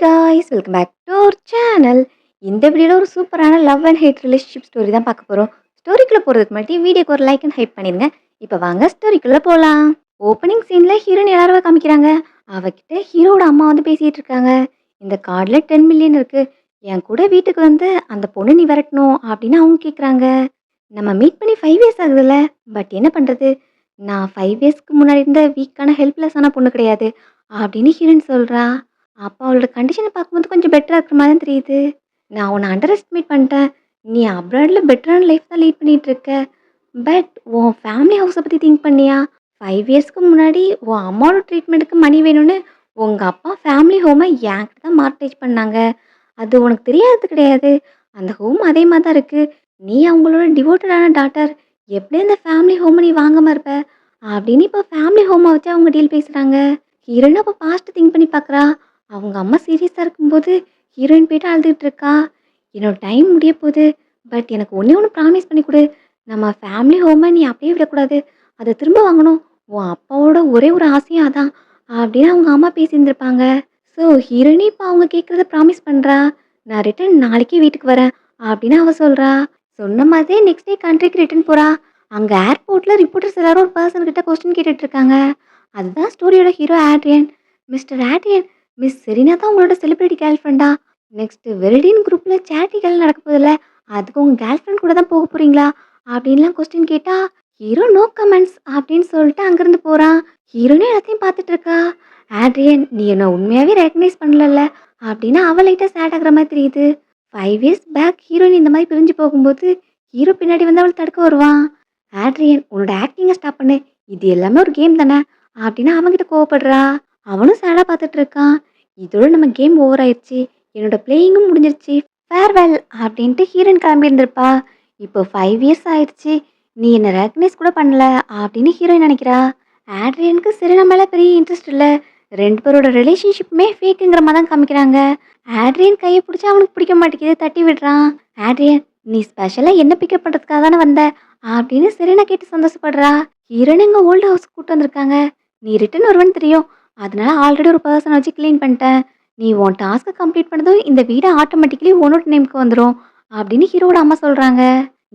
Guys welcome back to our channel. இந்த வீடியோவில் ஒரு சூப்பரான love and hate relationship story தான் பார்க்க போகிறோம். ஸ்டோரிக்குள்ளே போகிறதுக்கு முன்னாடி வீடியோக்கு ஒரு லைக் அண்ட் ஹைப் பண்ணிடுங்க. இப்போ வாங்க ஸ்டோரிக்குள்ளே போகலாம். ஓப்பனிங் சீனில் ஹீரோயின் எல்லாரும் காமிக்கிறாங்க. அவகிட்ட ஹீரோட அம்மா வந்து பேசிகிட்டு இருக்காங்க. இந்த கார்டில் 10 மில்லியன் இருக்குது, என் கூட வீட்டுக்கு வந்து அந்த பொண்ணு நீ விரட்டணும் அப்படின்னு அவங்க கேட்குறாங்க. நம்ம மீட் பண்ணி 5 இயர்ஸ் ஆகுதுல்ல, பட் என்ன பண்ணுறது, நான் 5 இயர்ஸ்க்கு முன்னாடி இருந்த வீக்கான ஹெல்ப்லெஸ்ஸான பொண்ணு கிடையாது அப்படின்னு ஹீரோயின் சொல்கிறா. அப்போ அவளோட கண்டிஷனை பார்க்கும்போது கொஞ்சம் பெட்டரா இருக்கிற மாதிரி தான் தெரியுது. நான் உன்னை அண்டர் எஸ்டிமேட் பண்ணிட்டேன். நீ அப்ராடில் பெட்டரான லைஃப் தான் லீட் பண்ணிட்டு இருக்க. பட் உன் ஃபேமிலி ஹவுஸை பற்றி திங்க் பண்ணியா? 5 இயர்ஸ்க்கு முன்னாடி உன் அம்மாவோட ட்ரீட்மெண்ட்டுக்கு மணி வேணும்னு உங்கள் அப்பா ஃபேமிலி ஹோமை என்கிட்ட தான் மார்டேஜ் பண்ணாங்க. அது உனக்கு தெரியாது கிடையாது. அந்த ஹோம் அதே மாதிரி தான் இருக்குது. நீ அவங்களோட டிவோட்டடான டாட்டர். எப்படி அந்த ஃபேமிலி ஹோமை நீ வாங்காமல் இருப்ப அப்படின்னு இப்போ ஃபேமிலி ஹோமை வச்சு அவங்க டீல் பேசுகிறாங்க. ஹீரோயின் அப்போ பாஸ்ட் திங்க் பண்ணி பார்க்குறா. அவங்க அம்மா சீரியஸாக இருக்கும்போது ஹீரோயின் போய்ட்டு அழுதுகிட்டு இருக்கா. என்னோட டைம் முடிய போகுது, பட் எனக்கு ஒன்றே ஒன்று ப்ராமிஸ் பண்ணி கொடு. நம்ம ஃபேமிலி ஹோமை நீ அப்படியே விடக்கூடாது, அதை திரும்ப வாங்கணும். உன் அப்பாவோட ஒரே ஒரு ஆசையும் அதான் அப்படின்னு அவங்க அம்மா பேசியிருந்திருப்பாங்க. ஸோ ஹீரோயினி இப்போ அவங்க கேட்குறத ப்ராமிஸ் பண்ணுறா. நான் ரிட்டன் நாளைக்கே வீட்டுக்கு வரேன் அப்படின்னு அவ சொல்கிறா. சொன்ன மாதிரியே நெக்ஸ்ட் டே கண்ட்ரிக்கு ரிட்டன் போகிறா. அங்கே ஏர்போர்ட்டில் ரிப்போர்ட்டர்ஸ் எல்லாரும் ஒரு பர்சன் கிட்ட கொஸ்டின் கேட்டுட்டு இருக்காங்க. அதுதான் ஸ்டோரியோட hero Adrian. Mister Adrian, miss Serena தான் உங்களோட செலிபிரிட்டி கேர்ள் ஃப்ரெண்டா? நெக்ஸ்ட் வெரிடின் குரூப்பில் சேட்டிகள் நடக்க போதில்ல, அதுக்கு உங்கள் கேர்ள் ஃப்ரெண்ட் கூட தான் போக போகிறீங்களா அப்படின்லாம் கொஸ்டின் கேட்டா ஹீரோ நோ கமெண்ட்ஸ் அப்படின்னு சொல்லிட்டு அங்கேருந்து போகிறான். ஹீரோனே எல்லாத்தையும் பார்த்துட்டு இருக்கா. ஆட்ரியன், நீ என்ன உண்மையாகவே ரெக்கக்னைஸ் பண்ணல அப்படின்னு அவள் லைட்டாக சேட் ஆகிற மாதிரி தெரியுது. 5 இயர்ஸ் பேக் ஹீரோயின் இந்த மாதிரி பிரிஞ்சு போகும்போது ஹீரோ பின்னாடி வந்து அவள் தடுக்க வருவான். ஆட்ரியன், உன்னோட ஆக்டிங்கை ஸ்டாப் பண்ணு, இது எல்லாமே ஒரு கேம் தானே அப்படின்னு அவன்கிட்ட கோவப்படுறா. அவனும் சேடாக பார்த்துட்டு இருக்கான். இதோட நம்ம கேம் ஓவர் ஆயிடுச்சு, என்னோட பிளேயிங்கும் முடிஞ்சிருச்சு, ஃபேர்வெல் அப்படின்ட்டு ஹீரோயின் கிளம்பி இருந்திருப்பா. இப்போ 5 இயர்ஸ் ஆயிடுச்சு, நீ என்னை ரெக்கக்னைஸ் கூட பண்ணல அப்படின்னு ஹீரோயின் நினைக்கிறா. ஆட்ரியனுக்கு செரீனா மேலே பெரிய இன்ட்ரெஸ்ட் இல்லை. 2 பேரோட ரிலேஷன்ஷிப்புமே ஃபேக்குங்கிற மாதிரி தான் காமிக்கிறாங்க. ஆட்ரியன் கையை பிடிச்சி அவனுக்கு பிடிக்க மாட்டேங்குது, தட்டி விடுறான். ஆட்ரியன், நீ ஸ்பெஷலாக என்ன பிக்கப் பண்ணுறதுக்காக தானே வந்த அப்படின்னு செரீனா கேட்டு சந்தோஷப்படுறா. ஹீரோயின் எங்கள் ஓல்டு ஹவுஸ் கூப்பிட்டு வந்திருக்காங்க. நீ ரிட்டன் வருவேன்னு தெரியும், அதனால ஆல்ரெடி ஒரு பர்சனை வச்சு க்ளீன் பண்ணிட்டேன். நீ உன் டாஸ்க்கை கம்ப்ளீட் பண்ணதும் இந்த வீடு ஆட்டோமேட்டிக்கலி உன்னோட நேமுக்கு வந்துடும் அப்படின்னு ஹீரோட அம்மா சொல்கிறாங்க.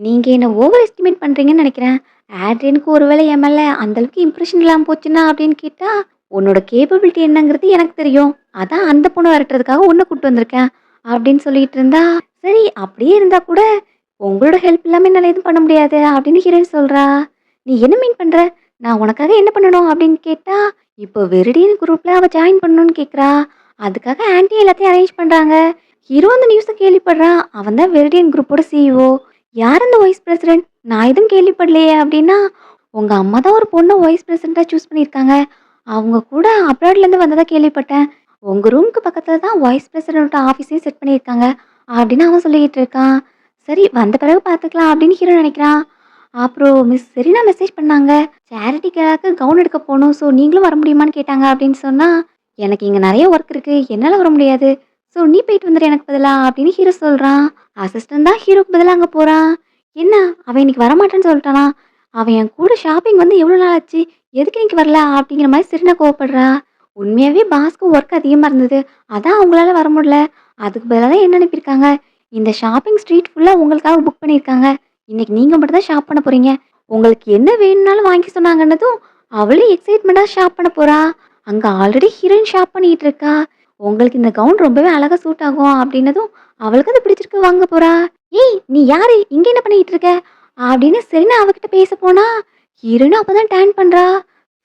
நீங்கள் என்னை ஓவர் எஸ்டிமேட் பண்ணுறீங்கன்னு நினைக்கிறேன். ஆட்ரியனுக்கு ஒருவேளை என் மேலே அந்தளவுக்கு இம்ப்ரெஷன் இல்லாமல் போச்சுன்னா அப்படின்னு கேட்டால், உன்னோட கேப்பபிலிட்டி என்னங்கிறது எனக்கு தெரியும், அதான் அந்த பொண்ணு விரட்டுறதுக்காக உன்னை கூப்பிட்டு வந்திருக்கேன் அப்படின்னு சொல்லிட்டு இருந்தா. சரி, அப்படியே இருந்தால் கூட உங்களோட ஹெல்ப் இல்லாமல் என்னால் எதுவும் பண்ண முடியாது அப்படின்னு ஹீரோயின் சொல்கிறா. நீ என்ன மீன் பண்ணுற, நான் உனக்காக என்ன பண்ணணும் அப்படின்னு கேட்டால், இப்போ வெரிடியன் குரூப்பில் அவள் ஜாயின் பண்ணணும்னு கேட்குறா. அதுக்காக ஆன்ட்டி எல்லாத்தையும் அரேஞ்ச் பண்ணுறாங்க. ஹீரோ அந்த நியூஸை கேள்விப்படுறான். அவன் தான் வெரிடியன் குரூப்போட சிஇஓ. யார் அந்த வைஸ் பிரசிடென்ட், நான் எதுவும் கேள்விப்படலையே அப்படின்னா, உங்கள் அம்மா தான் ஒரு பொண்ணை வைஸ் பிரசிடெண்ட்டாக சூஸ் பண்ணியிருக்காங்க. அவங்க கூட அப்ராட்லேருந்து வந்ததாக கேள்விப்பட்டேன். உங்கள் ரூமுக்கு பக்கத்தில் தான் வைஸ் பிரசிடென்ட்டோட ஆஃபீஸையும் செட் பண்ணியிருக்காங்க அப்படின்னு அவன் சொல்லிக்கிட்டு இருக்கான். சரி, வந்த பிறகு பார்த்துக்கலாம் அப்படின்னு ஹீரோ நினைக்கிறான். அப்புறம் மிஸ் செரீனா மெசேஜ் பண்ணாங்க, சேரிட்டிக்காக கவுன் எடுக்க போகணும், ஸோ நீங்களும் வர முடியுமான்னு கேட்டாங்க அப்படின்னு சொன்னால், எனக்கு இங்கே நிறைய ஒர்க் இருக்குது, என்னால் வர முடியாது, ஸோ நீ போயிட்டு வந்துடு எனக்கு பதிலாக அப்படின்னு ஹீரோ சொல்கிறான். அசிஸ்டன்ட் தான் ஹீரோக்கு பதிலாக அங்கே போகிறான். என்ன, அவன் இன்னைக்கு வரமாட்டேன்னு சொல்லிட்டானா? அவன் என் கூட ஷாப்பிங் வந்து எவ்வளோ நாள் ஆச்சு, எதுக்கு இன்னைக்கு வரல அப்படிங்கிற மாதிரி செரீனா கோவப்படுறா. உண்மையாகவே பாஸ்க்கு ஒர்க் அதிகமாக இருந்தது, அதான் அவங்களால வர முடியல. அதுக்கு பதிலாக தான் என்ன அனுப்பியிருக்காங்க, இந்த ஷாப்பிங் ஸ்ட்ரீட் ஃபுல்லாக உங்களுக்காக புக் பண்ணியிருக்காங்க. இன்னைக்கு நீங்கள் மட்டும் தான் ஷாப் பண்ண போகிறீங்க. உங்களுக்கு என்ன வேணும்னாலும் வாங்கி சொன்னாங்கன்னதும் அவளும் எக்ஸைட்மெண்ட்டாக ஷாப் பண்ண போகிறா. அங்கே ஆல்ரெடி ஹீரோயின் ஷாப் பண்ணிகிட்டு இருக்கா. உங்களுக்கு இந்த கவுன் ரொம்பவே அழகாக சூட் ஆகும் அப்படின்னதும் அவளுக்கு அது பிடிச்சிருக்கு, வாங்க போகிறா. ஏய், நீ யாரு, இங்கே என்ன பண்ணிக்கிட்டு இருக்க அப்படின்னு செரீனா அவகிட்ட பேச போனா, ஹீரோயினும் அப்போ தான் டேன் பண்ணுறா.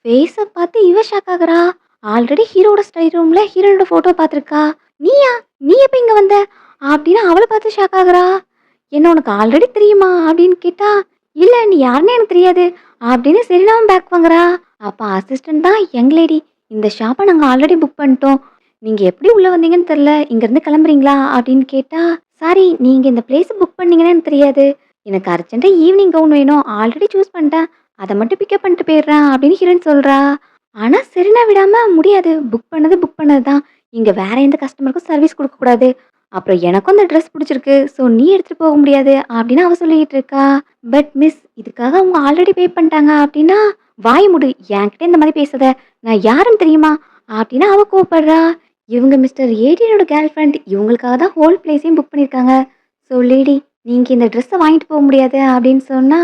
ஃபேஸை பார்த்து இவ ஷாக் ஆகுறா. ஆல்ரெடி ஹீரோட ஸ்டடி ரூமில் ஹீரோனோட ஃபோட்டோ பார்த்துருக்கா. நீயா, நீ எப்போ இங்கே வந்த அப்படின்னு அவளை பார்த்து ஷாக் ஆகுறா. என்ன, உனக்கு ஆல்ரெடி தெரியுமா அப்படின்னு கேட்டா, இல்லை நீ யாருன்னு எனக்கு தெரியாது அப்படின்னு செரீனாவும் பேக் வாங்குறா. அப்போ அசிஸ்டன்ட் தான், யங் லேடி, இந்த ஷாப்பை நாங்கள் ஆல்ரெடி புக் பண்ணிட்டோம், நீங்கள் எப்படி உள்ளே வந்தீங்கன்னு தெரில, இங்கேருந்து கிளம்புறீங்களா அப்படின்னு கேட்டா, சாரி, நீங்கள் இந்த பிளேஸை புக் பண்ணீங்கன்னு எனக்கு தெரியாது, எனக்கு அர்ஜென்ட்டாக ஈவினிங் கவுன் வேணும், ஆல்ரெடி சூஸ் பண்ணிட்டேன், அதை மட்டும் பிக்கப் பண்ணிட்டு போயிடுறேன் அப்படின்னு ஹீரோயின் சொல்கிறா. ஆனால் செரீனா விடாமல், முடியாது, புக் பண்ணது தான், இங்கே வேற எந்த கஸ்டமருக்கும் சர்வீஸ் கொடுக்கக்கூடாது, அப்புறம் எனக்கும் அந்த ட்ரெஸ் பிடிச்சிருக்கு, ஸோ நீ எடுத்துகிட்டு போக முடியாது அப்படின்னு அவள் சொல்லிக்கிட்டு இருக்கா. பட் மிஸ், இதுக்காக அவங்க ஆல்ரெடி பே பண்ணிட்டாங்க அப்படின்னா, வாய் முடு, என்கிட்ட இந்த மாதிரி பேசுத, நான் யாருன்னு தெரியுமா அப்படின்னு அவள் கோவப்படுறா. இவங்க மிஸ்டர் ஏடியனோட கேர்ள் ஃப்ரெண்ட். இவங்களுக்காக தான் ஹோல் பிளேஸையும் புக் பண்ணியிருக்காங்க. ஸோ லேடி, நீங்க இந்த ட்ரெஸ்ஸை வாங்கிட்டு போக முடியாது அப்படின்னு சொன்னா,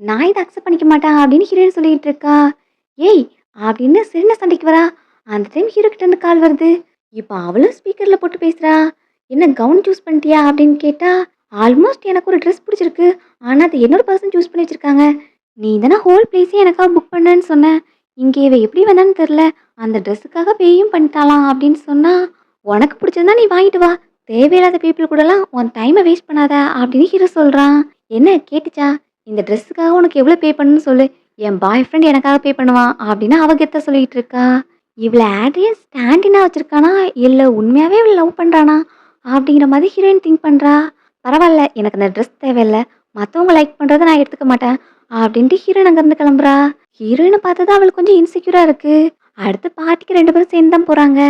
நான் இதை அக்செப்ட் பண்ணிக்க மாட்டேன் அப்படின்னு ஹீரோயின் சொல்லிட்டு இருக்கா. ஏய் அப்படின்னு சின்ன சண்டைக்கு வரா. அந்த டைம் ஹீரோ கிட்ட இருந்து கால் வருது. இப்போ அவளும் ஸ்பீக்கர்ல போட்டு பேசுறா. என்ன கவுன் சூஸ் பண்ணிட்டியா அப்படின்னு கேட்டா, ஆல்மோஸ்ட் எனக்கு ஒரு ட்ரெஸ் பிடிச்சிருக்கு. ஆனா அது என்னோட பர்சன் சூஸ் பண்ணி வச்சிருக்காங்க. நீ தானே ஹோல் பிளேஸே எனக்காக புக் பண்ணேன்னு சொன்ன. இங்கே இவ எப்படி வந்தான்னு தெரில. அந்த ட்ரெஸ்ஸுக்காக பேயும் பண்ணிட்டாளாம் அப்படின்னு சொன்னா, உனக்கு பிடிச்சிருந்தா நீ வாங்கிட்டு வா. தேவையில்லாத பீப்புள் கூடலாம் உன் டைமை வேஸ்ட் பண்ணாத அப்படின்னு ஹீரோ சொல்றான். என்ன கேட்டுச்சா? இந்த ட்ரெஸ்ஸுக்காக உனக்கு எவ்வளோ பே பண்ணணும்னு சொல்லு. என் பாய் ஃப்ரெண்ட் எனக்காக பே பண்ணுவான் அப்படின்னு அவ கெத்த சொல்லிட்டு இருக்கா. இவளை ஆட்ரியன் ஸ்டாண்டினா வச்சிருக்கானா இல்லை உண்மையாவே இவளை லவ் பண்றானா அப்படிங்கிற மாதிரி ஹீரோயின் திங்க் பண்றா. பரவாயில்ல, எனக்கு அந்த ட்ரெஸ் தேவையில்லை. மற்றவங்க லைக் பண்றதை நான் எடுத்துக்க மாட்டேன் அப்படின்ட்டு ஹீரோயின் அங்கேருந்து கிளம்புறா. ஹீரோயினை பார்த்தது அவளுக்கு கொஞ்சம் இன்செக்யூரா இருக்கு. அடுத்து பார்ட்டிக்கு 2 பேரும் சேர்ந்து தான் போறாங்க.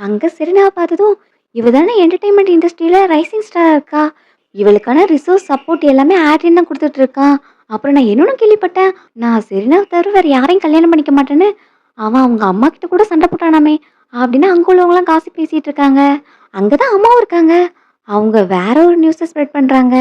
அங்க செரினாவை பார்த்ததும், இவ தானே என்டர்டைன்மெண்ட் இண்டஸ்ட்ரியில ரைசிங் ஸ்டாரா இருக்கா. இவளுக்கான ரிசோர்ஸ் சப்போர்ட் எல்லாமே ஆட்ரியன் தான் கொடுத்துட்டு இருக்கான். அப்புறம் நான் என்னன்னு கேள்விப்பட்டேன், நான் செரினாவை தவிர வேற யாரையும் கல்யாணம் பண்ணிக்க மாட்டேன்னு அவன் அவங்க அம்மா கிட்ட கூட சண்டை போட்டானாமே அப்படின்னு அங்க உள்ளவங்களாம் காசு பேசிட்டு இருக்காங்க. அங்கதான் அம்மாவும் இருக்காங்க. அவங்க வேற ஒரு நியூஸை ஸ்ப்ரெட் பண்றாங்க.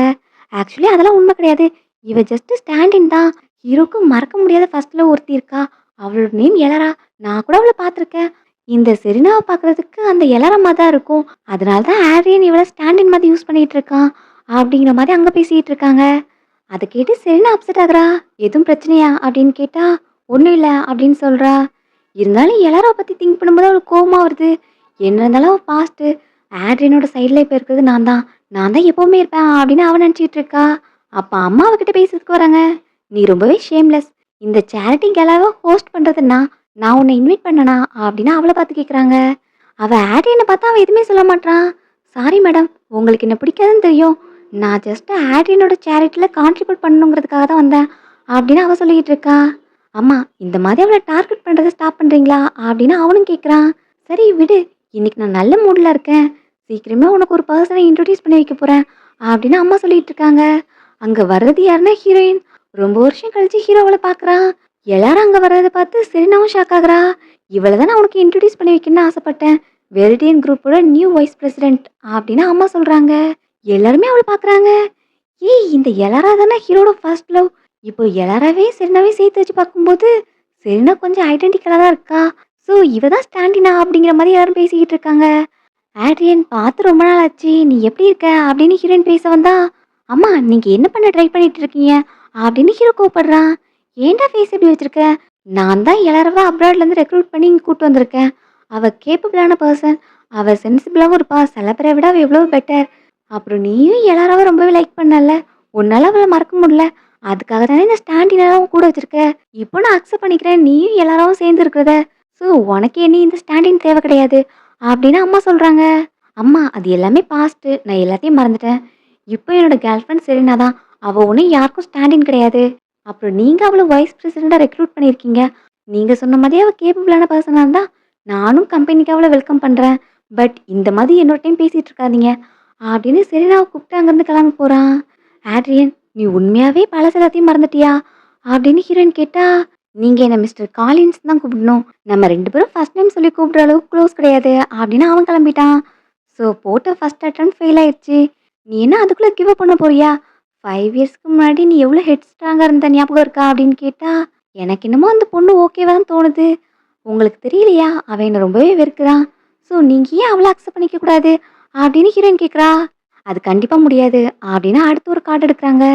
ஆக்சுவலி அதெல்லாம் உண்மை கிடையாது. இவ ஜஸ்ட் ஸ்டாண்டின் தான். ஹீரோக்கு மறக்க முடியாத ஃபர்ஸ்ட்ல ஒருத்தி இருக்கா. அவளோட நேம் எலரா. நான் கூட அவளை பார்த்துருக்கேன். இந்த செரினாவை பார்க்கறதுக்கு அந்த எலரம்மா தான் இருக்கும். அதனால தான் ஆரியன் இவளை ஸ்டாண்டின் மாதிரி யூஸ் பண்ணிட்டு இருக்கான் அப்படிங்கிற மாதிரி அங்க பேசிட்டு இருக்காங்க. அதை கேட்டு செரினா அப்செட் ஆகுறா. எதுவும் பிரச்சனையா அப்படின்னு கேட்டா, ஒன்றும் இல்லை அப்படின்னு சொல்றா. இருந்தாலும் எலராவை பத்தி திங்க் பண்ணும்போது அவளுக்கு கோவமா வருது. என்ன இருந்தாலும் அவள் பாஸ்ட். ஆட்ரியனோட சைடில் இப்போ இருக்கிறது நான் தான் எப்பவுமே இருப்பேன் அப்படின்னு அவன் நினச்சிட்டு இருக்கா. அப்போ அம்மா அவகிட்ட பேசுறதுக்கு வராங்க. நீ ரொம்பவே ஷேம்லெஸ். இந்த சேரிட்டி கேலாவை ஹோஸ்ட் பண்ணுறதுன்னா நான் உன்னை இன்வைட் பண்ணனா அப்படின்னு அவளை பார்த்து கேட்குறாங்க. அவள் ஆட்ரியனை பார்த்தா அவன் எதுவுமே சொல்ல மாட்டான். சாரி மேடம், உங்களுக்கு என்ன பிடிக்காதுன்னு தெரியும். நான் ஜஸ்ட் ஆட்ரியனோட சேரிட்டியில் கான்ட்ரிபியூட் பண்ணணுங்கிறதுக்காக தான் வந்தேன் அப்படின்னு அவள் சொல்லிக்கிட்டு இருக்கா. அம்மா, இந்த மாதிரி அவளை டார்கெட் பண்ணுறதை ஸ்டாப் பண்ணுறீங்களா அப்படின்னு அவனும் கேட்குறான். சரி விடு, இன்னைக்கு நான் நல்ல மூடில் இருக்கேன். சீக்கிரமே உனக்கு ஒரு பர்சனை இன்ட்ரடியூஸ் பண்ணி வைக்க போகிறேன் அப்படின்னு அம்மா சொல்லிட்டு இருக்காங்க. அங்கே வர்றது யாருன்னா ஹீரோயின். ரொம்ப வருஷம் கழிச்சு ஹீரோவளை பார்க்குறான். எல்லாரும் அங்கே வர்றதை பார்த்து செரினாவும் ஷாக் ஆகுறா. இவளை தான் நான் உனக்கு இன்ட்ரடியூஸ் பண்ணி வைக்கணும்னு ஆசைப்பட்டேன். வெரிடியன் குரூப்போட நியூ வைஸ் பிரசிடென்ட் அப்படின்னு அம்மா சொல்கிறாங்க. எல்லாருமே அவளை பார்க்குறாங்க. ஏய், இந்த எலாரா தானே ஹீரோட ஃபர்ஸ்ட் லவ். இப்போ எலாராவே செரினாவே சேர்த்து வச்சு பார்க்கும்போது செரினா கொஞ்சம் ஐடென்டிக்கலாக தான் இருக்கா. ஸோ இவ தான் ஸ்டாண்டினா அப்படிங்கிற மாதிரி எல்லாரும் பேசிக்கிட்டு இருக்காங்க. ஆட்ரியன், பார்த்து ரொம்ப நாள் ஆச்சு, நீ எப்படி இருக்க அப்படின்னு ஹீரோயின் பேச வந்தா, அம்மா நீங்கள் என்ன பண்ண ட்ரை பண்ணிட்டு இருக்கீங்க அப்படின்னு ஹீரோ கூப்பிடுறான். ஏன்டா ஃபேஸ் எப்படி வச்சிருக்க? நான் தான் எல்லாரவா அப்ராட்லேருந்து ரெக்ரூட் பண்ணி இங்கே கூப்பிட்டு வந்திருக்கேன். அவள் கேப்பபிளான பர்சன். அவள் சென்சிபிளாகவும் இருப்பா. சில பேரை விட அவள் எவ்வளோ பெட்டர். அப்புறம் நீயும் எல்லாராவ ரொம்பவே லைக் பண்ணல. உன்னால அவளை மறக்க முடியல. அதுக்காக தானே இந்த ஸ்டாண்டினாவும் கூட வச்சிருக்க. இப்போ நான் அக்செப்ட் பண்ணிக்கிறேன் நீயும் எல்லாராவும் சேர்ந்து இருக்கிறத. ஸோ உனக்கு என்ன இந்த ஸ்டாண்டின் தேவை கிடையாது அப்படின்னு அம்மா சொல்கிறாங்க. அம்மா, அது எல்லாமே பாஸ்ட்டு. நான் எல்லாத்தையும் மறந்துட்டேன். இப்போ என்னோட கேர்ள் ஃப்ரெண்ட் செரினா தான். அவள் ஒன்றும் யாருக்கும் ஸ்டாண்டின் கிடையாது. அப்புறம் நீங்கள் அவளை வைஸ் பிரசிடெண்ட்டாக ரெக்ரூட் பண்ணியிருக்கீங்க. நீங்கள் சொன்ன மாதிரி அவள் கேப்பபிளான பர்சனாக இருந்தால் நானும் கம்பெனிக்கு அவளை வெல்கம் பண்ணுறேன். பட் இந்த மாதிரி என்னோட டைம் பேசிகிட்டு இருக்காதீங்க அப்படின்னு செரினாவை கூப்பிட்டு அங்கேருந்து கிளம்பி போகிறான். ஆட்ரியன், நீ உண்மையாகவே பழச எல்லாத்தையும் மறந்துட்டியா அப்படின்னு ஹீரோயின் கேட்டா, நீங்கள் என்ன மிஸ்டர் காலின்ஸ் தான் கூப்பிடணும். நம்ம 2 பேரும் ஃபர்ஸ்ட் நேம் சொல்லி கூப்பிட்ற அளவுக்கு க்ளோஸ் கிடையாது அப்படின்னு அவன் கிளம்பிட்டான். ஸோ போட்ட ஃபர்ஸ்ட் அட்டம் ஃபெயில் ஆயிடுச்சு. நீ என்ன அதுக்குள்ளே கிவ் அப் பண்ண போறியா? 5 இயர்ஸ்க்கு முன்னாடி நீ எவ்வளோ ஹெட் ஸ்ட்ராங்காக இருந்த ஞாபகம் இருக்கா அப்படின்னு கேட்டா, எனக்கு என்னமோ அந்த பொண்ணு ஓகேவா தான் தோணுது. உங்களுக்கு தெரியலையா, அவன் என்னை ரொம்பவே வெறுக்கிறான். ஸோ நீங்கள் ஏன் அவளை அக்செப்ட் பண்ணிக்க கூடாது அப்படின்னு ஹீரோயின் கேட்குறா. அது கண்டிப்பாக முடியாது அப்படின்னு அடுத்து ஒரு கார்டு எடுக்கிறாங்க.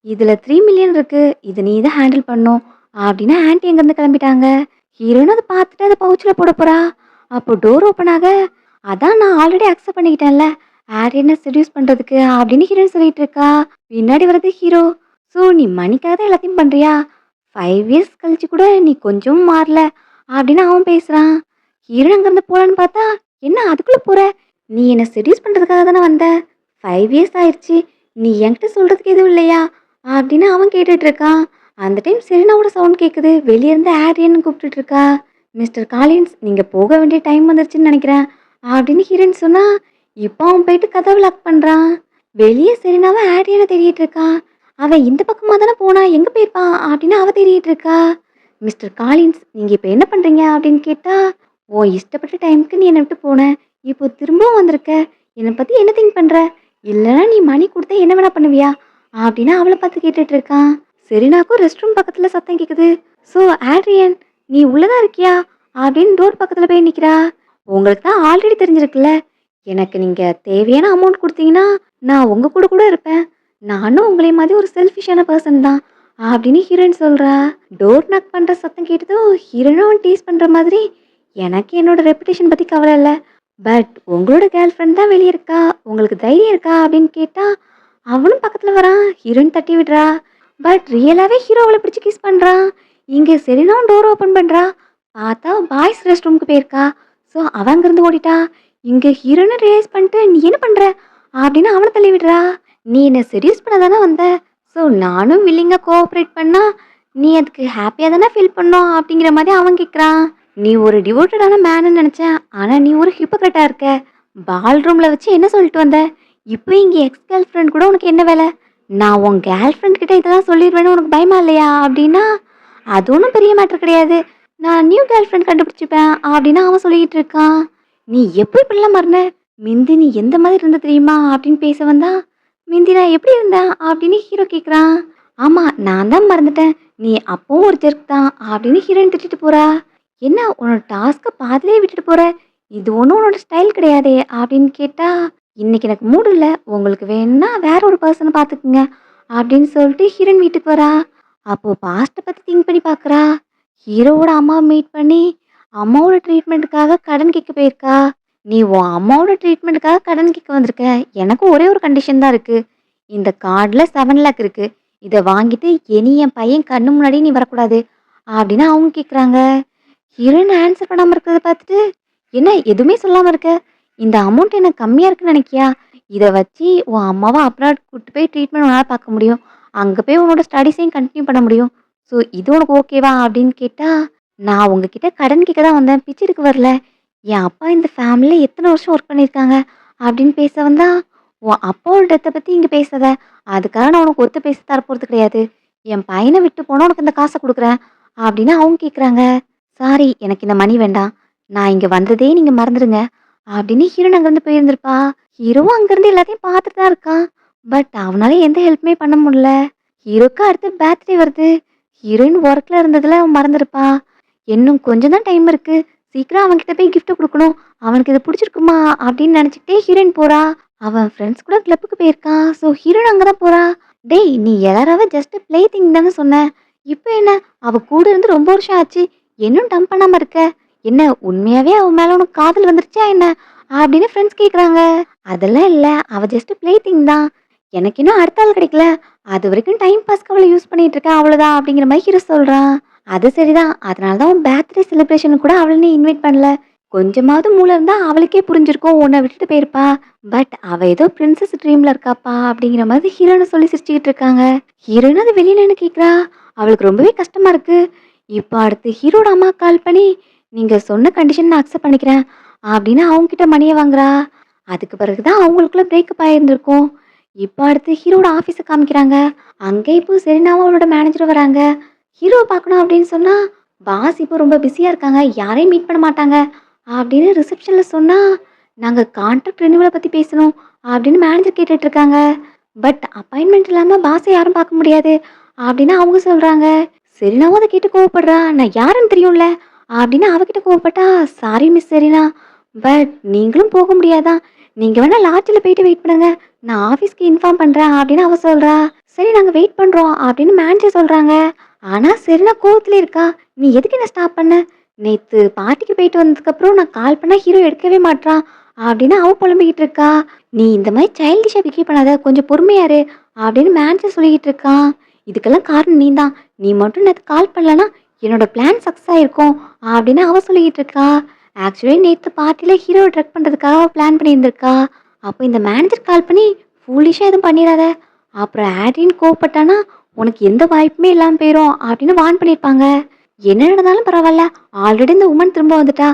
இதில் 3 மில்லியன் இருக்கு. இதை நீ தான் ஹேண்டில் பண்ணும் அப்படின்னு ஆன்ட்டி எங்கேருந்து கிளம்பிட்டாங்க. ஹீரோயின் அதை பார்த்துட்டு அதை பவுச்சில் போட போறா. அப்போ டோர் ஓப்பன் ஆக, அதான் நான் ஆல்ரெடி அக்செப்ட் பண்ணிக்கிட்டேன்ல ஆரியனை செடியூஸ் பண்ணுறதுக்கு அப்படின்னு ஹீரோயின் சொல்லிட்டு இருக்கா. பின்னாடி வர்றது ஹீரோ. ஸோ நீ மணிக்காக தான் எல்லாத்தையும் பண்ணுறியா? 5 இயர்ஸ் கழிச்சு கூட நீ கொஞ்சமும் மாறல அப்படின்னு அவன் பேசுகிறான். ஹீரோயின் அங்கேருந்து போகலான்னு பார்த்தா, என்ன அதுக்குள்ளே போகிற? நீ என்னை செடியூஸ் பண்ணுறதுக்காக தானே வந்த. 5 இயர்ஸ் ஆயிடுச்சு. நீ என்கிட்ட சொல்கிறதுக்கு எதுவும் இல்லையா அப்படின்னு அவன் கேட்டுட்டு இருக்கான். அந்த டைம் செரினாவோட சவுண்ட் கேட்குது. வெளியே இருந்து ஆரியன்னு கூப்பிட்டுட்டு இருக்கா. மிஸ்டர் காலின்ஸ், நீங்கள் போக வேண்டிய டைம் வந்துருச்சுன்னு நினைக்கிறேன் அப்படின்னு ஹீரோயின் சொன்னா, இப்போ அவன் போயிட்டு கதவை லாக் பண்ணுறான். வெளியே செரினாவை ஆரியனை தேடிட்டு இருக்கான். அவன் இந்த பக்கமாக தானே போனா, எங்கே போயிருப்பான் அப்படின்னு அவ தேடிட்டு இருக்கா. மிஸ்டர் காலின்ஸ், நீங்கள் இப்போ என்ன பண்ணுறீங்க அப்படின்னு கேட்டா, உன் இஷ்டப்பட்ட டைமுக்கு நீ என்னை விட்டு போன. இப்போ திரும்பவும் வந்திருக்க. என்னை பத்தி என்ன திங்க் பண்ற? இல்லைன்னா நீ மணி கொடுத்தா என்ன வேணா பண்ணுவியா? அப்படின்னு அவளை பார்த்து கேட்டுட்டு இருக்கான். செரினாக்கும் ரெஸ்ட் ரூம் பக்கத்துல சத்தம் கேக்குது. ஸோ ஆட்ரியன், நீ உள்ளதான் இருக்கியா அப்படின்னு டோர் பக்கத்துல போய் நிக்கிறா. உங்களுக்கு தான் ஆல்ரெடி தெரிஞ்சிருக்குல்ல, எனக்கு நீங்க தேவையான அமௌண்ட் கொடுத்தீங்கன்னா நான் உங்க கூட கூட இருப்பேன். நானும் உங்களை மாதிரி ஒரு செல்ஃபிஷான பர்சன் தான் அப்படின்னு ஹீரோயின் சொல்றா. டோர் நாக் பண்ற சத்தம் கேட்டதும் ஹீரோனும் டீஸ் பண்ற மாதிரி, எனக்கு என்னோட ரெப்புடேஷன் பத்தி கவலை இல்லை, பட் உங்களோட கேர்ள் ஃப்ரெண்ட் தான் வெளியே இருக்கா, உங்களுக்கு தைரியம் இருக்கா அப்படின்னு கேட்டா அவனும் பக்கத்துல வரான். ஹீரோயின் தட்டி விடுறா. பட் ரியலாவே ஹீரோ அவளை பிடிச்சி கிஸ் பண்றான். இங்க செரினாவும் டோர் ஓபன் பண்றா. பார்த்தா பாய்ஸ் ரெஸ்ட் ரூமுக்கு போயிருக்கா. ஸோ அவன் அங்கிருந்து ஓடிட்டா. இங்க ஹீரோனை ரியலைஸ் பண்ணிட்டு நீ என்ன பண்ற அப்படின்னு அவனை தள்ளி விடுறா. நீ என்ன செடியூஸ் பண்ண தானே வந்த, ஸோ நானும் வில்லிங்கா கோஆப்ரேட் பண்ணா நீ அதுக்கு ஹாப்பியாக தானே ஃபீல் பண்ணோம் அப்படிங்கிற மாதிரி அவன் கேட்குறான். நீ ஒரு டிவோட்டடான மேனு நினச்சேன், ஆனால் நீ ஒரு ஹிப்போக்ரட்டா இருக்க. பால் ரூமில் வச்சு என்ன சொல்லிட்டு வந்த? இப்போ இங்கே எக்ஸ் கேர்ள் ஃப்ரெண்ட் கூட உனக்கு என்ன வேலை? நான் உன் கேர்ள் ஃப்ரெண்ட் கிட்ட இதெல்லாம் சொல்லிடுவேன்னு உனக்கு பயமா இல்லையா அப்படின்னா, அது ஒன்றும் பெரிய மேட்டர் கிடையாது, நான் நியூ கேர்ள் ஃப்ரெண்ட் கண்டுபிடிச்சிப்பேன் அப்படின்னு அவன் சொல்லிக்கிட்டு இருக்கான். நீ எப்போ இப்படிலாம் மறந்த? மிந்தி நீ எந்த மாதிரி இருந்த தெரியுமா அப்படின்னு பேச வந்தா, மிந்தி நான் எப்படி இருந்தேன் அப்படின்னு ஹீரோ கேட்குறான். ஆமாம், நான் தான் மறந்துட்டேன், நீ அப்பவும் ஒரு ஜெர்க் தான் அப்படின்னு ஹீரோயின் திட்டிட்டு போறா. என்ன உன்னோட டாஸ்க்கை பாதிலே விட்டுட்டு போற, இது ஒன்றும் உன்னோட ஸ்டைல் கிடையாதே அப்படின்னு கேட்டா, இன்னைக்கு எனக்கு மூடு இல்லை, உங்களுக்கு வேணும்னா வேற ஒரு பர்சனை பார்த்துக்குங்க அப்படின்னு சொல்லிட்டு ஹீரோயின் வீட்டுக்கு வரா. அப்போ பாஸ்ட்டை பற்றி திங்க் பண்ணி பார்க்குறா. ஹீரோவோட அம்மாவை மீட் பண்ணி அம்மாவோட ட்ரீட்மெண்ட்டுக்காக கடன் கேட்க போயிருக்கா. நீ உன் அம்மாவோட ட்ரீட்மெண்ட்டுக்காக கடன் கேட்க வந்திருக்க, எனக்கு ஒரே ஒரு கண்டிஷன் தான் இருக்குது. இந்த கார்டில் 7 lakhs இருக்குது, இதை வாங்கிட்டு இனி என் பையன் கண்ணு முன்னாடி நீ வரக்கூடாது அப்படின்னு அவங்க கேட்குறாங்க. ஹீரோயின் ஆன்சர் பண்ணாமல் இருக்கிறத பார்த்துட்டு, என்ன எதுவுமே சொல்லாமல் இருக்க, இந்த அமௌண்ட் எனக்கு கம்மியாக இருக்குன்னு நினைக்கியா? இதை வச்சு உன் அம்மாவை அப்ராட் கூப்பிட்டு போய் ட்ரீட்மெண்ட் உன்னால் பார்க்க முடியும், அங்கே போய் உன்னோட ஸ்டடீஸையும் கண்டினியூ பண்ண முடியும். ஸோ இது உனக்கு ஓகேவா அப்படின்னு கேட்டால், நான் உங்ககிட்ட கடன் கேட்க தான் வந்தேன், பிச்சை எடுக்க வரல. என் அப்பா இந்த ஃபேமிலியில் எத்தனை வருஷம் ஒர்க் பண்ணியிருக்காங்க அப்படின்னு பேச வந்தா, உன் அப்பாவோட டெத்தை பற்றி இங்கே பேசாத, அதுக்காக நான் உனக்கு ஒத்து பேச தரப்போகிறது கிடையாது. என் பையனை விட்டு போனால் உனக்கு இந்த காசை கொடுக்குறேன் அப்படின்னு அவங்க கேட்குறாங்க. சாரி, எனக்கு இந்த மணி வேண்டாம், நான் இங்கே வந்ததே நீங்கள் மறந்துடுங்க அப்படின்னு ஹீரோன் அங்கேருந்து போயிருந்திருப்பா. ஹீரோவும் அங்கேருந்து எல்லாத்தையும் பார்த்துட்டு தான் இருக்கான். பட் அவனால எந்த ஹெல்ப்புமே பண்ண முடியல. ஹீரோக்கு அடுத்து பர்த்டே வருது. ஹீரோயின் ஒர்க்கில் இருந்ததில் அவன் மறந்துருப்பா. இன்னும் கொஞ்சம் தான் டைம் இருக்கு, சீக்கிரம் அவன்கிட்ட போய் கிஃப்ட் கொடுக்கணும், அவனுக்கு இது பிடிச்சிருக்குமா அப்படின்னு நினச்சிக்கிட்டே ஹீரோயின் போறா. அவன் ஃப்ரெண்ட்ஸ் கூட கிளப்புக்கு போயிருக்கான். ஸோ ஹீரோயின் அங்கே தான் போறா. டேய், நீ எல்லாராவே ஜஸ்ட் ப்ளே திங் தானே சொன்ன, இப்போ என்ன அவ கூட இருந்து ரொம்ப வருஷம் ஆச்சு, இன்னும் டம்ப் பண்ணாமல் இருக்க, என்ன உண்மையாகவே அவன் மேலே உனக்கு காதல் வந்துருச்சா என்ன அப்படின்னு ஃப்ரெண்ட்ஸ் கேட்குறாங்க. அதெல்லாம் இல்லை, அவள் ஜஸ்ட் ப்ளே திங் தான், எனக்கு இன்னும் அடுத்த ஆள் கிடைக்கல, அது வரைக்கும் டைம் பாஸ்க்கு அவளை யூஸ் பண்ணிட்டு இருக்கேன் அவ்வளோதான் அப்படிங்கிற மாதிரி ஹீரோ சொல்கிறான். அது சரிதான், அதனால தான் உன் பர்த்டே செலிப்ரேஷனுக்கு கூட அவளை நீ இன்வைட் பண்ணல. கொஞ்சமாவது மூளை இருந்தால் அவளுக்கே புரிஞ்சிருக்கும், உன்னை விட்டுட்டு போயிருப்பா. பட் அவள் ஏதோ பிரின்சஸ் ட்ரீமில் இருக்காப்பா அப்படிங்கிற மாதிரி ஹீரோனை சொல்லி சிரிச்சுக்கிட்டு இருக்காங்க. ஹீரோயின் அது வெளியில் என்ன கேட்குறா. அவளுக்கு ரொம்பவே கஷ்டமாக இருக்குது. இப்போ அடுத்து ஹீரோட அம்மா கால் பண்ணி, நீங்கள் சொன்ன கண்டிஷன் நான் அக்செப்ட் பண்ணிக்கிறேன் அப்படின்னு அவங்ககிட்ட மணியை வாங்குறா. அதுக்கு பிறகு தான் அவங்களுக்குள்ள பிரேக்கப் ஆகியிருந்திருக்கும். இப்போ அடுத்து ஹீரோட ஆஃபீஸை காமிக்கிறாங்க. அங்கே இப்போ செரினாவும் அவளோட மேனேஜர் வராங்க. ஹீரோவை பார்க்கணும் அப்படின்னு சொன்னால், பாஸ் இப்போ ரொம்ப பிஸியாக இருக்காங்க, யாரையும் மீட் பண்ண மாட்டாங்க அப்படின்னு ரிசப்ஷனில் சொன்னால், நாங்கள் கான்ட்ராக்ட் ரெனியூவலை பற்றி பேசணும் அப்படின்னு மேனேஜர் கேட்டுட்ருக்காங்க. பட் அப்பாயின்மெண்ட் இல்லாமல் பாஸை யாரும் பார்க்க முடியாது அப்படின்னு அவங்க சொல்கிறாங்க. செரினாவும் அதை கேட்டு கோவப்படுறா. நான் யாருன்னு தெரியும்ல அப்படின்னு அவகிட்ட கோவப்பட்டா, சாரி மிஸ் செரினா, பட் நீங்களும் போக முடியாதான், நீங்கள் வேணால் லாட்ஜில் போயிட்டு வெயிட் பண்ணுங்க, நான் ஆஃபீஸ்க்கு இன்ஃபார்ம் பண்ணுறேன் அப்படின்னு அவ சொல்கிறா. சரி, நாங்கள் வெயிட் பண்ணுறோம் அப்படின்னு மேனேஜர் சொல்கிறாங்க. ஆனால் செரினா கோவத்தில் இருக்கா. நீ எதுக்கு என்ன ஸ்டாப் பண்ண? நேற்று பார்ட்டிக்கு போயிட்டு வந்ததுக்கப்புறம் நான் கால் பண்ணால் ஹீரோ எடுக்கவே மாட்டான் அப்படின்னு அவ புலம்பிக்கிட்டு இருக்கா. நீ இந்த மாதிரி சைல்டிஷாக பிஹேவ் பண்ணாத, கொஞ்சம் பொறுமையாரு அப்படின்னு மேனேஜர் சொல்லிக்கிட்டு இருக்கான். இதுக்கெல்லாம் காரணம் நீ தான், நீ மட்டும் நேற்று கால் பண்ணலன்னா என்னோட பிளான் சக்ஸஸ் ஆகிருக்கும் அப்படின்னு அவ சொல்லிக்கிட்டு இருக்கா. ஆக்சுவலி நேற்று பார்ட்டியில் ஹீரோவை ட்ரக் பண்ணுறதுக்காக அவள் பிளான் பண்ணியிருந்திருக்கா. அப்போ இந்த மேனேஜர் கால் பண்ணி ஃபூலிஷாக எதுவும் பண்ணிடாத, அப்புறம் ஆட்ரின்னு கோவப்பட்டானா உனக்கு எந்த வாய்ப்புமே இல்லாமல் போயிடும் அப்படின்னு வார்ன் பண்ணியிருப்பாங்க. என்ன நடந்தாலும் பரவாயில்ல, ஆல்ரெடி இந்த உமன் திரும்ப வந்துட்டா,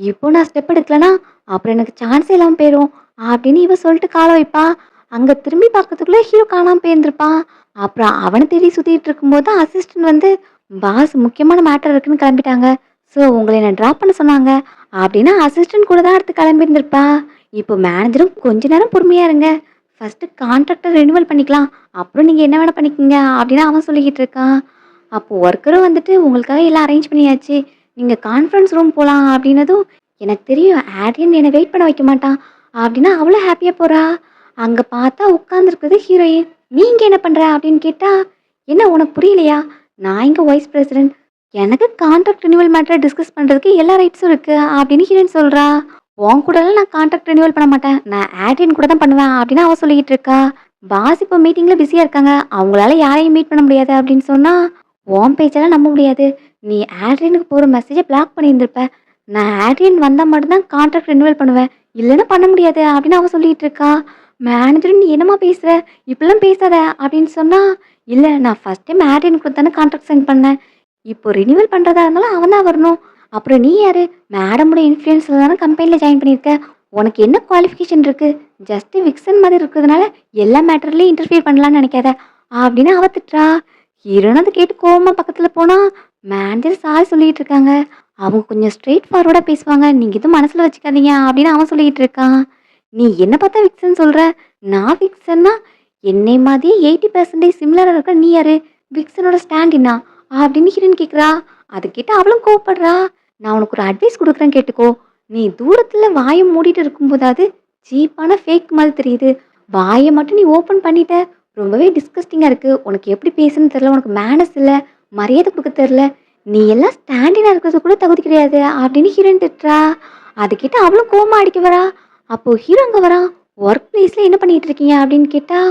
இப்போ நான் ஸ்டெப் எடுக்கலனா அப்புறம் எனக்கு சான்ஸே இல்லாமல் போயிடும் அப்படின்னு இவ சொல்லிட்டு காலை வைப்பா. அங்கே திரும்பி பார்க்கறதுக்குள்ளே ஹீரோ காணாமல் போயிருந்திருப்பான். அப்புறம் அவனை தேடி சுற்றிட்டு இருக்கும்போது அசிஸ்டன்ட் வந்து, பாஸ் முக்கியமான மேட்டர் இருக்குன்னு கிளம்பிட்டாங்க, ஸோ உங்களை என்ன ட்ராப் பண்ண சொன்னாங்க அப்படின்னா அசிஸ்டன்ட் கூட தான் அடுத்து கிளம்பியிருந்திருப்பா. இப்போ மேனேஜரும் கொஞ்ச நேரம் பொறுமையா இருங்க. ஃபர்ஸ்ட் கான்ட்ராக்டை ரெனிவல் பண்ணிக்கலாம். அப்புறம் நீங்க என்ன வேணா பண்ணிக்கங்க அப்படின்னு அவன் சொல்லிக்கிட்டு இருக்கான். அப்போ ஒர்க்கரும் வந்துட்டு உங்களுக்காக எல்லாம் அரேஞ்ச் பண்ணியாச்சு. நீங்க கான்ஃபரன்ஸ் ரூம் போலாம் அப்படின்னதும் எனக்கு தெரியும் ஆடியன் என்னை வெயிட் பண்ண வைக்க மாட்டான் அப்படின்னா அவ்வளோ ஹாப்பியா போறா. அங்க பார்த்தா உட்கார்ந்துருக்குது ஹீரோயின். நீங்க என்ன பண்ற அப்படின்னு கேட்டா, என்ன உனக்கு புரியலையா? நான் இங்க வைஸ் பிரசிடென்ட். எனக்கு கான்ட்ராக்ட் ரினிவல் மேட்டரை டிஸ்கஸ் பண்ணுறதுக்கு எல்லா ரைட்ஸும் இருக்குது அப்படின்னு ஹீரோயின் சொல்கிறா. உன் கூடலாம் நான் கான்ட்ராக்ட் ரினிவல் பண்ண மாட்டேன், நான் ஆட்ரியன் கூட தான் பண்ணுவேன் அப்படின்னு அவள் சொல்லிக்கிட்டு இருக்கா. பாஸ் இப்போ மீட்டிங்கில் பிஸியாக இருக்காங்க, அவங்களால யாரையும் மீட் பண்ண முடியாது அப்படின்னு சொன்னால் உன் பேச்செல்லாம் நம்ப முடியாது. நீ ஆட்ரியனுக்கு போகிற மெசேஜை பிளாக் பண்ணியிருந்திருப்ப. நான் ஆட்ரியன் வந்தால் மட்டும்தான் கான்ட்ராக்ட் ரினிவல் பண்ணுவேன், இல்லைன்னா பண்ண முடியாது அப்படின்னு அவள் சொல்லிகிட்டு இருக்கா. மேனேஜரும் நீ என்னம்மா பேசுகிற, இப்படிலாம் பேசாத அப்படின்னு சொன்னால், இல்லை நான் ஃபஸ்ட் டைம் ஆட்ரியனுக்கு கூட தானே கான்ட்ராக்ட் சைன் பண்ணேன், இப்போ ரினிவல் பண்ணுறதா இருந்தாலும் அவன் தான் வரணும். அப்புறம் நீ யாரு? மேடமோட இன்ஃப்ளூயன்ஸில் தானே கம்பெனியில் ஜாயின் பண்ணியிருக்க. உனக்கு என்ன குவாலிஃபிகேஷன் இருக்குது? ஜஸ்ட்டு விக்சன் மாதிரி இருக்கிறதுனால எல்லா மேட்டர்லேயும் இன்டர்ஃபியர் பண்ணலான்னு நினைக்காத அப்படின்னு அவ திட்டுறா. ஹீரோன்னு அதை கேட்டு கோவமாக பக்கத்தில் போனால் மேனேஜர் சாரி சொல்லிகிட்டு இருக்காங்க. அவங்க கொஞ்சம் ஸ்ட்ரெயிட் ஃபார்வர்டாக பேசுவாங்க, நீங்கள் எதுவும் மனசில் வச்சுக்காதீங்க அப்படின்னு அவன் சொல்லிகிட்டு இருக்கான். நீ என்ன பார்த்தா விக்சன் சொல்கிற? நான் விக்சன்னா என்னை மாதிரி 80% சிமிலராக இருக்க நீ யாரு? விக்சனோட ஸ்டாண்டினா அப்படின்னு ஹீரோயின் கேட்குறா. அது கேட்டு அவளும் கோவப்படுறா. நான் உனக்கு ஒரு அட்வைஸ் கொடுக்குறேன் கேட்டுக்கோ. நீ தூரத்தில் வாயை மூடிட்டு இருக்கும்போதாவது சீப்பான ஃபேக் மாதிரி தெரியுது. வாயை மட்டும் நீ ஓப்பன் பண்ணிட்ட, ரொம்பவே டிஸ்கஸ்டிங்காக இருக்குது. உனக்கு எப்படி பேசுன்னு தெரில, உனக்கு மேனஸ் இல்லை, மரியாதை கொடுக்க தெரில, நீ எல்லாம் ஸ்டாண்டினாக இருக்கிறது கூட தகுதி கிடையாது அப்படின்னு ஹீரோயின் திட்டுறா. அது கேட்டு அவளும் கோவமாக அடிக்க வரா. அப்போது ஹீரோ அங்கே வரான். ஒர்க் பிளேஸில் என்ன பண்ணிட்டு இருக்கீங்க அப்படின்னு கேட்டா,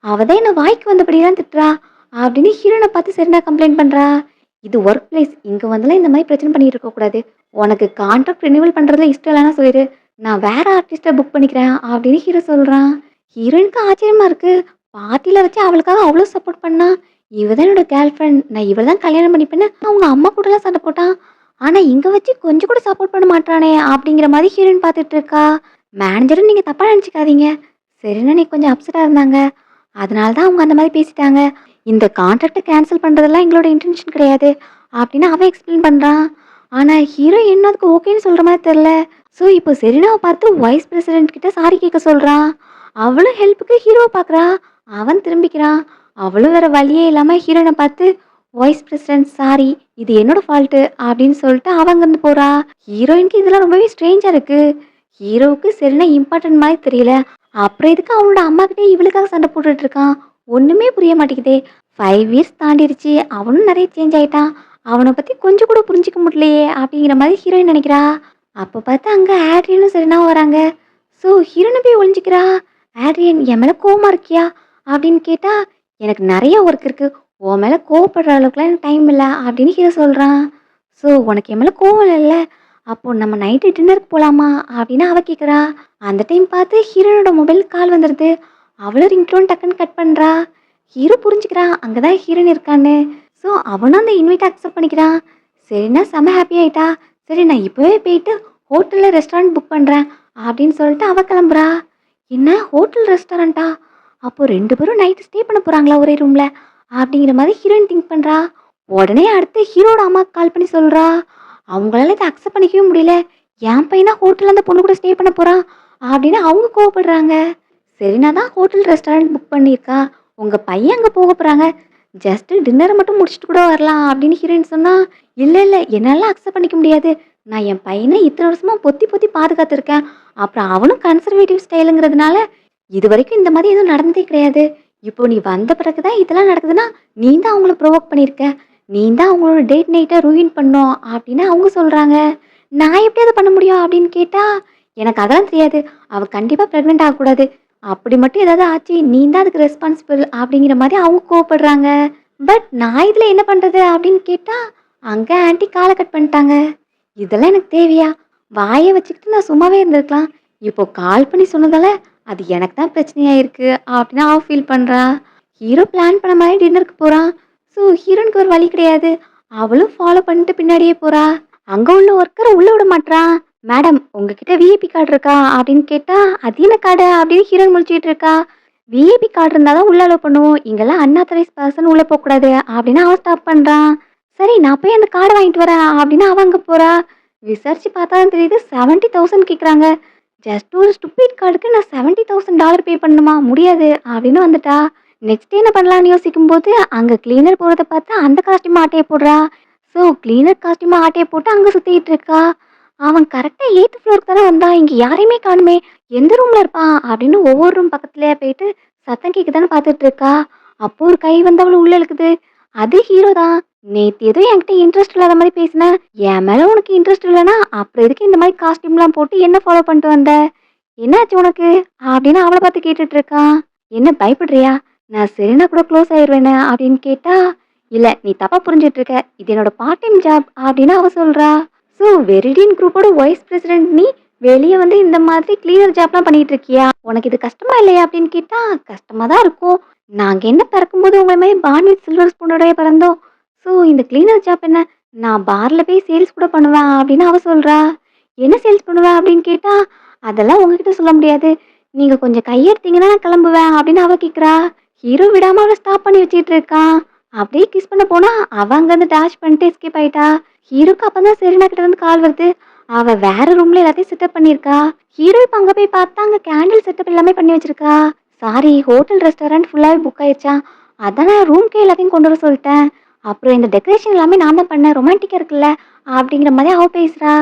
அவள் தான் என்ன வாய்க்கு வந்தபடியெல்லாம் திட்டுறா அப்படின்னு ஹீரோனை பார்த்து சரினா கம்ப்ளைண்ட் பண்ணுறா. இது ஒர்க் பிளேஸ், இங்கே வந்தெல்லாம் இந்த மாதிரி பிரச்சனை பண்ணிட்டு இருக்கக்கூடாது. உனக்கு கான்ட்ராக்ட் ரினிவல் பண்ணுறதுல இஷ்டம் இல்லைன்னா சொல்லிடு, நான் வேற ஆர்டிஸ்ட்டை புக் பண்ணிக்கிறேன் அப்படின்னு ஹீரோ சொல்கிறான். ஹீரோயினுக்கு ஆச்சரியமா இருக்கு. பார்ட்டியில் வச்சு அவளுக்காக அவ்வளோ சப்போர்ட் பண்ணா. இவ தான் என்னோட கேர்ள் ஃப்ரெண்ட், நான் இவள் தான் கல்யாணம் பண்ணிப்பேன்னு அவங்க அம்மா கூடலாம் சண்டை போட்டான். ஆனால் இங்கே வச்சு கொஞ்சம் கூட சப்போர்ட் பண்ண மாட்டானே அப்படிங்கிற மாதிரி ஹீரோயின் பார்த்துட்டு இருக்கா. மேனேஜரும் நீங்கள் தப்பாக நினச்சிக்காதீங்க, சரின்னா நீ கொஞ்சம் அப்செட்டாக இருந்தாங்க, அதனால தான் அவங்க அந்த மாதிரி பேசிட்டாங்க. இந்த கான்ட்ராக்டை கேன்சல் பண்ணுறதெல்லாம் எங்களோட இன்டென்ஷன் கிடையாது அப்படின்னு அவன் எக்ஸ்பிளைன் பண்ணுறான். ஆனால் ஹீரோ என்ன அதுக்கு ஓகேன்னு சொல்கிற மாதிரி தெரில. ஸோ இப்போ செரினாவை பார்த்து வைஸ் பிரசிடென்ட் கிட்ட சாரி கேட்க சொல்கிறான். அவளும் ஹெல்ப்புக்கு ஹீரோவை பார்க்குறா. அவன் திரும்பிக்கிறான். அவளும் வேற வழியே இல்லாமல் ஹீரோனை பார்த்து, வைஸ் பிரசிடென்ட் சாரி, இது என்னோட ஃபால்ட்டு அப்படின்னு சொல்லிட்டு அவங்க வந்து போகிறா. ஹீரோயினுக்கு இதெல்லாம் ரொம்பவே ஸ்ட்ரேஞ்சாக இருக்குது. ஹீரோவுக்கு செரினா இம்பார்ட்டன்ட் மாதிரி தெரியல. அப்புறம் எதுக்கு அவனோட அம்மா கிட்டே இவளுக்காக சண்டை போட்டுட்டு இருக்கான், ஒன்றுமே புரிய மாட்டேங்குதே. 5 இயர்ஸ் தாண்டிடுச்சு, அவனும் நிறைய சேஞ்ச் ஆகிட்டான், அவனை பற்றி கொஞ்சம் கூட புரிஞ்சிக்க முடியலையே அப்படிங்கிற மாதிரி ஹீரோயின் நினைக்கிறா. அப்போ பார்த்து அங்கே ஆட்ரியனும் சரினா வராங்க. ஸோ ஹீரோனை போய் ஒழிஞ்சிக்கிறா. ஆட்ரியன் என் மேலே கோவமாக இருக்கியா அப்படின்னு கேட்டால், எனக்கு நிறைய ஒர்க் இருக்குது, உன் மேலே கோவப்படுற அளவுக்குலாம் எனக்கு டைம் இல்லை அப்படின்னு ஹீரோ சொல்கிறான். ஸோ உனக்கு என் மேலே கோவம் இல்லைல்ல, அப்போது நம்ம நைட்டு டின்னருக்கு போகலாமா அப்படின்னு அவள் கேட்குறா. அந்த டைம் பார்த்து ஹீரோனோட மொபைல் கால் வந்துடுது. அவளும் ரிங்டோன் டக்குன்னு கட் பண்ணுறா. ஹீரோ புரிஞ்சுக்கிறான் அங்கே தான் ஹீரோயின் இருக்கான்னு. ஸோ அவனும் அந்த இன்வைட்டை அக்செப்ட் பண்ணிக்கிறான். சரிண்ணா செம்ம ஹாப்பி ஆகிட்டா. சரி நான் இப்போவே போயிட்டு ஹோட்டலில் ரெஸ்டாரண்ட் புக் பண்ணுறேன் அப்படின்னு சொல்லிட்டு அவள் கிளம்புறா. என்ன ஹோட்டல் ரெஸ்டாரண்ட்டா? அப்போது 2 பேரும் நைட்டு ஸ்டே பண்ண போகிறாங்களா ஒரே ரூமில் அப்படிங்கிற மாதிரி ஹீரோயின் திங்க் பண்ணுறா. உடனே அடுத்து ஹீரோட அம்மாவுக்கு கால் பண்ணி சொல்கிறா. அவங்களால இதை அக்செப்ட் பண்ணிக்கவே முடியல, என் பையனா ஹோட்டலில் அந்த பொண்ணு கூட ஸ்டே பண்ண போகிறான் அப்படின்னு அவங்க கோவப்படுறாங்க. சரினா தான் ஹோட்டல் ரெஸ்டாரண்ட் புக் பண்ணியிருக்கா, உங்கள் பையன் அங்கே போக போகிறாங்க, ஜஸ்ட்டு டின்னரை மட்டும் முடிச்சுட்டு கூட வரலாம் அப்படின்னு ஹீரோயின் சொன்னால், இல்லை இல்லை என்னால் அக்செப்ட் பண்ணிக்க முடியாது, நான் என் பையனை இத்தனை வருஷமாக பொத்தி பொத்தி பாதுகாத்துருக்கேன், அப்புறம் அவனும் கன்சர்வேட்டிவ் ஸ்டைலுங்கிறதுனால இது வரைக்கும் இந்த மாதிரி எதுவும் நடந்ததே கிடையாது, இப்போ நீ வந்த பிறகு தான் இதெல்லாம் நடக்குதுன்னா நீ தான் அவங்கள ப்ரொவோக் பண்ணியிருக்க, நீ தான் அவங்களோட டேட் நைட்டை ரூயின் பண்ணோம் அப்படின்னு அவங்க சொல்கிறாங்க. நான் எப்படி அதை பண்ண முடியும் அப்படின்னு கேட்டால், எனக்கு அதெல்லாம் தெரியாது, அவள் கண்டிப்பாக ப்ரெக்னென்ட் ஆகக்கூடாது, அப்படி மட்டும் ஏதாவது ஆச்சு நீ தான் அதுக்கு ரெஸ்பான்சிபிள் அப்படிங்கிற மாதிரி அவங்க கோவப்படுறாங்க. பட் நான் இதில் என்ன பண்ணுறது அப்படின்னு கேட்டால், அங்கே ஆன்ட்டி காலை கட் பண்ணிட்டாங்க. இதெல்லாம் எனக்கு தேவையா? வாயை வச்சுக்கிட்டு நான் சும்மாவே இருந்திருக்கலாம், இப்போ கால் பண்ணி சொன்னதால அது எனக்கு தான் பிரச்சனையாக இருக்குது அப்படின்னு அவள் ஃபீல் பண்ணுறா. ஹீரோ பிளான் பண்ண மாதிரி டின்னருக்கு போகிறான். ஸோ ஹீரோனுக்கு ஒரு வழி கிடையாது, அவளும் ஃபாலோ பண்ணிட்டு பின்னாடியே போகிறா. அங்கே உள்ள ஒர்க்கரை உள்ளே விட மாட்டான். மேடம் உங்ககிட்ட விஐபி கார்டு இருக்கா அப்படின்னு கேட்டால், அது என்ன கார்டு அப்படின்னு ஹீரோயின் முடிச்சுட்டு இருக்கா. விஐபி கார்டு இருந்தால் தான் உள்ளே அலோவ் பண்ணுவோம், இங்கெல்லாம் அன்ஆத்தரைஸ் பர்சன் உள்ளே போகக்கூடாது அப்படின்னு அவன் ஸ்டாப் பண்ணுறான். சரி நான் போய் அந்த கார்டை வாங்கிட்டு வரேன் அப்படின்னு அவ அங்க போறா. விசாரிச்சு பார்த்தா தான் தெரியுது 70,000 கேட்குறாங்க. ஜஸ்ட் ஒரு ஸ்டூபிட் கார்டுக்கு நான் $70,000 பே பண்ணணுமா? முடியாது அப்படின்னு வந்துட்டா. நெக்ஸ்ட் என்ன பண்ணலாம்னு யோசிக்கும்போது அங்க கிளீனர் போறத பார்த்து அந்த காஸ்டியூம் ஆட்டைய போடுறா. ஸோ கிளீனர் காஸ்டியூமா ஆட்டைய போட்டு அங்க சுத்திட்டு இருக்கா. அவன் கரெக்டா 8th ஃப்ளோருக்கு தானே வந்தான். இங்க யாரையுமே காணுமே. எந்த ரூம்ல இருப்பான் அப்படின்னு ஒவ்வொரு ரூம் பக்கத்துலயே போயிட்டு சத்தம் கேக்குதான்னு பார்த்துட்டு இருக்கா. அப்போ ஒரு கை வந்து அவள உள்ள இழுக்குது. அது ஹீரோ தான். நேத்து ஏதோ என்கிட்ட இன்ட்ரெஸ்ட் இல்லாத மாதிரி பேசின. என் மேல உனக்கு இன்ட்ரெஸ்ட் இல்லைன்னா அப்புறம் எதுக்கு இந்த மாதிரி காஸ்டியூம்லாம் போட்டு என்ன ஃபாலோ பண்ணிட்டு வந்த? என்னாச்சு உனக்கு அப்படின்னு அவளை பார்த்து கேட்டுட்டு இருக்கான். என்ன பயப்படுறியா? நான் செரீனா கூட க்ளோஸ் ஆயிருவேனே அப்படின்னு கேட்டா, இல்ல நீ தப்பா புரிஞ்சிட்டு இருக்க. இது என்னோட பார்ட் டைம் ஜாப் அப்படின்னு அவ சொல்றா. ஸோ வெரிடியன் குரூப்போட வைஸ் பிரசிடென்ட் நீ வெளியே வந்து இந்த மாதிரி கிளீனர் ஜாப்லாம் பண்ணிட்டு இருக்கியா? உனக்கு இது கஷ்டமா இல்லையா அப்படின்னு கேட்டா, கஷ்டமா தான் இருக்கும். நாங்க என்ன பிறக்கும்போது உங்களை மாதிரி பார்ன் வித் சில்வர் ஸ்பூனோடய பிறந்தோம். ஸோ இந்த கிளீனர் ஜாப் என்ன? நான் பார்ல போய் சேல்ஸ் கூட பண்ணுவேன் அப்படின்னு அவ சொல்றா. என்ன சேல்ஸ் பண்ணுவேன் அப்படின்னு கேட்டா, அதெல்லாம் உங்ககிட்ட சொல்ல முடியாது. நீங்க கொஞ்சம் கையெடுத்தீங்கன்னா நான் கிளம்புவேன் அப்படின்னு அவ கேக்குறா. ஹீரோ விடாம அவளை ஸ்டாப் பண்ணி வச்சிட்டு இருக்கான். அப்படியே கிஸ் பண்ண போனா அவ அங்கிருந்து டேஷ் பண்ணிட்டு எஸ்கேப் ஆயிட்டா. ஹீரோக்கு அப்பதான் செரீனா கிட்ட இருந்து கால் வருது. அவ வேற ரூம்ல எல்லாத்தையும் செட்டப் பண்ணிருக்கா. ஹீரோ இப்ப அங்க போய் பார்த்தா அங்க கேண்டில் செட்டப் எல்லாமே பண்ணி வச்சிருக்கா. சாரி, ஹோட்டல் ரெஸ்டாரண்ட் ஃபுல்லாவே புக் ஆயிடுச்சா. அதான் நான் ரூம்க்கே எல்லாத்தையும் கொண்டு வர சொல்லிட்டேன். அப்புறம் இந்த டெக்கரேஷன் எல்லாமே நான் தான் பண்ணேன். ரொமான்டிக்கா இருக்குல்ல அப்படிங்கிற மாதிரி அவ பேசுறா.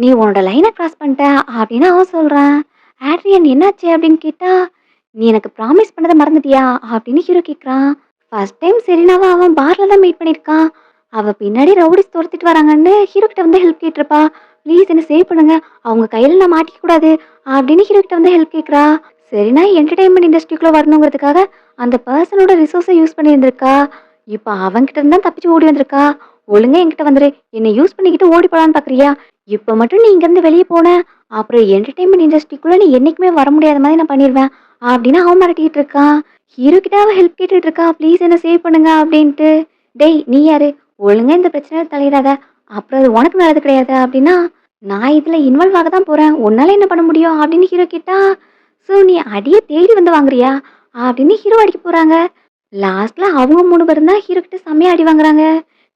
நீ உன்னோட லைனை கிராஸ் பண்ணிட்ட அப்படின்னு அவன் சொல்றான். ஆட்ரியன் என்னாச்சு அப்படின்னு கேட்டா, நீ எனக்கு ப்ராமிஸ் பண்ணதை மறந்துட்டியா அப்படின்னு ஹீரோ கேட்குறான். ஃபர்ஸ்ட் டைம் செரீனாவை அவன் பார்ல தான் மீட் பண்ணியிருக்கான். அவ பின்னாடி ரவுடிஸ் துரத்திட்டு வராங்கன்னு ஹீரோ கிட்ட வந்து ஹெல்ப் கேட்டிருப்பா. ப்ளீஸ் என்ன சேவ் பண்ணுங்க, அவங்க கையில நான் மாட்டிக்க கூடாது அப்படின்னு ஹீரோ கிட்ட வந்து ஹெல்ப் கேட்குறா. செரீனா என்டர்டைன்மெண்ட் இண்டஸ்ட்ரிக்குள்ள வரணுங்கிறதுக்காக அந்த பர்சனோட ரிசோர்ஸை யூஸ் பண்ணியிருந்திருக்கா. இப்போ அவன்கிட்ட இருந்தா தப்பிச்சு ஓடி வந்திருக்கா. ஒழுங்கா என்கிட்ட வந்துரு, என்னை யூஸ் பண்ணிக்கிட்டு ஓடி போலான்னு பாக்குறியா? இப்போ மட்டும் நீ இங்கேருந்து வெளியே போன அப்புறம் என்டர்டைன்மெண்ட் இண்டஸ்ட்ரிக்குள்ள நீ என்னைக்குமே வர முடியாத மாதிரி நான் பண்ணிடுவேன் அப்படின்னு அவன் மிரட்டிட்டு இருக்கான். ஹீரோ கிட்ட அவ ஹெல்ப் கேட்டுட்டு இருக்கா. ப்ளீஸ் என்ன சேவ் பண்ணுங்க அப்படின்ட்டு. டேய் நீ யாரு? ஒழுங்கா இந்த பிரச்சனை தலையிடாத, அப்புறம் அது உனக்கு நல்லது கிடையாது அப்படின்னா, நான் இதுல இன்வால்வ் ஆக தான் போறேன், உன்னால என்ன பண்ண முடியும் அப்படின்னு ஹீரோ கேட்டா. ஸோ நீ அடியை தேடி வந்து வாங்குறியா அப்படின்னு ஹீரோ அடிக்க போறாங்க. லாஸ்ட்ல அவங்க 3 பேரும் தான் ஹீரோ கிட்ட செம்மையா அடி வாங்குறாங்க.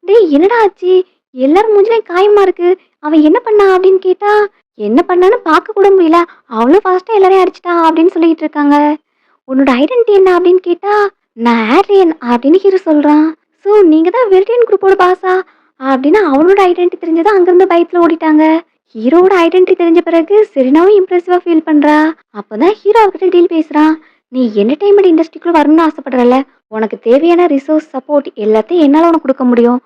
டேய் என்னடா ஆச்சு? எல்லாரும் மூஞ்சிலையும் காயமா இருக்கு. அவன் என்ன பண்ணா அப்படின்னு கேட்டா, என்ன பண்ணான்னு பார்க்க கூட முடியல, அவ்வளோ ஃபாஸ்டா எல்லாரையும் அடிச்சிட்டா அப்படின்னு சொல்லிட்டு இருக்காங்க. உன்னோட ஐடென்டிட்டி என்ன அப்படின்னு கேட்டா, நான் ஆட்ரியன் அப்படின்னு ஹீரோ சொல்றான். ஸோ நீங்க தான் வெரிடியன் குரூப்போட பாஸா அப்படின்னு அவனோட ஐடென்டிட்டி தெரிஞ்சது அங்கிருந்து பயத்துல ஓடிட்டாங்க. ஹீரோவோட ஐடென்டிட்டி தெரிஞ்ச பிறகு செரீனாவும் இம்ப்ரெசிவா ஃபீல் பண்றா. அப்பதான் ஹீரோ அவகிட்ட டீல் பேசுறான். நீ என்டர்டைன்மெண்ட் இண்டஸ்ட்ரிக்குள்ள வரணும்னு ஆசைப்படுறல, உனக்கு தேவையான ரிசோர்ஸ் சப்போர்ட் எல்லாத்தையும் என்னால உனக்கு கொடுக்க முடியும்.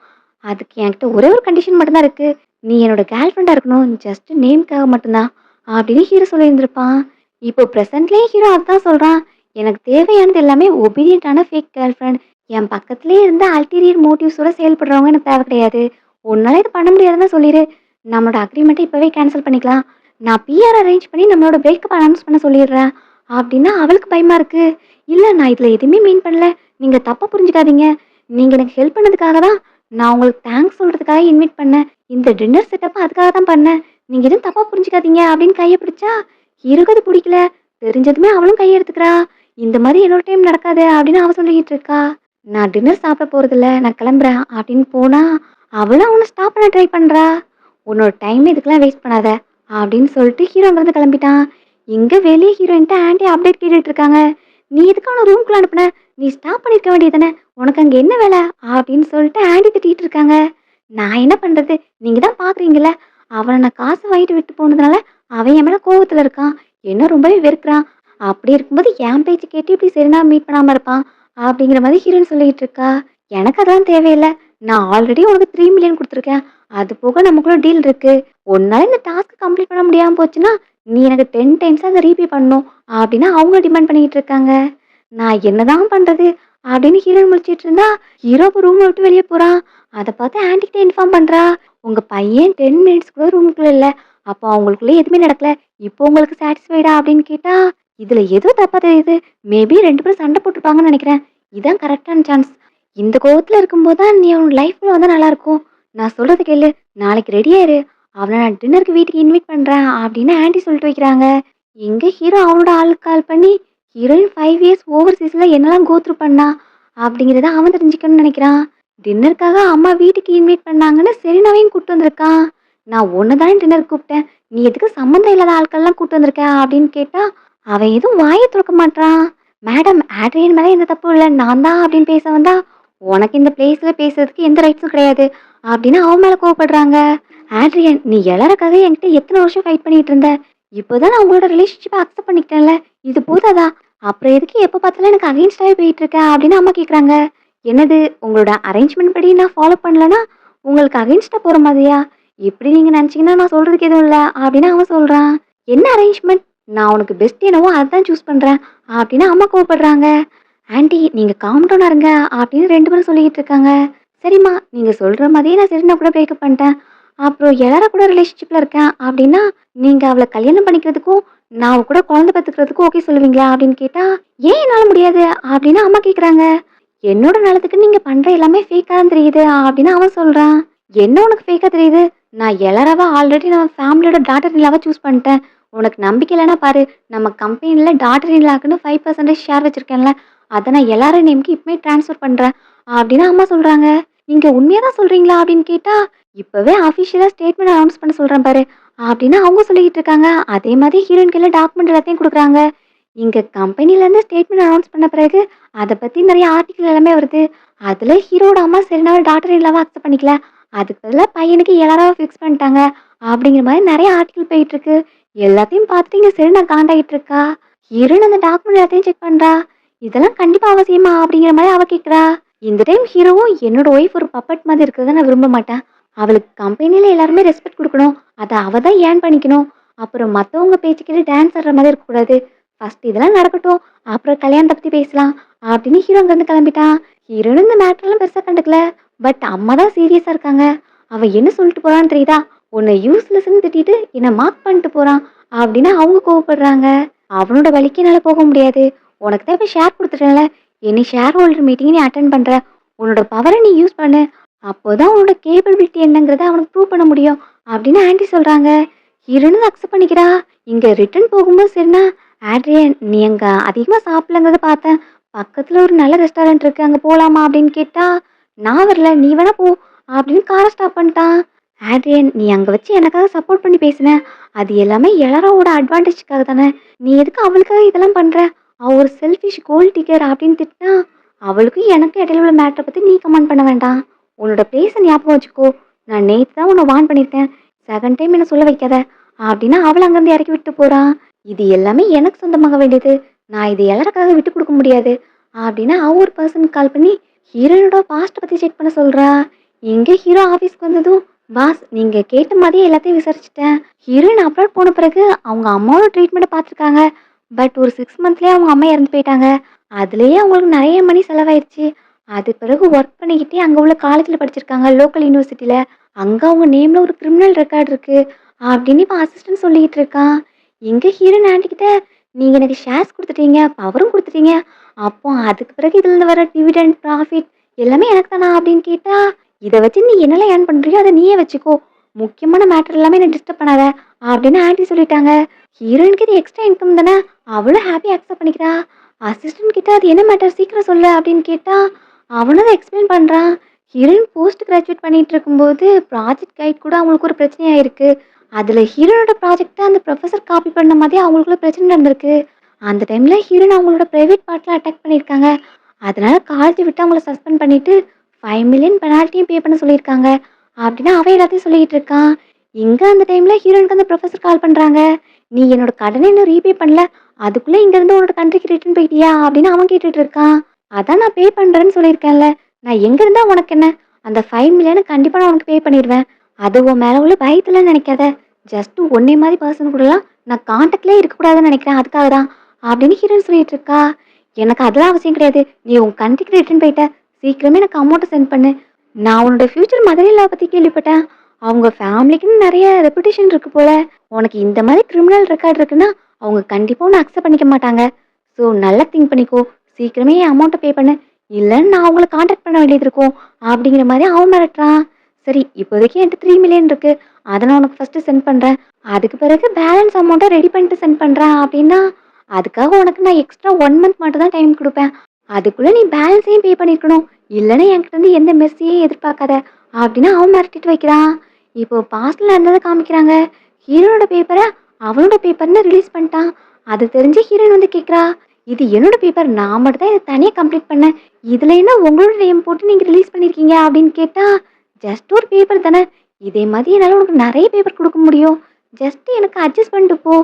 அதுக்கு என்கிட்ட ஒரே ஒரு கண்டிஷன் மட்டும்தான் இருக்கு. நீ என்னோட கேர்ள் ஃப்ரெண்டா இருக்கணும், ஜஸ்ட் நேம்க்காக மட்டும்தான் அப்படின்னு ஹீரோ சொல்லியிருந்திருப்பான். இப்போ ப்ரெசென்ட்லேயே ஹீரோ அதான் சொல்றான். எனக்கு தேவையானது எல்லாமே ஒபீடியண்டான ஃபேக் கேர்ள் ஃப்ரெண்ட். என் பக்கத்துலேயே இருந்து அல்டீரியர் மோட்டிவ்ஸோட செயல்படுறவங்க எனக்கு தேவை கிடையாது. உன்னால இது பண்ண முடியாதுன்னு சொல்லிடு. நம்மளோட அக்ரிமெண்ட்டை இப்போவே கேன்சல் பண்ணிக்கலாம். நான் பிஆர் அரேஞ்ச் பண்ணி நம்மளோட பிரேக்கப் அனௌன்ஸ் பண்ண சொல்லிடுறேன் அப்படின்னா அவளுக்கு பயமா இருக்கு. இல்லை நான் இதில் எதுவுமே மீன் பண்ணல, நீங்கள் தப்பாக புரிஞ்சுக்காதீங்க. நீங்கள் எனக்கு ஹெல்ப் பண்ணதுக்காக தான் நான் உங்களுக்கு தேங்க்ஸ் சொல்கிறதுக்காக இன்வைட் பண்ணேன். இந்த டின்னர் செட்டப் அதுக்காக தான் பண்ணேன். நீங்கள் எதுவும் தப்பாக புரிஞ்சுக்காதீங்க அப்படின்னு கையை பிடிச்சா ஹீரோக்கு அது பிடிக்கல. தெரிஞ்சதுமே அவளும் கையை எடுத்துக்கிறா. இந்த மாதிரி என்னோட டைம் நடக்காது அப்படின்னு அவ சொல்லிக்கிட்டு இருக்கா. நான் டின்னர் சாப்பிட போகிறதில்ல, நான் கிளம்புறேன் அப்படின்னு போனா அவளும் அவனை ஸ்டாப் பண்ண ட்ரை பண்ணுறா. உன்னோட டைம் இதுக்கெல்லாம் வேஸ்ட் பண்ணாத அப்படின்னு சொல்லிட்டு ஹீரோ அங்கேருந்து கிளம்பிட்டான். இங்கே வெளியே ஹீரோயின்ட்டு ஆன்ட்டி அப்டேட் கேட்டுட்டு இருக்காங்க. நீ எதுக்கான ரூம்குள்ள அனுப்புன? நீ ஸ்டாப் பண்ணிருக்க வேண்டியதானே, உனக்கு அங்கே என்ன வேலை அப்படின்னு சொல்லிட்டு ஆன்ட்டி திட்டிட்டு இருக்காங்க. நான் என்ன பண்ணுறது, நீங்கள் தான் பார்க்குறீங்களே, அவனை நான் காசு வாங்கிட்டு விட்டு போனதுனால அவன் என் மேலே கோவத்தில் இருக்கான், என்ன ரொம்பவே வெறுக்கிறான். அப்படி இருக்கும்போது என் பேச்சு கேட்டு இப்படி சரினா மீட் பண்ணாமல் இருப்பான் அப்படிங்கிற மாதிரி ஹீரோயின் சொல்லிட்டு இருக்கா. எனக்கு அதெல்லாம் தேவையில்லை, நான் ஆல்ரெடி உனக்கு 3 மில்லியன் கொடுத்துருக்கேன். அது போக நமக்குள்ள டீல் இருக்கு. உன்னால இந்த டாஸ்க் கம்ப்ளீட் பண்ண முடியாமல் போச்சுன்னா நீ எனக்கு 10 டைம்ஸ் அதை ரீபே பண்ணணும் அப்படின்னு அவங்க டிமாண்ட் பண்ணிட்டு இருக்காங்க. நான் என்னதான் பண்றது அப்படின்னு ஹீரோயின் முடிச்சிட்டு இருந்தா ஹீரோ ரூம் விட்டு வெளியே போறான். அதை பார்த்து ஆன்டிகிட்ட இன்ஃபார்ம் பண்றா. உங்க பையன் 10 மினிட்ஸ் கூட ரூமுக்குள்ள இல்ல, அப்போ அவங்களுக்குள்ள எதுவுமே நடக்கல, இப்போ உங்களுக்கு சாட்டிஸ்ஃபைடா அப்படின்னு கேட்டா இதுல ஏதோ தப்பா தெரியுது. மேபி 2 பேரும் சண்டை போட்டுருப்பாங்கன்னு நினைக்கிறேன். இதான் கரெக்டான சான்ஸ். இந்த கோவத்துல இருக்கும்போது தான் நீ அவன் லைஃப்ல வந்தா நல்லா இருக்கும். நான் சொல்றது கேளு, நாளைக்கு ரெடியாயிரு, அவனை நான் டின்னருக்கு வீட்டுக்கு இன்வைட் பண்றேன் அப்படின்னு ஆன்ட்டி சொல்லிட்டு வைக்கிறாங்க. எங்க ஹீரோ அவனோட ஆளுக்கு கால் பண்ணி ஹீரோயின் 5 இயர்ஸ் ஓவர்சீஸ்ல என்னெல்லாம் கோத்ரூ பண்ணா அப்படிங்கிறத அவன் தெரிஞ்சுக்கணும்னு நினைக்கிறான். டின்னருக்காக அம்மா வீட்டுக்கு இன்வைட் பண்ணாங்கன்னு செரீனாவையும் கூட்டு வந்திருக்கான். நான் ஒன்று தானே டின்னருக்கு கூப்பிட்டேன். நீ எதுக்கு சம்மந்தம் இல்லாத ஆட்கள்லாம் கூட்டு வந்திருக்க அப்படின்னு கேட்டா, அவன் எதுவும் வாயை திறக்க மாட்றான். மேடம் ஆட்ரியன் மேலே எந்த தப்பும் இல்லை, நான் தான் அப்படின்னு பேச வந்தா, உனக்கு இந்த பிளேஸில் பேசுறதுக்கு எந்த ரைட்ஸும் கிடையாது அப்படின்னு அவன் மேலே கோவப்படுறாங்க. ஆட்ரியன், நீ எல்லாருக்காக என்கிட்ட எத்தனை வருஷம் ஃபைட் பண்ணிட்டு இருந்த, இப்போதான் நான் உங்களோட ரிலேஷன்ஷிப்பை அக்செப்ட் பண்ணிக்கிட்டேன்ல, இது போதாதா? அப்புறம் எதுக்கு எப்போ பார்த்தாலும் எனக்கு அகைன்ஸ்டாகவே போயிட்டு இருக்க அப்படின்னு அம்மா கேட்குறாங்க. என்னது, உங்களோட அரேஞ்ச்மெண்ட் படி நான் ஃபாலோ பண்ணலன்னா உங்களுக்கு அகைன்ஸ்டா போற மாதிரியா? எப்படி நீங்க நினைச்சீங்கன்னா நான் சொல்றதுக்கு எதுவும் இல்ல அப்படின்னு அவன் சொல்றான். என்ன அரேஞ்ச்மெண்ட்? நான் உனக்கு பெஸ்ட் என்னவோ அதான் சூஸ் பண்றேன் அப்படின்னு அம்மா கோவப்படுறாங்க. ஆன்ட்டி நீங்க காம் டவுனா இருங்க அப்படின்னு ரெண்டு பேரும் சொல்லிட்டு இருக்காங்க. சரிம்மா, நீங்க சொல்ற மாதிரியே நான் சரினா கூட பிரேக்கப் பண்ணிட்டேன். அப்புறம் எல்லார கூட ரிலேஷன்ஷிப்ல இருக்கேன் அப்படின்னா நீங்க அவளை கல்யாணம் பண்ணிக்கிறதுக்கும் நான் அவ கூட குழந்தை பெற்றுக்கிறதுக்கும் ஓகே சொல்லுவீங்களா அப்படின்னு கேட்டா, ஏன் என்னால முடியாது அப்படின்னு அம்மா கேக்குறாங்க. என்னோட நலத்துக்கு நீங்க பண்ற எல்லாமே ஃபேக்கா தான் தெரியுது அப்படின்னு அவன் சொல்றான். என்ன உனக்கு ஃபேக்கா தெரியுது? நான் எல்லாராவ ஆல்ரெடி நம்ம ஃபேமிலியோட டாட்டர் இல்லாவ சூஸ் பண்ணிட்டேன். உனக்கு நம்பிக்கை இல்லைன்னா பாரு, நம்ம கம்பெனில டாட்டர் இல்லாக்குன்னு 5% ஷேர் வச்சிருக்கேன்ல, அதை நான் எல்லாரும் நேம்க்கு இப்பவே ட்ரான்ஸ்ஃபர் பண்றேன் அப்படின்னு அம்மா சொல்றாங்க. நீங்க உண்மையா தான் சொல்றீங்களா அப்படின்னு கேட்டா, இப்பவே அஃபிஷியலா ஸ்டேட்மெண்ட் அனௌன்ஸ் பண்ண சொல்றேன் பாரு அப்படின்னு அவங்க சொல்லிட்டு இருக்காங்க. அதே மாதிரி ஹீரோயின் கையில டாக்குமெண்ட் எல்லாத்தையும் கொடுக்குறாங்க. இங்க கம்பெனில இருந்து ஸ்டேட்மெண்ட் அனௌன்ஸ் பண்ண பிறகு அத பத்தி நெறைய ஆர்டிகிள் எல்லாமே வருது. அதுல ஹீரோட அம்மா சரினாவ டாட்டர் இல்லாம அக்செப்ட் பண்ணிக்கல. அதுக்கு பதிலா பையனுக்கு எல்லாராவ ஃபிக்ஸ் பண்ணிட்டாங்க. அப்படிங்கிற மாரி நெறைய ஆர்டிகிள் போயிட்டு இருக்கு. எல்லாத்தையும் பார்த்துட்டு இங்க செரினா காண்டாயிட்டு இருக்கா. ஹீரோயின் அந்த டாக்குமெண்ட் எல்லாத்தையும் செக் பண்றா. இதெல்லாம் கண்டிப்பா அவசியமா? அப்படிங்கிற மாரி அவ கேட்கிறா. இந்த டைம் ஹீரோவும் என்னோட ஒய்ஃப் ஒரு பப்பட் மாதிரி இருக்கிறத நான் விரும்ப மாட்டேன். அவளுக்கு கம்பெனில எல்லாருமே ரெஸ்பெக்ட் குடுக்கணும். அத அவ தான் ஏர்ன் பண்ணிக்கணும். அப்புறம் மத்தவங்க பேச்சு கேட்டு டான்ஸ் ஆடுற மாதிரி இருக்கக்கூடாது. ஃபர்ஸ்ட் இதெல்லாம் நடக்கட்டும். அப்புறம் கல்யாணத்த பத்தி பேசலாம் அப்படின்னு ஹீரோ அங்கிருந்து கிளம்பிட்டான். ஹீரோயின் இந்த மேட்டர்லாம் பெருசா கண்டுக்கல. பட் அம்மா தான் சீரியஸா இருக்காங்க. அவ என்ன சொல்லிட்டு போறான்னு தெரியுதா? உன்னை யூஸ்லெஸ்ன்னு திட்டிட்டு என்னை மார்க் பண்ணிட்டு போறான் அப்படின்னு அவங்க கோவப்படுறாங்க. அவனோட வழிக்கு என்னால போக முடியாது. உனக்கு தான் இப்ப ஷேர் கொடுத்துட்டேன்ல, என்னை ஷேர் ஹோல்டர் மீட்டிங் நீ அட்டென்ட் பண்ற. உன்னோட பவரை நீ யூஸ் பண்ணு. அப்போதான் உன்னோட கேப்பபிலிட்டி என்னங்கிறத அவனுக்கு ப்ரூவ் பண்ண முடியும் அப்படின்னு ஆன்ட்டி சொல்றாங்க. ஹீரோனும் அக்செப்ட் பண்ணிக்கிறா. இங்க ரிட்டர்ன் போகும்போது சரினா, ஆட்ரியன் நீ அங்க அதிகமா சாப்பிடலங்கிறத பார்த்தேன். பக்கத்துல ஒரு நல்ல ரெஸ்டாரண்ட் இருக்கு, அங்க போலாமா அப்படின்னு கேட்டா, நான் வரல நீ வேணா போ அப்படின்னு காரை ஸ்டாப் பண்ணிட்டான். ஆட்ரியன் நீ அங்க வச்சு எனக்காக சப்போர்ட் பண்ணி பேசின, அது எல்லாமே எல்லாரோட அட்வான்டேஜ்க்காக தானே. நீ எதுக்கு அவளுக்காக இதெல்லாம் பண்ற? அவ ஒரு செல்ஃபிஷ் கோல்ட் டிக்கர் அப்படின்னு திட்டினா, அவளுக்கும் எனக்கு இடையில உள்ள மேட்டரை பத்தி நீ கமெண்ட் பண்ண வேண்டாம். உன்னோட பிளேஸை ஞாபகம் வச்சுக்கோ. நான் நேத்து தான் உன்னை வார்ன் பண்ணியிருக்கேன். செகண்ட் டைம் என்ன சொல்ல வைக்காத அப்படின்னா அவளை அங்கேருந்து இறக்கி விட்டு போறான். இது எல்லாமே எனக்கு சொந்தமாக வேண்டியது. நான் இதை எல்லாருக்காக விட்டு கொடுக்க முடியாது அப்படின்னு அவ ஒரு பர்சனுக்கு கால் பண்ணி ஹீரோனோட பாஸ்ட்டை பத்தி செக் பண்ண சொல்றா. இங்க ஹீரோ ஆஃபீஸ்க்கு வந்ததும், பாஸ் நீங்க கேட்ட மாதிரியே எல்லாத்தையும் விசாரிச்சுட்டேன். ஹீரோயின் அப்ராட் போன பிறகு அவங்க அம்மாவோட ட்ரீட்மெண்ட்டை பார்த்துருக்காங்க. பட் ஒரு 6 மந்த்லயே அவங்க அம்மா இறந்து போயிட்டாங்க. அதுலயே அவங்களுக்கு நிறைய மணி செலவாயிருச்சு. அது பிறகு ஒர்க் பண்ணிக்கிட்டே அங்க உள்ள காலேஜ்ல படிச்சிருக்காங்க, லோக்கல் யூனிவர்சிட்டில. அங்க அவங்க நேம்ல ஒரு கிரிமினல் ரெக்கார்ட் இருக்கு அப்படின்னு இப்ப அசிஸ்டன்ட் சொல்லிட்டு இருக்கான். எங்க ஹீரோயின் ஆண்டி கிட்ட, நீங்க எனக்கு ஷேர்ஸ் கொடுத்துட்டீங்க, பவரும் கொடுத்துட்டீங்க, அப்போ அதுக்கு பிறகு இதுல இருந்து வர டிவிடெண்ட் ப்ராஃபிட் எல்லாமே எனக்கு தானா அப்படின்னு கேட்டா, இதை வச்சு நீ என்னெல்லாம் ஏர்ன் பண்றியோ அதை நீயே வச்சுக்கோ, முக்கியமான மேட்டர் எல்லாமே என்ன டிஸ்டர்ப் பண்ணாத அப்படின்னு ஆண்டி சொல்லிட்டாங்க. ஹீரோயினுக்கு இது எக்ஸ்ட்ரா இன்கம் தானே, அவளும் ஹாப்பி அக்செப்ட் பண்ணிக்கிறா. அசிஸ்டன்ட் கிட்ட அது என்ன மேட்டர் சீக்கிரம் சொல்லு அப்படின்னு கேட்டா, அவனும் அதை எக்ஸ்பிளைன் பண்றான். ஹீரோயின் போஸ்ட் கிராஜுவேட் பண்ணிட்டு இருக்கும்போது ப்ராஜெக்ட் கைட் கூட அவங்களுக்கு ஒரு பிரச்சனையாயிருக்கு. அதுல ஹீரோனோட ப்ராஜெக்ட்டை அந்த ப்ரொஃபசர் காப்பி பண்ண மாதிரி அவங்களுக்குள்ள பிரச்சனை நடந்திருக்கு. அந்த டைம்ல ஹீரோயின் அவங்களோட பிரைவேட் பார்ட்ல அட்டாக் பண்ணியிருக்காங்க. அதனால காலேஜ் விட்டு அவங்கள சஸ்பெண்ட் பண்ணிட்டு 5 மில்லியன் பெனால்ட்டியும் பே பண்ண சொல்லியிருக்காங்க அப்படின்னு அவன் எல்லாத்தையும் சொல்லிட்டு இருக்கான். இங்க அந்த டைம்ல ஹீரோயினுக்கு அந்த ப்ரொஃபசர் கால் பண்றாங்க. நீ என்னோட கடனை இன்னும் ரீபே பண்ணல, அதுக்குள்ள இங்க இருந்து உன்னோட கண்ட்ரிக்கு ரிட்டர்ன் போயிட்டியா அப்படின்னு அவன் கேட்டுட்டு இருக்கான். அதான் நான் பே பண்றேன்னு சொல்லியிருக்கேன்ல, நான் எங்க இருந்தா உனக்கு என்ன? அந்த 5 மில்லியனை கண்டிப்பா நான் உனக்கு பே பண்ணிடுவேன். அது உன் மேல உள்ள பயத்துல நினைக்காத. ஜஸ்ட் ஒன்னே மாதிரி பர்சன் கூடலாம் நான் கான்டாக்ட்லேயே இருக்கக்கூடாதுன்னு நினைக்கிறேன், அதுக்காக தான் அப்படின்னு ஹீரோயின் சொல்லிட்டு இருக்கா. எனக்கு அதெல்லாம் அவசியம் கிடையாது. நீ உன் கண்ட்ரிக்கு ரிட்டர்ன் போயிட்ட, சீக்கிரமே எனக்கு அமௌண்ட்டை சென்ட் பண்ணு. நான் உன்னோட ஃபியூச்சர் மதர் இன் லா பத்தி கேள்விப்பட்டேன். அவங்க ஃபேமிலிக்குன்னு நிறைய ரெப்புடேஷன் இருக்கு போல. உனக்கு இந்த மாதிரி கிரிமினல் ரெக்கார்ட் இருக்குன்னா அவங்க கண்டிப்பா உன்னை அக்செப்ட் பண்ணிக்க மாட்டாங்க. ஸோ நல்லா திங்க் பண்ணிக்கோ. சீக்கிரமே என் அமௌண்ட்டை பே பண்ணு, இல்லைன்னு நான் அவங்கள காண்டாக்ட் பண்ண வேண்டியது இருக்கும் அப்படிங்கிற மாதிரி அவன் மிரட்டுறான். சரி இப்போதைக்கு என்கிட்ட 3 மில்லியன் இருக்கு, அதை நான் உனக்கு ஃபர்ஸ்ட் சென்ட் பண்றேன். அதுக்கு பிறகு பேலன்ஸ் அமௌண்ட்டை ரெடி பண்ணிட்டு சென்ட் பண்றேன் அப்படின்னா, அதுக்காக உனக்கு நான் எக்ஸ்ட்ரா 1 மந்த் மட்டும் தான் டைம் கொடுப்பேன். அதுக்குள்ள நீ பேலன்ஸையும் பே பண்ணியிருக்கணும். இல்லைன்னா என்கிட்ட இருந்து எந்த மெர்சியையும் எதிர்பார்க்காத அப்படின்னு அவன் மிரட்டிட்டு வைக்கிறான். இப்போ பாஸ்ட்ல இருந்ததை காமிக்கிறாங்க. ஹீரோனோட பேப்பரை அவனோட பேப்பர்னு ரிலீஸ் பண்ணிட்டான். அது தெரிஞ்சு ஹீரோயின் வந்து கேட்குறா, இது என்னோட பேப்பர், நான் மட்டும் தான் இதை தனியாக கம்ப்ளீட் பண்ணேன். இதில் என்ன உங்களோட நேம் போட்டு நீங்கள் ரிலீஸ் பண்ணியிருக்கீங்க அப்படின்னு கேட்டா, ஜஸ்ட் ஒரு பேப்பர் தானே, இதே மாதிரி என்னால் உனக்கு நிறைய பேப்பர் கொடுக்க முடியும், ஜஸ்ட் எனக்கு அட்ஜஸ்ட் பண்ணிட்டு போ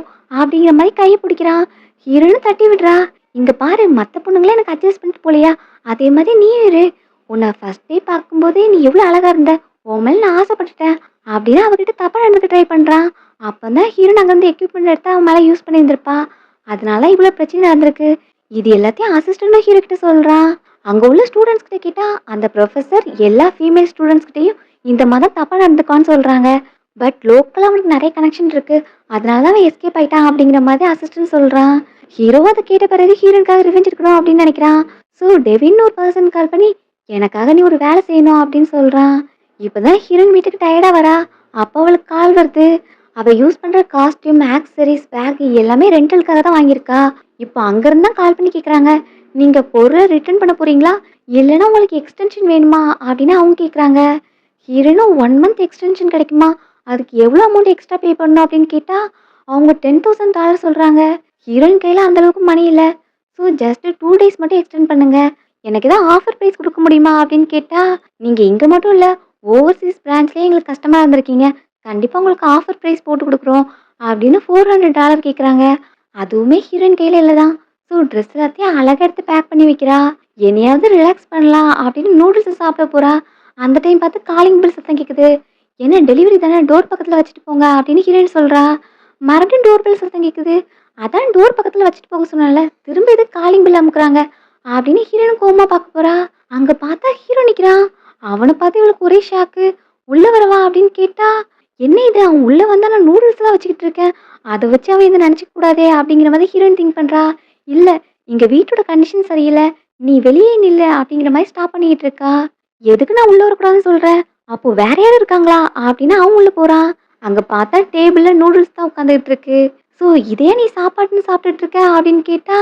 அப்படிங்கிற மாதிரி கையை பிடிக்கிறான். ஹீரோன்னு தட்டி விடுறா, இங்க பாரு மற்ற பொண்ணுங்களே எனக்கு அட்ஜஸ்ட் பண்ணிட்டு போலையா, அதே மாதிரி நீயும் இரு. உன்னை ஃபர்ஸ்ட் டே பார்க்கும்போதே நீ எவ்வளோ அழகா இருந்த, உன் மேல நான் ஆசைப்பட்டுட்டேன் அப்படின்னு அவகிட்ட தப்பா நடந்துக்க ட்ரை பண்றான். அப்பதான் ஹீரோன் அங்கேருந்து எக்யூப்மெண்ட் எடுத்து அவன் மேலே யூஸ் பண்ணியிருந்திருப்பா. அதனால இவ்வளோ பிரச்சனை நடந்திருக்கு. இது எல்லாத்தையும் அசிஸ்டன்ட்டும் ஹீரோ கிட்ட சொல்றான். அங்க உள்ள ஸ்டூடெண்ட்ஸ் கிட்ட கேட்டா அந்த ப்ரொஃபசர் எல்லா ஃபீமேல் ஸ்டூடெண்ட்ஸ் கிட்டயும் இந்த மாதிரி தப்பா நடந்துக்கான்னு சொல்றாங்க. பட் லோக்கலா அவனுக்கு நிறைய கனெக்ஷன் இருக்கு, அதனால தான் அவன் எஸ்கேப் ஆயிட்டான் அப்படிங்கிற மாதிரி அசிஸ்டன்ட் சொல்றான். ஹீரோ அதை கேட்ட பிறகு ஹீரோனுக்காக ரிவெஞ்ச் எடுக்கணும் அப்படின்னு நினைக்கிறான். ஸோ டெவின் ஒரு பர்சன் கால் பண்ணி எனக்காக நீ ஒரு வேலை செய்யணும் அப்படின்னு சொல்றான். இப்பதான் ஹீரோயின் வீட்டுக்கு டயர்டா வரா. அப்போ அவளுக்கு கால் வருது. அவ யூஸ் பண்ற காஸ்டியூம், ஆக்சசரிஸ், பேக் எல்லாமே ரெண்டலுக்காக தான் வாங்கியிருக்கா. இப்போ அங்கிருந்து தான் கால் பண்ணி கேட்குறாங்க, நீங்க பொருளை ரிட்டர்ன் பண்ண போறீங்களா, இல்லைன்னா உங்களுக்கு எக்ஸ்டென்ஷன் வேணுமா அப்படின்னு அவங்க கேட்குறாங்க. ஹீரோயினும் 1 மந்த் எக்ஸ்டென்ஷன் கிடைக்குமா, அதுக்கு எவ்வளோ அமௌண்ட் எக்ஸ்ட்ரா பே பண்ணணும் அப்படின்னு கேட்டா அவங்க $10,000 சொல்றாங்க. ஹீரோயின் கையில அந்த அளவுக்கு மணி இல்லை. ஸோ ஜஸ்ட் 2 days மட்டும் எக்ஸ்டெண்ட் பண்ணுங்க, எனக்கு ஏதாவது ஆஃபர் ப்ரைஸ் கொடுக்க முடியுமா அப்படின்னு கேட்டா, நீங்க இங்க மட்டும் இல்ல ஓவர்சீஸ் பிரான்ச்லேயே எங்களுக்கு கஸ்டமராக இருந்திருக்கீங்க, கண்டிப்பாக உங்களுக்கு ஆஃபர் ப்ரைஸ் போட்டு கொடுக்குறோம் அப்படின்னு $400 கேட்குறாங்க. அதுவுமே ஹீரோயின் கையில் இல்லை தான். ஸோ ட்ரெஸ் எல்லாத்தையும் அழகாக எடுத்து பேக் பண்ணி வைக்கிறா. என்னையாவது ரிலாக்ஸ் பண்ணலாம் அப்படின்னு நூடுல்ஸ் சாப்பிட போறா. அந்த டைம் பார்த்து காலிங் பில் சத்தம் கேட்குது. என்ன டெலிவரி தானே, டோர் பக்கத்தில் வச்சுட்டு போங்க அப்படின்னு ஹீரோயின் சொல்றா. மறுபடியும் டோர் பில் சத்தம் கேட்குது. அதான் டோர் பக்கத்தில் வச்சுட்டு போக சொன்னால, திரும்ப எது காலிங் பில் அமுக்குறாங்க அப்படின்னு ஹீரோயின் கோவமா பார்க்க போறா. அங்க பார்த்தா ஹீரோ நிக்கிறான். அவனை பார்த்து இவளுக்கு ஒரே ஷாக்கு. உள்ள வரவா அப்படின்னு கேட்டா, என்ன இது, அவன் உள்ள வந்தா நான் நூடுல்ஸ் தான் வச்சுக்கிட்டு இருக்கேன், அதை வச்சு அவன் இதை நினைச்சுக்க கூடாதே அப்படிங்கிற மாதிரி ஹீரோயின் திங்க் பண்றா. இல்ல, இங்க வீட்டோட கண்டிஷன் சரியில்லை, நீ வெளியே நில்லு அப்படிங்கிற மாதிரி ஸ்டாப் பண்ணிக்கிட்டு இருக்கா. எதுக்கு நான் உள்ள வரக்கூடாதுன்னு சொல்றேன், அப்போ வேற யாரும் இருக்காங்களா அப்படின்னு அவன் உள்ள போறான். அங்க பார்த்தா டேபிள்ல நூடுல்ஸ் தான் உட்காந்துட்டு இருக்கு. ஸோ இதே நீ சாப்பாட்டுன்னு சாப்பிட்டுட்டு இருக்க அப்படின்னு கேட்டா,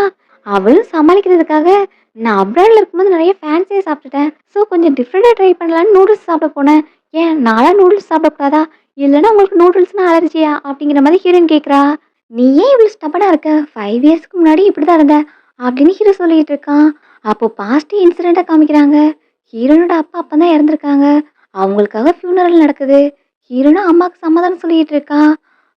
அவளும் சமாளிக்கிறதுக்காக நான் அப்ராட்ல இருக்கும்போது நிறைய ஃபேன்ஸியே சாப்பிட்டுட்டேன், ஸோ கொஞ்சம் டிஃப்ரெண்டாக ட்ரை பண்ணலான்னு நூடுல்ஸ் சாப்பிட போனேன், ஏன் நாளா நூடுல்ஸ் சாப்பிடக்கூடாதா, இல்லைன்னா உங்களுக்கு நூடுல்ஸ்னா அலர்ஜியா அப்படிங்கிற மாதிரி ஹீரோயின் கேட்குறா. நீ ஏன் இவ்வளோ ஸ்டப்பனா இருக்க, 5 yearsக்கு முன்னாடி இப்படி தான் இருந்த அப்படின்னு ஹீரோ சொல்லிட்டு இருக்கான். அப்போ பாஸ்ட் இன்சிடெண்ட்டாக காமிக்கிறாங்க. ஹீரோனோட அப்பா அப்போ தான் இறந்துருக்காங்க. அவங்களுக்காக ஃபியூனரல் நடக்குது. ஹீரோனும் அம்மாவுக்கு சமாதானம் சொல்லிட்டு இருக்கான்.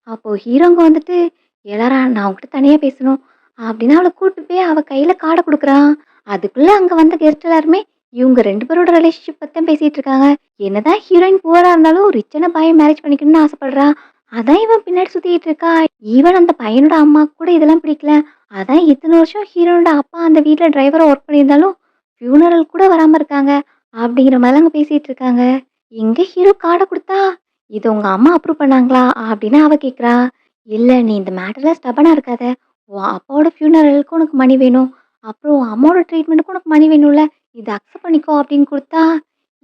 அப்போ ஹீரோங்க வந்துட்டு, எல்லாரா நான் அவங்ககிட்ட தனியாக பேசணும் அப்படின்னு அவளை கூட்டு போய் அவள் கையில் காடை கொடுக்குறான். அதுக்குள்ள அங்கே வந்த கெஸ்ட் எல்லாருமே இவங்க 2 பேரோட ரிலேஷன்ஷிப் பற்றி தான் பேசிட்டு இருக்காங்க. என்னதான் ஹீரோயின் புவரா இருந்தாலும் ரிச்சான பாயை மேரேஜ் பண்ணிக்கணும்னு ஆசைப்படுறா. அதான் இவன் பின்னாடி சுத்திட்டு இருக்கா. ஈவன் அந்த பையனோட அம்மாவுக்கு கூட இதெல்லாம் பிடிக்கல. அதான் இத்தனை வருஷம் ஹீரோனோட அப்பா அந்த வீட்டில் டிரைவரா ஒர்க் பண்ணியிருந்தாலும் ஃபியூனரல் கூட வராம இருக்காங்க அப்படிங்கிற மாதிரி அங்கே பேசிட்டு இருக்காங்க. எங்க ஹீரோ காடை கொடுத்தா, இது உங்க அம்மா அப்ரூவ் பண்ணாங்களா அப்படின்னு அவ கேட்குறா. இல்ல, நீ இந்த மேட்டர்ல ஸ்டபனா இருக்காத, உன் அப்பாவோட ஃபியூனரலுக்கு உனக்கு மணி வேணும், அப்புறம் உன் அம்மாவோட ட்ரீட்மெண்ட்டுக்கு உனக்கு மணி வேணும்ல, இதை அக்செப்ட் பண்ணிக்கோ அப்படின்னு கொடுத்தா,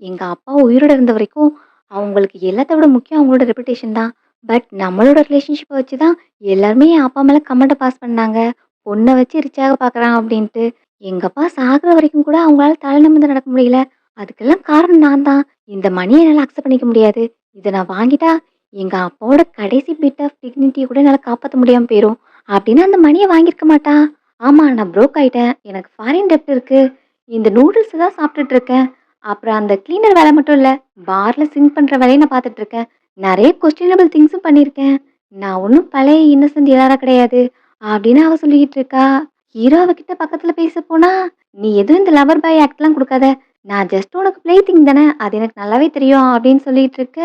எங்க அப்பா உயிரோட இருந்த வரைக்கும் அவங்களுக்கு எல்லாத்த விட முக்கியம் அவங்களோட ரெப்புடேஷன் தான். பட் நம்மளோட ரிலேஷன்ஷிப்பை வச்சு தான் எல்லாருமே என் அப்பா மேலே கமெண்ட்டை பாஸ் பண்ணாங்க, பொண்ணை வச்சு ரிச்சாக பார்க்குறான் அப்படின்ட்டு. எங்க அப்பா சாகுற வரைக்கும் கூட அவங்களால தலை நிமிர்ந்து நடக்க முடியல. அதுக்கெல்லாம் காரணம் நான் தான். இந்த மணியை என்னால் அக்செப்ட் பண்ணிக்க முடியாது. இதை நான் வாங்கிட்டா எங்க அப்பாவோட கடைசி பிட் ஆஃப் டிக்னிட்டியை கூட என்னால் காப்பாற்ற முடியாமல் போயிடும் அப்படின்னு அந்த மணியை வாங்கியிருக்க மாட்டா. ஆமா, நான் ப்ரோக் ஆயிட்டேன், எனக்கு ஃபாரின் டெப்ட் இருக்கு, இந்த நூடுல்ஸ் தான் சாப்பிட்டுட்டு இருக்கேன், அப்புறம் அந்த கிளீனர் வேலை மட்டும் இல்லை, பார்ல சிங்க் பண்ணுற வேலையை நான் பார்த்துட்டு இருக்கேன், நிறைய கொஸ்டினபிள் திங்ஸும் பண்ணியிருக்கேன், நான் ஒன்றும் பழைய இன்னசென்ட் எல்லாரா கிடையாது அப்படின்னு அவ சொல்லிக்கிட்டு இருக்கா. ஹீரோ அவகிட்ட பக்கத்துல பேச போனா, நீ எதுவும் இந்த லவர் பாய் ஆக்ட்லாம் கொடுக்காத, நான் ஜஸ்ட் உனக்கு பிளே திங் தானே, அது எனக்கு நல்லாவே தெரியும் அப்படின்னு சொல்லிட்டு இருக்க.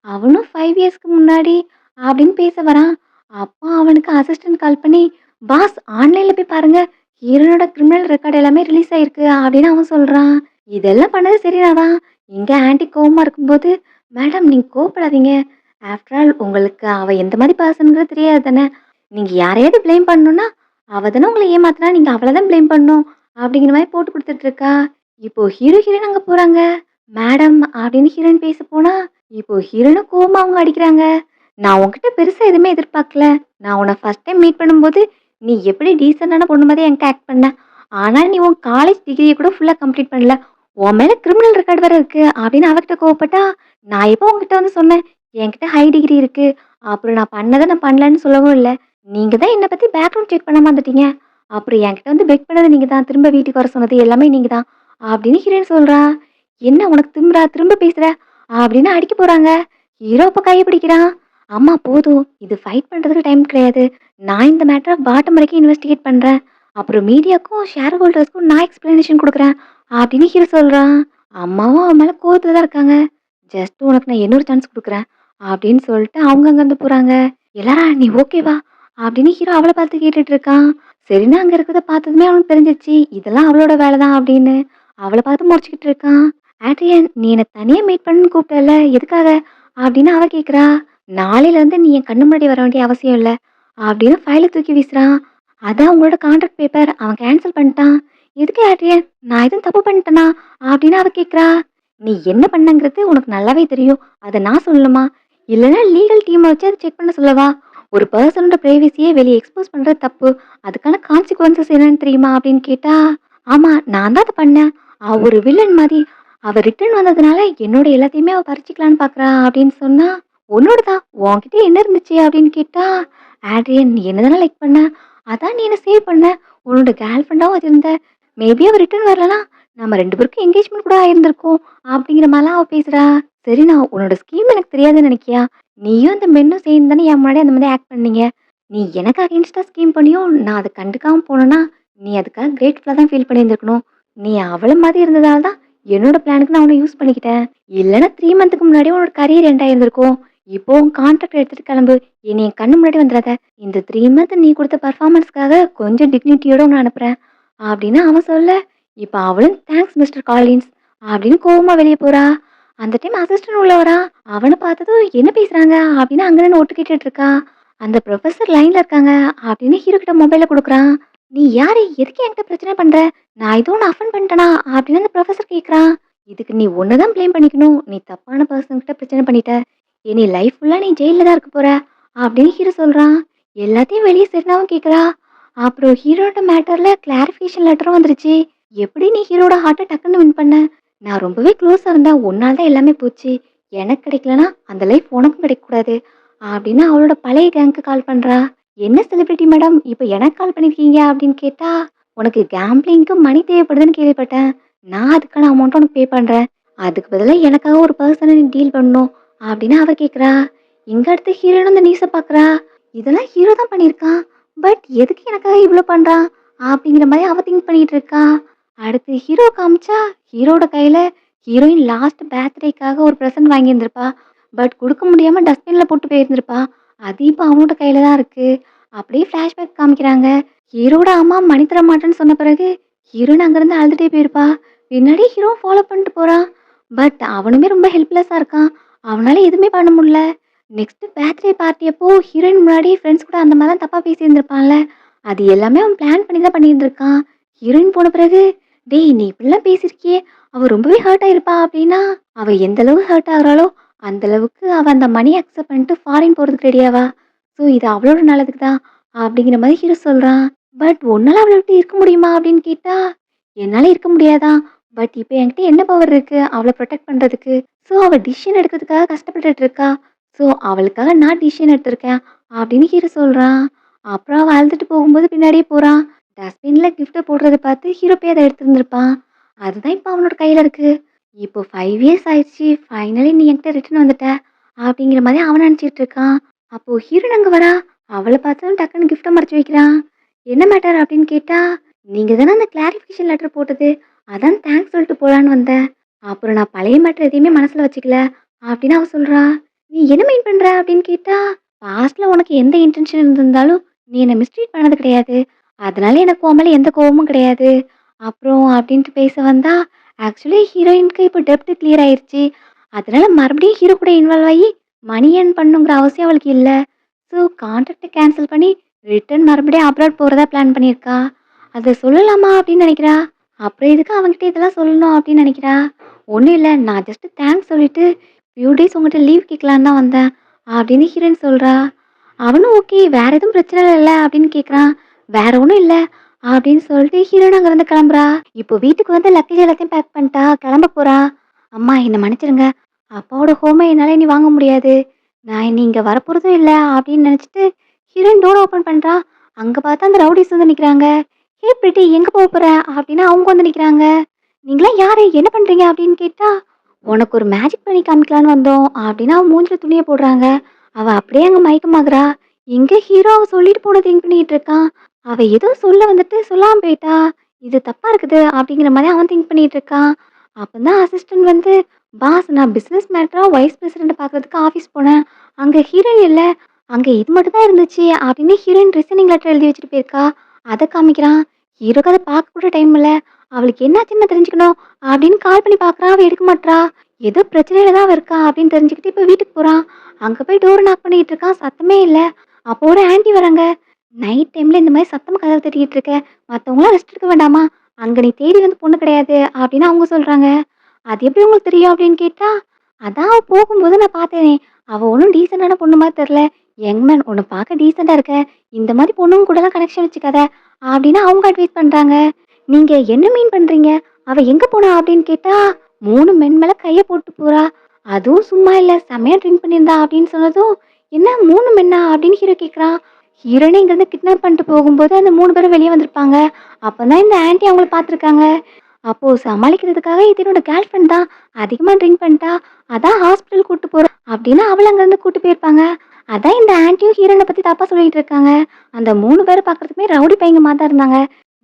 அவனும் 5 yearsக்கு முன்னாடி அப்படின்னு பேச வரான். அப்போ அவனுக்கு அசிஸ்டன்ட் கால் பண்ணி, பாஸ் ஆன்லைன்ல போய் பாருங்க, ஹீரோனோட கிரிமினல் ரெக்கார்ட் எல்லாமே ரிலீஸ் ஆயிருக்கு அப்படின்னு அவன் சொல்றான். இதெல்லாம் பண்ணது சரினாதான். இங்க ஆன்டி கோவமா இருக்கும்போது, மேடம் நீங்க கோவப்படாதீங்க, ஆஃப்டர் ஆல் உங்களுக்கு அவ எந்த மாதிரி பர்சனுங்கிறது தெரியாது தானே, நீங்க யாரையாவது ப்ளேம் பண்ணணும்னா அவ தானே உங்களை ஏமாத்தினா, நீங்க அவளை தான் ப்ளேம் பண்ணணும் அப்படிங்கிற மாதிரி போட்டு கொடுத்துட்டு இருக்கா. இப்போ ஹீரோ ஹீரோயின் அங்க போறாங்க. மேடம் அப்படின்னு ஹீரோயின் பேச போனா, இப்போ ஹீரோனும் கோவமா அவங்க அடிக்கிறாங்க. நான் உன்கிட்ட பெருசா எதுவுமே எதிர்பார்க்கல, நான் உன்னை ஃபர்ஸ்ட் டைம் மீட் பண்ணும்போது நீ எப்படி டீசெண்டான பொண்ணு மாதிரி என்கிட்ட ஆக்ட் பண்ண, ஆனா நீ உன் காலேஜ் டிகிரிய கூட ஃபுல்லா கம்ப்ளீட் பண்ணல. உன் மேல கிரிமினல் ரெக்கார்ட் வேற இருக்கு அப்படின்னு அவகிட்ட கோவப்பட்டா, நான் எப்போ உன்கிட்ட வந்து சொன்னேன்? என்கிட்ட ஹை டிகிரி இருக்கு. அப்புறம் நான் பண்ணத நான் பண்ணலன்னு சொல்லவும் இல்ல. நீங்க தான் என்ன பத்தி பேக்ரவுண்ட் செக் பண்ணாம வந்துட்டீங்க. அப்புறம் என்கிட்ட வந்து பெக் பண்ணது நீங்க தான். திரும்ப வீட்டுக்கு வர சொன்னது எல்லாமே நீங்க தான். அப்படின்னு ஹீரோயின் சொல்றா. என்ன உனக்கு திமிரா? திரும்ப பேசுற? அப்படின்னு அடிக்க போறாங்க. ஹீரோ அப்ப கைய பிடிக்கிறான். அம்மா போதும். இது ஃபைட் பண்றதுக்கு டைம் கிடையாது. நான் இந்த மேட்டர பாட்டம் வரைக்கும் இன்வெஸ்டிகேட் பண்றேன். அப்புறம் மீடியாக்கும், ஷேர் ஹோல்டர்ஸ்க்கும் நான் எக்ஸ்ப்ளனேஷன் குடுக்குறேன். அப்படின்னு ஹீரோ சொல்றான். அம்மாவும் அவன் மேல கோவத்துல தான் இருக்காங்க. ஜஸ்ட் உனக்கு நான் இன்னொரு சான்ஸ் குடுக்குறேன். அப்படின்னு சொல்லிட்டு அவங்க அங்கருந்து போறாங்க. எல்லாரா நீ ஓகேவா? அப்படின்னு ஹீரோ அவள பார்த்து கேட்டுட்டு இருக்கான். சரின்னு அங்க இருக்கிறத பார்த்ததுமே அவனுக்கு தெரிஞ்சிருச்சு. இதெல்லாம் அவளோட வேலை தான் அப்படின்னு. அவள பார்த்து முறைச்சுக்கிட்டு இருக்கான். ஆட்ரியன் நீ என்ன தனியா மீட் பண்ணணும்னு கூப்பிட்டல்ல எதுக்காக? அப்படின்னு அவ கேட்கிறா. நாளையில இருந்து நீ என் கண்ணு முன்னாடி வர வேண்டிய அவசியம் இல்ல. அப்படின்னு ஃபைல தூக்கி வீசுறான். அதான் உங்களோட கான்ட்ராக்ட் பேப்பர் அவன் கேன்சல் பண்ணிட்டான். எதுக்கு ஆட்ரியன்? நான் எதுவும் தப்பு பண்ணிட்டேனா? அப்படின்னு அவ கேட்கிறா. நீ என்ன பண்ணங்கிறது உனக்கு நல்லாவே தெரியும். அத நான் சொல்லணுமா? இல்லன்னா லீகல் டீம வச்சு அத செக் பண்ண சொல்லவா? ஒரு பெர்சனோட பிரைவசிய வெளிய எக்ஸ்போஸ் பண்றது தப்பு. அதுக்கான கான்சிக்வென்சஸ் என்னன்னு தெரியுமா? அப்படின்னு கேட்டா, ஆமா நான் தான் அத பண்ணேன். அவ ஒரு வில்லன் மாரி. அவ ரிட்டர்ன் வந்ததுனால என்னோட எல்லாத்தையுமே அவ பறிச்சுக்கலான்னு பார்க்குறா அப்படின்னு சொன்னா, உன்னோடதா? உன்கிட்ட என்ன இருந்துச்சு? அப்படின்னு கேட்டா, ஆட்ரியன் நீ என்னதானே லைக் பண்ண? அதான் நீ என்ன சேவ் பண்ண. உன்னோட கேர்ள் ஃப்ரெண்டாவும் அது இருந்த. மேபி அவ ரிட்டர்ன் வரலனா, நம்ம 2 பேருக்கும் என்கேஜ்மெண்ட் கூட ஆயிருந்திருக்கும். அப்படிங்கிற மாரிலாம் அவ பேசுறா. சரி நான் உன்னோட ஸ்கீம் எனக்கு தெரியாதுன்னு நினைக்கியா? நீயும் அந்த மென்னும் சேர்ந்து தானே என் முன்னாடி அந்த மாதிரி ஆக்ட் பண்ணீங்க. நீ எனக்கு அகைன்ஸ்டா ஸ்கீம் பண்ணியும் நான் அத கண்டுக்காம போனேன்னா, நீ அதுக்காக கிரேட்ஃபுல்லா தான் ஃபீல் பண்ணியிருந்திருக்கணும். நீ அவள மாதிரி இருந்ததால தான் என்னோட பிளானுக்கு நான் உன்ன யூஸ் பண்ணிக்கிட்டேன். இல்லன்னா 3 மந்த்துக்கு முன்னாடியே உன்னோட கரியர் எண்ட் ஆயிருந்திருக்கும். இப்போ உன் கான்ட்ராக்ட் எடுத்துட்டு கிளம்பு. இனி என் கண்ணு முன்னாடி வந்துராத. இந்த 3 மந்த் நீ குடுத்த பெர்ஃபார்மன்ஸ்க்காக கொஞ்சம் டிக்னிட்டியோட உன்ன அனுப்புறேன். அப்படின்னு அவன் சொல்ல, இப்ப அவளும் தேங்க்ஸ் மிஸ்டர் காலின்ஸ் அப்படின்னு கோவமா வெளிய போறா. அந்த டைம் அசிஸ்டன்ட் உள்ள வரான். அவன பார்த்ததும் என்ன பேசுறாங்க அப்படின்னு அங்க நின்னு ஒட்டு கேட்டுட்டு இருக்கா. அந்த ப்ரொஃபசர் லைன்ல இருக்காங்க அப்படின்னு ஹீரோ கிட்ட மொபைல குடுக்குறான். நீ யாரு? எதுக்கு என்கிட்ட பிரச்சனை பண்ற? நான் எதுவும் உன்ன அஃபெண்ட் பண்ணிட்டேனா? அப்படின்னு அந்த ப்ரொஃபசர் கேட்குறான். இதுக்கு நீ ஒன்ன தான் ப்ளேம் பண்ணிக்கணும். நீ தப்பான பர்சன் கிட்ட பிரச்சனை பண்ணிட்ட. இனி லைஃப் ஃபுல்லா நீ ஜெயில்ல தான் இருக்க போற. அப்படின்னு ஹீரோ சொல்றான். எல்லாத்தையும் வெளிய சரிதாவும் கேட்குறா. அப்புறம் ஹீரோட மேட்டர்ல கிளாரிஃபிகேஷன் லெட்டரும் வந்துருச்சு. எப்படி நீ ஹீரோட ஹார்ட்ட டக்குன்னு வின் பண்ண? நான் ரொம்பவே க்ளோஸா இருந்தேன். உன்னால தான் எல்லாமே போச்சு. எனக்கு கிடைக்கலனா அந்த லைஃப் உனக்கும் கிடைக்கக்கூடாது. அப்படின்னு அவளோட பழைய கேங்க்கு கால் பண்றா. என்ன செலிபிரிட்டி மேடம் இப்ப எனக்கு கால் பண்ணிருக்கீங்க அப்படின்னு கேட்டா, உனக்கு கேம்பிளிங்க்கு மணி தேவைப்படுதுன்னு கேள்விப்பட்டேன். நான் அதுக்கான அமௌண்ட் உனக்கு பே பண்றேன். அதுக்கு பதிலா எனக்காக ஒரு பர்சன நீ டீல் பண்ணணும் அப்படின்னு அவ கேட்குறா. இங்க அடுத்து ஹீரோயின் அந்த நியூஸ பார்க்குறா. இதெல்லாம் ஹீரோ தான் பண்ணியிருக்கான். பட் எதுக்கு எனக்காக இவ்ளோ பண்றான்? அப்படிங்கிற மாரி அவ திங்க் பண்ணிட்டு இருக்கா. அடுத்து ஹீரோ காமிச்சா, ஹீரோட கையில ஹீரோயின் லாஸ்ட் பர்த்டேக்காக ஒரு பிரசன்ட் வாங்கியிருந்திருப்பா. பட் குடுக்க முடியாம டஸ்ட்பின்ல போட்டு போயிருந்திருப்பா. அது இப்ப அவனோட கையில தான் இருக்கு. அப்படியே ஃபிளாஷ்பேக் காமிக்கிறாங்க. ஹீரோட அம்மா மணி தர மாட்டேன்னு சொன்ன பிறகு, ஹீரோயின் அங்கிருந்து அழுதுட்டே போயிருப்பா. பின்னாடி ஹீரோ ஃபாலோ பண்ணிட்டு போறான். பட் அவனுமே ரொம்ப ஹெல்ப்லெஸ்ஸா இருக்கான். அவனால எதுவுமே பண்ண முடியல. நெக்ஸ்ட் பர்த்டே பார்ட்டி அப்போ ஹீரோயின் முன்னாடி ஃப்ரெண்ட்ஸ் கூட அந்த மாதிரிலாம் தப்பா பேசியிருந்திருப்பான்ல. அது எல்லாமே அவன் பிளான் பண்ணி தான் பண்ணியிருந்திருக்கான். ஹீரோயின் போன பிறகு, "டேய் நீ இப்படிலாம் பேசியிருக்கியே! அவ ரொம்பவே ஹர்ட் ஆயிருப்பா" அப்படின்னா, அவ எந்த அளவு ஹர்ட் ஆகுறாளோ, அந்த அளவுக்கு அவ அந்த மணிய அக்செப்ட் பண்ணிட்டு ஃபாரின் போறதுக்கு ரெடியாவா. ஸோ இது அவளோட நல்லதுக்கு தான் அப்படிங்கிற மாரி ஹீரோ சொல்றான். பட் உன்னால அவள விட்டு இருக்க முடியுமா? அப்படின்னு கேட்டா, என்னால இருக்க முடியாதாம். பட் இப்ப என்கிட்ட என்ன பவர் இருக்கு அவள புரொடெக்ட் பண்றதுக்கு? ஸோ அவ டிசிஷன் எடுக்கிறதுக்காக கஷ்டப்பட்டுட்டு இருக்கா. ஸோ அவளுக்காக நான் டிசிஷன் எடுத்திருக்கேன் அப்படின்னு ஹீரோ சொல்றான். அப்புறம் அவ அழுதுட்டு போகும்போது பின்னாடியே போறான். டஸ்ட்பின்ல கிஃப்ட்ட போடுறத பார்த்து ஹீரோ போய் அத எடுத்திருந்திருப்பான். அதுதான் இப்ப அவனோட கையில இருக்கு. இப்போ 5 இயர்ஸ் ஆயிடுச்சு. ஃபைனலி நீ என்கிட்ட ரிட்டர்ன் வந்துட்ட. அப்படிங்கிற மாரி அவன் நினைச்சிட்டு இருக்கான். அப்போ ஹீரோயின் அங்க வரா. அவள பார்த்ததும் டக்குன்னு கிஃப்ட்ட மறைச்சு வைக்கிறான். என்ன மேட்டர் அப்படின்னு கேட்டா, நீங்க தானே அந்த கிளாரிஃபிகேஷன் லெட்டர் போட்டது. அதான் தேங்க்ஸ் சொல்லிட்டு போலான்னு வந்தேன். அப்புறம் நான் பழைய மேட்டர் எதையுமே மனசுல வச்சுக்கல அப்படின்னு அவ சொல்றா. நீ என்ன மீன் பண்ற அப்படின்னு கேட்டா, பாஸ்ட்ல உனக்கு எந்த இன்டென்ஷன் இருந்திருந்தாலும் நீ என்ன மிஸ்ட்ரீட் பண்ணது கிடையாது. அதனால எனக்கு உன் மேல எந்த கோவமும் கிடையாது. அப்புறம் அப்படின்ட்டு பேச வந்தா, ஆக்சுவலி ஹீரோயினுக்கு இப்போ டெப்ட் கிளியர் ஆயிருச்சு. அதனால மறுபடியும் ஹீரோ கூட இன்வால்வ் ஆகி மணி ஏர்ன் பண்ணணுங்கிற அவசியம் அவளுக்கு இல்ல. ஸோ கான்ட்ராக்ட்ட கேன்சல் பண்ணி ரிட்டர்ன் மறுபடியும் அப்ராட் போறதா பிளான் பண்ணியிருக்கா. அத சொல்லலாமா அப்படின்னு நினைக்கிறா. அப்புறம் எதுக்கு அவன்கிட்ட இதெல்லாம் சொல்லணும் அப்படின்னு நினைக்கிறா. ஒண்ணும் இல்ல. நான் ஜஸ்ட் தேங்க்ஸ் சொல்லிட்டு ஃபியூ டேஸ் உங்ககிட்ட லீவ் கேட்கலான்னு தான் வந்தேன் அப்படின்னு ஹீரோயின் சொல்றா. அவனும் ஓகே வேற எதுவும் பிரச்சனை இல்ல அப்படின்னு கேட்குறான். வேற ஒண்ணும் இல்ல. அப்படின்னு சொல்லிட்டு ஹீரோயின் அங்கேருந்து கிளம்புறா. இப்போ வீட்டுக்கு வந்து லக்கேஜ் எல்லாத்தையும் பேக் பண்ணிட்டா கிளம்ப போறா. அம்மா என்னை மன்னிச்சிருங்க. அப்பாவோட ஹோமை என்னால் இனி வாங்க முடியாது. நான் இனி இங்கே வரப்போகிறதும் இல்லை அப்படின்னு நினச்சிட்டு ஹீரோயின் டோர் ஓப்பன் பண்ணுறா. அங்கே பார்த்தா அந்த ரவுடிஸ் வந்து நிற்கிறாங்க. ஹே பிரிட்டி எங்கே போக போகிற அப்படின்னு அவங்க வந்து நிற்கிறாங்க. நீங்களாம் யாரு என்ன பண்ணுறீங்க அப்படின்னு கேட்டா உனக்கு ஒரு மேஜிக் பண்ணி காமிக்கலான்னு வந்தோம் அப்படின்னு அவன் மூஞ்சில துணியை போடுறாங்க. அவள் அப்படியே அங்கே மயக்கமாகறா. எங்கே ஹீரோ அவ சொல்லிட்டு போன திங்க் பண்ணிட்டு இருக்கான். அவ ஏதோ சொல்ல வந்துட்டு சொல்லாம போயிட்டா. இது தப்பா இருக்குது அப்படிங்கிற மாதிரி அவன் திங்க் பண்ணிட்டு இருக்கான். அப்பதான் அசிஸ்டன்ட் வந்து பாஸ் நான் பிசினஸ் மேட்டரா வைஸ் பிரசிடென்ட் பார்க்கறதுக்கு ஆஃபீஸ் போனேன். அங்க ஹீரோயின் இல்ல. அங்க இது மட்டும் தான் இருந்துச்சு அப்படின்னு ஹீரோயின் ரிசனிங் லெட்டர் எழுதி வச்சுட்டு போயிருக்கா. அதை காமிக்கிறான். ஹீரோக்கு அதை பார்க்க கூட டைம் இல்ல. அவளுக்கு என்னாச்சுன்னு தெரிஞ்சுக்கணும் அப்படின்னு கால் பண்ணி பார்க்கறான். அவ எடுக்க மாட்றா. ஏதோ பிரச்சனையில தான் அவ இருக்கா அப்படின்னு தெரிஞ்சுக்கிட்டு இப்போ வீட்டுக்கு போறான். அங்க போய் டோர் நாக் பண்ணிட்டு இருக்கான். சத்தமே இல்ல. அப்போ ஒரு ஆன்ட்டி வராங்க. நைட் டைம்ல இந்த மாதிரி சத்தமா கதவை தட்டிக்கிட்டு இருக்க. மத்தவங்களாம் ரெஸ்ட் எடுக்க வேண்டாமா? அங்க நீ தேடி வந்து பொண்ணு கிடையாது அப்படின்னு அவங்க சொல்றாங்க. அது எப்படி உங்களுக்கு தெரியும் அப்படின்னு கேட்டா, அதான் அவ போகும்போது நான் பார்த்தேனே. அவ ஒன்றும் டீசெண்டான பொண்ணு மாதிரி தெரியல. யங் மேன் உன்னை பார்க்க டீசெண்டா இருக்க. இந்த மாதிரி பொண்ணுங்க கூட எல்லாம் கனெக்ஷன் வச்சுக்காத அப்படின்னு அவங்க அட்வைஸ் பண்றாங்க. நீங்க என்ன மீன் பண்றீங்க? அவ எங்க போனா அப்படின்னு கேட்டா, 3 மென் மேல கைய போட்டு போறா. அதுவும் சும்மா இல்ல செமையா ட்ரிங்க் பண்ணியிருந்தா அப்படின்னு சொன்னதும், என்ன 3 மென்னா அப்படின்னு ஹீரோ கேட்குறான். ஹீரோயினை இங்கேருந்து கிட்னாப் பண்ணிட்டு போகும்போது அந்த 3 பேரும் வெளியே வந்திருப்பாங்க. அப்பதான் இந்த ஆன்ட்டி அவங்கள பார்த்துருக்காங்க. அப்போ சமாளிக்கிறதுக்காக இது என்னோட கேர்ள் ஃப்ரெண்ட் தான். அதிகமா ட்ரிங்க் பண்ணிட்டா. அதான் ஹாஸ்பிட்டல் கூட்டு போறோம் அப்படின்னு அவள அங்கேருந்து கூட்டு போயிருப்பாங்க. அதான் இந்த ஆன்ட்டியும் ஹீரோனை பத்தி தப்பா சொல்லிட்டு இருக்காங்க. அந்த 3 பேரும் பார்க்கறதுக்குமே ரவுடி பையங்க மாதிரி தான் இருந்தாங்க.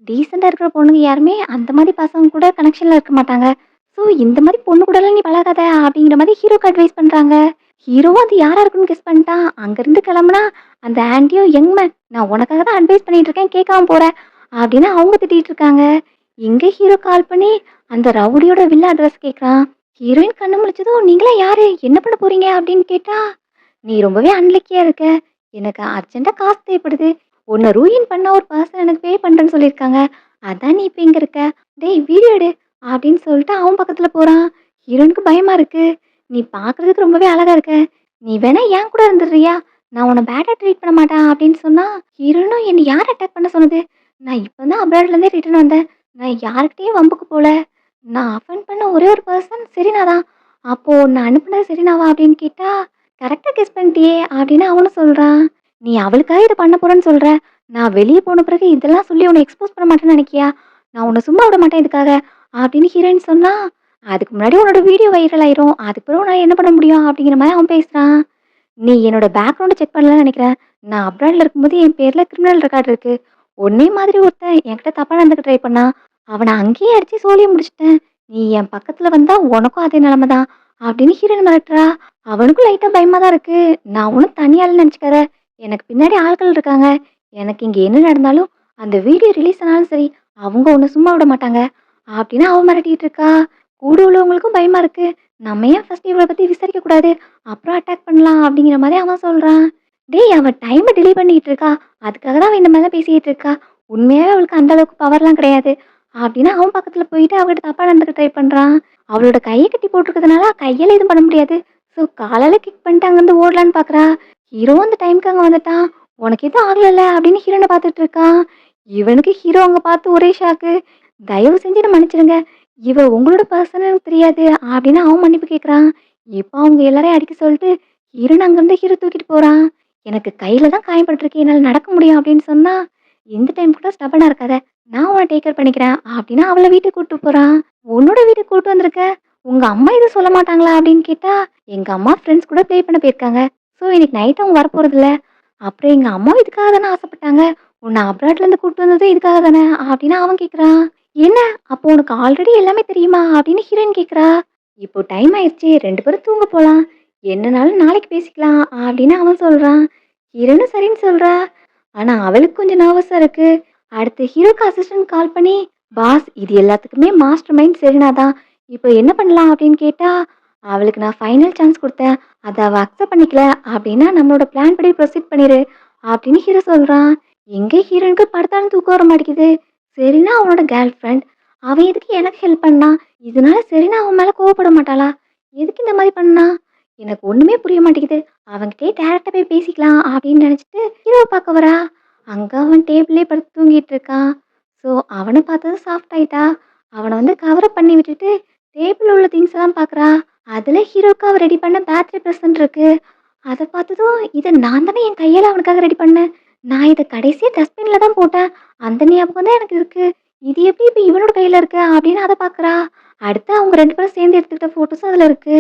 டீசெண்டா இருக்கிற பொண்ணுங்க யாருமே அந்த மாதிரி பசங்க கூட கனெக்ஷன்ல இருக்க மாட்டாங்க. ஸோ இந்த மாதிரி பொண்ணு கூடலாம் நீ பழகாத அப்படிங்கிற மாதிரி ஹீரோக்கு அட்வைஸ் பண்றாங்க. ஹீரோவும் அது யாரா இருக்குன்னு கெஸ் பண்ணிட்டான். அங்கிருந்து கிளம்புனா அந்த ஆன்ட்டியும் யங் மேன் நான் உனக்காக தான் அட்வைஸ் பண்ணிட்டு இருக்கேன் கேட்காம போற அப்படின்னு அவங்க திட்டிட்டு இருக்காங்க. இங்க ஹீரோ கால் பண்ணி அந்த ரவுடியோட வில்லா அட்ரஸ் கேட்குறான். ஹீரோயின் கண்ணு முழிச்சதும் நீங்களா யாரு என்ன பண்ண போறீங்க அப்படின்னு கேட்டா நீ ரொம்பவே அன்லக்கியா இருக்க. எனக்கு அர்ஜென்ட்டா காசு தேவைப்படுது. உன்னை ரூயின் பண்ண ஒரு பர்சன் எனக்கு பே பண்றேன்னு சொல்லியிருக்காங்க. அதான் நீ இப்ப இங்க இருக்க. டேய் வீடியோ எடு அப்படின்னு சொல்லிட்டு அவன் பக்கத்துல போறான். ஹீரோனுக்கு பயமா இருக்கு. நீ பார்க்கறதுக்கு ரொம்பவே அழகா இருக்க. நீ வேணா என் கூட இருந்துடுறியா? நான் உன்னை பேடா ட்ரீட் பண்ண மாட்டேன் அப்படின்னு சொன்னா, ஹீரோனும் என்னை யார் அட்டாக் பண்ண சொன்னது? நான் இப்பதான் அப்ராட்ல இருந்தே ரிட்டர்ன் வந்தேன். நான் யாருக்கிட்டயும் வம்புக்கு போல. நான் அஃபெண்ட் பண்ண ஒரே ஒரு பர்சன் செரீனா தான். அப்போ நான் அனுப்புனது செரீனாவா அப்படின்னு கேட்டா, கரெக்டா கெஸ் பண்ணிட்டியே அப்படின்னு அவனும் சொல்றான். நீ அவளுக்காக இதை பண்ண போறேன்னு சொல்ற. நான் வெளியே போன பிறகு இதெல்லாம் சொல்லி உன்னை எக்ஸ்போஸ் பண்ண மாட்டேன்னு நினைக்கியா? நான் உன்னை சும்மா விட மாட்டேன் இதுக்காக அப்படின்னு ஹீரோயின் சொன்னா, அதுக்கு முன்னாடி உன்னோட வீடியோ வைரல் ஆயிரும். அதுக்கப்புறம் நான் என்ன பண்ண முடியும் அப்படிங்கிற மாதிரி அவன் பேசுறான். நீ என்னோட பேக்ரவுண்டை செக் பண்ணலன்னு நினைக்கிறேன். நான் அப்ராட்ல இருக்கும்போது என் பேர்ல கிரிமினல் ரெக்கார்ட் இருக்கு. உன்னே மாதிரி ஒருத்தன் என்கிட்ட தப்பா நடந்துக்க ட்ரை பண்ணா. அவனை அங்கேயே அடிச்சு சோழிய முடிச்சிட்டேன். நீ என் பக்கத்துல வந்தா உனக்கும் அதே நிலைமை தான் அப்படின்னு ஹீரோயின் மிரட்டுறா. அவனுக்கும் லைட்டா பயமா தான் இருக்கு. நான் ஒன்றும் தனியாள் நினைச்சுக்காத. எனக்கு பின்னாடி ஆட்கள் இருக்காங்க. எனக்கு இங்க என்ன நடந்தாலும் அந்த வீடியோ ரிலீஸ் ஆனாலும் சரி அவங்க உன்னை சும்மா விட மாட்டாங்க அப்படின்னு அவன் மிரட்டிட்டு இருக்கா. கூட உள்ளவங்களுக்கும் பயமா இருக்கு. நம்ம ஏன் ஃபர்ஸ்ட் இவளை பத்தி விசாரிக்க கூடாது? அப்புறம் அட்டாக் பண்ணலாம் அப்படிங்கிற மாதிரி அவன் சொல்றான். டேய் அவ டைமை டிலே பண்ணிட்டு இருக்கா. அதுக்காக தான் அவ இந்த மாதிரிலாம் பேசிட்டு இருக்கா. உண்மையாவே அவளுக்கு அந்த அளவுக்கு பவர்லாம் கிடையாது அப்படின்னு அவன் பக்கத்துல போயிட்டு அவகிட்ட தப்பா நடந்துக்க ட்ரை பண்றான். அவளோட கையை கட்டி போட்டிருக்கிறதுனால கையால எதுவும் பண்ண முடியாது. ஸோ காலால கிக் பண்ணிட்டு அங்கிருந்து ஓடலான்னு பாக்குறா. ஹீரோ அந்த டைம்க்கு அங்க வந்துட்டான். உனக்கு எதுவும் ஆகலைல்ல அப்படின்னு ஹீரோனை பார்த்துட்டு இருக்கான். இவனுக்கு ஹீரோ அங்க பார்த்து ஒரே ஷாக்கு. தயவு செஞ்சு என்ன மன்னிச்சிடுங்க. இவ உங்களோட பர்சன் எனக்கு தெரியாது அப்படின்னு அவன் மன்னிப்பு கேட்குறான். இப்போ அவங்க எல்லாரையும் அடிக்க சொல்லிட்டு ஹீரோன் அங்கிருந்து ஹீரோ தூக்கிட்டு போறான். எனக்கு கையில தான் காயப்பட்டிருக்கு என்னால் நடக்க முடியும் அப்படின்னு சொன்னா இந்த டைம் கூட ஸ்டபனா இருக்காத நான் உன்னை டேக் கேர் பண்ணிக்கிறேன் அப்படின்னு அவளை வீட்டுக்கு கூட்டு போறான். உன்னோட வீட்டுக்கு கூட்டு வந்திருக்க உங்க அம்மா எதுவும் சொல்ல மாட்டாங்களா அப்படின்னு கேட்டா எங்க அம்மா ஃப்ரெண்ட்ஸ் கூட ப்ளே பண்ண போயிருக்காங்க. ஸோ இன்னைக்கு நைட் அவங்க வரப்போறது இல்ல. அப்புறம் எங்க அம்மா இதுக்காக தானே ஆசைப்பட்டாங்க. உன்னை அப்ராட்ல இருந்து கூட்டு வந்தது இதுக்காக தானே அப்படின்னு அவன் கேட்குறான். என்ன அப்போ உனக்கு ஆல்ரெடி எல்லாமே தெரியுமா அப்படின்னு ஹீரோயின் கேட்குறா. இப்போ டைம் ஆயிடுச்சு 2 பேரும் தூங்க போலாம். என்னனாலும் நாளைக்கு பேசிக்கலாம் அப்படின்னு அவன் சொல்றான். ஹீரோனும் சரின்னு சொல்றா. ஆனா அவளுக்கு கொஞ்சம் நர்வஸா இருக்கு. அடுத்து ஹீரோக்கு அசிஸ்டன்ட் கால் பண்ணி பாஸ் இது எல்லாத்துக்குமே மாஸ்டர் மைண்ட் செரீனா தான். இப்போ என்ன பண்ணலாம் அப்படின்னு கேட்டா அவளுக்கு நான் ஃபைனல் சான்ஸ் கொடுத்தேன். அதை அவ அக்செப்ட் பண்ணிக்கல அப்படின்னா நம்மளோட பிளான் படி ப்ரொசீட் பண்ணிரு அப்படின்னு ஹீரோ சொல்றான். எங்க ஹீரோனுக்கு படுத்தாலும் தூக்கம் வர மாட்டேங்குது. செரீனா அவனோட கேர்ள் ஃப்ரெண்ட். அவன் எதுக்கு எனக்கு ஹெல்ப் பண்ணா? இதனால செரீனா அவன் மேல கோவப்பட மாட்டாளா? எதுக்கு இந்த மாதிரி பண்ணா? எனக்கு ஒண்ணுமே புரிய மாட்டேங்குது. அவன்கிட்டயே டேரக்டா போய் பேசிக்கலாம் அப்படின்னு நினைச்சிட்டு ஹீரோவை பார்க்க வரா. அங்க அவன் டேபிளே படுத்து தூங்கிட்டு இருக்கான். ஸோ அவன பார்த்ததும் சாஃப்ட் ஆயிட்டா. அவன வந்து கவரப் பண்ணி விட்டுட்டு, டேபிள்ல உள்ள திங்ஸ் எல்லாம் பார்க்குறா. அதுல ஹீரோக்கு அவ ரெடி பண்ண பர்த்டே பிரசன்ட் இருக்கு. அத பார்த்ததும், "இத நான் தானே என் கையால அவனுக்காக ரெடி பண்ணேன். நான் இத கடைசியா டஸ்ட்பின்ல தான் போட்டேன். அந்த ஞாபகம் தான் எனக்கு இருக்கு. இது எப்படி இப்ப இவனோட கையில இருக்கு?" அப்படின்னு அத பார்க்குறா. அடுத்து அவங்க 2 பேரும் சேர்ந்து எடுத்துக்கிட்ட ஃபோட்டோஸும் அதுல இருக்கு.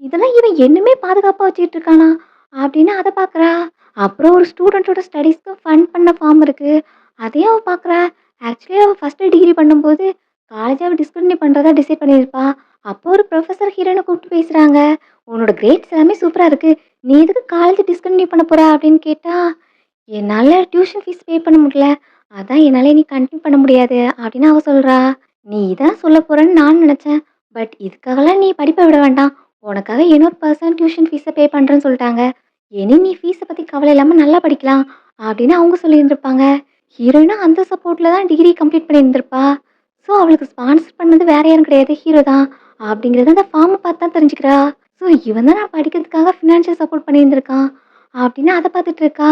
இதெல்லாம் இவன் இன்னுமே பாதுகாப்பா வச்சுக்கிட்டு இருக்கானா? அப்படின்னு அத பார்க்குறா. அப்புறம் ஒரு ஸ்டூடண்ட்டோட ஸ்டடீஸ்க்கு ஃபண்ட் பண்ண ஃபார்ம் இருக்கு. அதையும் அவ பார்க்குறா. ஆக்சுவலி அவ ஃபர்ஸ்ட் டிகிரி பண்ணும்போது, காலேஜ அவ டிஸ்கன்டினியூ பண்றதா டிசைட் பண்ணியிருப்பா. அப்போ ஒரு ப்ரொஃபசர் ஹீரோயின கூப்பிட்டு பேசுறாங்க. "உன்னோட கிரேட்ஸ் எல்லாமே சூப்பரா இருக்கு. நீ எதுக்கு காலேஜ் டிஸ்கன்டினியூ பண்ண போற?" அப்படின்னு கேட்டா, "என்னால டியூஷன் ஃபீஸ் பே பண்ண முடியல. அதான் என்னால இனி கன்டின்யூ பண்ண முடியாது." அப்படின்னு அவ சொல்றா. "நீ இதான் சொல்லப் போறன்னு நான் நெனச்சேன். பட் இதுக்காகலாம் நீ படிப்ப விட வேண்டாம். உனக்காக இன்னொரு பெர்சன் டியூஷன் ஃபீஸ பே பண்றேன்னு சொல்ட்டாங்க. இனி நீ ஃபீஸ பத்தி கவலை இல்லாம நல்லா படிக்கலாம்." அப்படின்னு அவங்க சொல்லியிருந்திருப்பாங்க. ஹீரோயினும் அந்த சப்போர்ட்ல தான் டிகிரி கம்ப்ளீட் பண்ணியிருந்திருப்பா. ஸோ அவளுக்கு ஸ்பான்சர் பண்ணது வேற யாரும் கிடையாது, ஹீரோ தான். அப்படிங்கிறத அந்த ஃபார்ம பார்த்து தான் தெரிஞ்சுக்கிறா. ஸோ இவன் தான் நான் படிக்கிறதுக்காக ஃபினான்ஷியல் சப்போர்ட் பண்ணியிருந்திருக்கான் அப்படின்னு அத பார்த்துட்டு இருக்கா.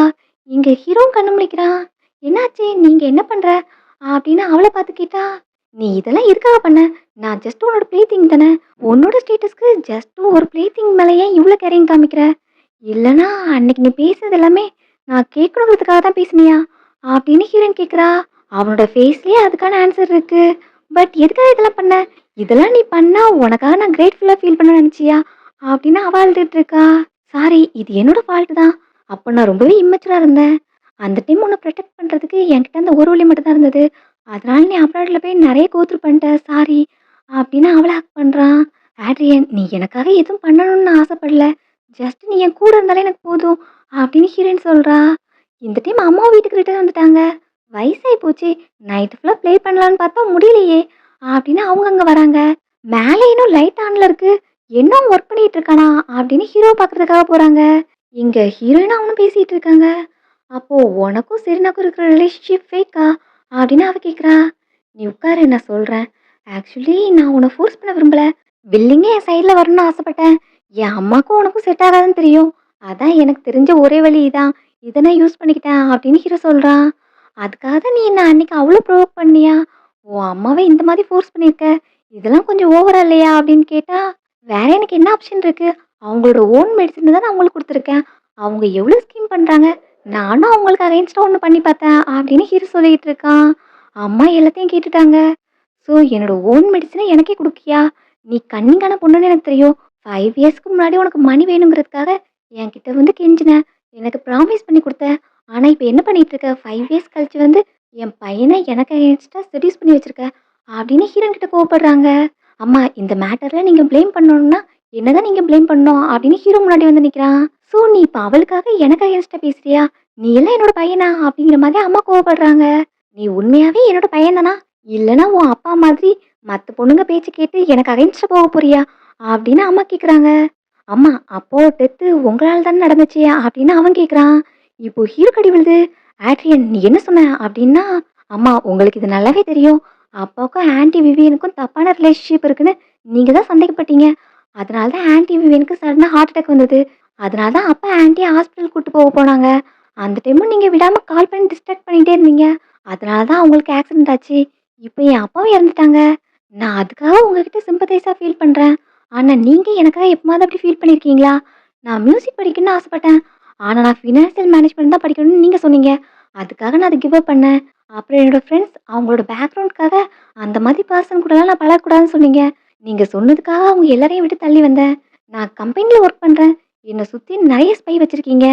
இங்க ஹீரோவும் கண்ணு முழிக்கிறான். "என்னாச்சு? நீங்க என்ன பண்ற?" அப்படின்னு அவள பார்த்து கேட்டா, "நீ இதெல்லாம் எதுக்காக பண்ண? நான் ஜஸ்ட் உன்னோட ப்ளே திங் தானே. உன்னோட ஸ்டேட்டஸ்க்கு ஜஸ்ட் ஒரு ப்ளே திங் மேல ஏன் இவ்ளோ கேரிங் காமிக்கிற? இல்லன்னா அன்னைக்கு நீ பேசுனது எல்லாமே நான் கேட்கணுங்கிறதுக்காக தான் பேசினியா?" அப்படின்னு ஹீரோயின் கேட்குறா. அவனோட ஃபேஸ்லயே அதுக்கான ஆன்சர் இருக்கு. பட் எதுக்காக இதெல்லாம் பண்ண? இதெல்லாம் நீ பண்ணா உனக்காக நான் கிரேட்ஃபுல்லா ஃபீல் பண்ண நினைச்சியா? அப்படின்னு அவ அழுதுட்டு இருக்கா. சாரி, இது என்னோட ஃபால்ட் தான். அப்ப நான் ரொம்பவே இம்மெச்சூரா இருந்தேன். அந்த டைம் உன்ன புரொடெக்ட் பண்றதுக்கு என்கிட்ட அந்த ஒரு வழி மட்டும் தான் இருந்தது. அதனால நீ அப்ராட்ல போய் நெறைய கோ த்ரூ பண்ணிட்ட. சாரி அப்படின்னு அவள ஹக் பண்றான். ஆட்ரியன், நீ எனக்காக எதுவும் பண்ணணும்னு நான் ஆசைப்படல. ஜஸ்ட் நீ என் கூட இருந்தாலே எனக்கு போதும் அப்படின்னு ஹீரோயின் சொல்றா. இந்த டைம் அம்மா வீட்டுக்கு ரிட்டர்ன் வந்துட்டாங்க. வயசாயி போச்சு. நைட் ஃபுல்லா ப்ளே பண்ணலான்னு பார்த்தா முடியலையே! அப்படின்னு அவங்க அங்க வராங்க. மேல இன்னும் லைட் ஆன்ல இருக்கு. இன்னும் ஒர்க் பண்ணிட்டு இருக்கானா? அப்படின்னு ஹீரோ பார்க்கறதுக்காக போறாங்க. இங்க ஹீரோயினும் அவனும் பேசிட்டு இருக்காங்க. அப்போ உனக்கும் செரீனாக்கும் இருக்கிற ரிலேஷன்ஷிப் ஃபேக்கா? அப்படின்னு அவ கேட்குறா. நீ உட்காரு, நான் சொல்றேன். ஆக்சுவலி நான் உன்ன ஃபோர்ஸ் பண்ண விரும்பல. வில்லிங்கே என் சைடுல வரணும்னு ஆசைப்பட்டேன். என் அம்மாக்கும் உனக்கும் செட் ஆகாதுன்னு தெரியும். அதான் எனக்கு தெரிஞ்ச ஒரே வழி இதான். இத நான் யூஸ் பண்ணிக்கிட்டேன் அப்படின்னு ஹீரோ சொல்றான். அதுக்காக தான் நீ என்ன அன்னைக்கு அவ்ளோ ப்ரொவோக் பண்ணியா? உன் அம்மாவ இந்த மாதிரி ஃபோர்ஸ் பண்ணியிருக்க. இதெல்லாம் கொஞ்சம் ஓவரா இல்லையா? அப்படின்னு கேட்டா, வேற எனக்கு என்ன ஆப்ஷன் இருக்கு? அவங்களோட ஓன் மெடிசின தான் நான் உங்களுக்கு குடுத்துருக்கேன். அவங்க எவ்ளோ ஸ்கீம் பண்றாங்க. நானும் அவங்களுக்கு அகைன்ஸ்டா ஒண்ணு பண்ணி பார்த்தேன் அப்படின்னு ஹீரோ சொல்லிட்டு இருக்கான். அம்மா எல்லாத்தையும் கேட்டுட்டாங்க. ஸோ என்னோட ஓன் மெடிசின எனக்கே குடுக்கியா? நீ கண்ணிங்கான பொண்ணுன்னு எனக்கு தெரியும். 5 இயர்ஸ்க்கு முன்னாடி உனக்கு மணி வேணுங்கிறதுக்காக என்கிட்ட வந்து கெஞ்சின. எனக்கு ப்ராமிஸ் பண்ணி குடுத்த. ஆனா இப்ப என்ன பண்ணிட்டு இருக்க? 5 இயர்ஸ் கழிச்சு வந்து என் பையன எனக்கு அகைன்ஸ்டா செட்யூஸ் பண்ணி வச்சிருக்க. அப்படின்னு ஹீரோயின் கிட்ட கோவப்படுறாங்க. அம்மா, இந்த மேட்டர்ல நீங்க ப்ளேம் பண்ணணும்னா என்னதான் நீங்க ப்ளேம் பண்ணணும் அப்படின்னு ஹீரோ முன்னாடி வந்து நிக்கிறான். ஸோ நீ இப்ப அவளுக்காக எனக்கு அகைன்ஸ்டா பேசுறியா? நீ எல்லாம் என்னோட பையனா? அப்படிங்கிற மாதிரி அம்மா கோவப்படுறாங்க. நீ உண்மையாவே என்னோட பையன் தானா? இல்லன்னா உன் அப்பா மாதிரி மத்த பொண்ணுங்க பேச்ச கேட்டு எனக்கு அகைன்ஸ்டா போக போறியா? அப்படின்னு அம்மா கேக்குறாங்க. அம்மா, அப்போ டெத்து உங்களால தானே நடந்துச்சு அப்படின்னு அவன் கேக்குறான். இப்போ ஹீரோ கடி விழுது. ஆட்ரியன், நீ என்ன சொன்ன? அப்படின்னா, அம்மா உங்களுக்கு இது நல்லாவே தெரியும். அப்பாவுக்கும் ஆன்டி விவியனுக்கும் தப்பான ரிலேஷன்ஷிப் இருக்குன்னு நீங்க தான் சந்தேகப்பட்டீங்க. அதனால தான் ஆன்டி விவியனுக்கு சடனா ஹார்ட் அட்டாக் வந்தது. அதனால தான் அப்பா ஆன்ட்டிய ஹாஸ்பிட்டல் கூட்டு போனாங்க. அந்த டைமும் நீங்க விடாம கால் பண்ணி டிஸ்ட்ராக்ட் பண்ணிட்டே இருந்தீங்க. அதனால தான் அவங்களுக்கு ஆக்சிடென்ட் ஆச்சு. இப்போ என் அப்பாவும் இறந்துட்டாங்க. நான் அதுக்காக உங்ககிட்ட சிம்பத்தைஸா ஃபீல் பண்றேன். ஆனா நீங்க எனக்காக எப்பமாவது அப்படி ஃபீல் பண்ணியிருக்கீங்களா? நான் மியூசிக் படிக்கணும்னு ஆசைப்பட்டேன். ஆனா நான் ஃபினான்ஷியல் மேனேஜ்மெண்ட் தான் படிக்கணும்னு நீங்க சொன்னீங்க. அதுக்காக நான் அத கிவ் அப் பண்ணேன். அப்புறம் என்னோட ஃப்ரெண்ட்ஸ் அவங்களோட பேக்ரவுண்ட்காக அந்த மாதிரி பெர்சன் கூடலாம் நான் பழகக்கூடாதுன்னு சொன்னீங்க. நீங்க சொன்னதுக்காக அவங்க எல்லாரையும் விட்டு தள்ளி வந்தேன். நான் கம்பெனில ஒர்க் பண்றேன். என்ன சுத்தி நெறைய ஸ்பை வச்சிருக்கீங்க.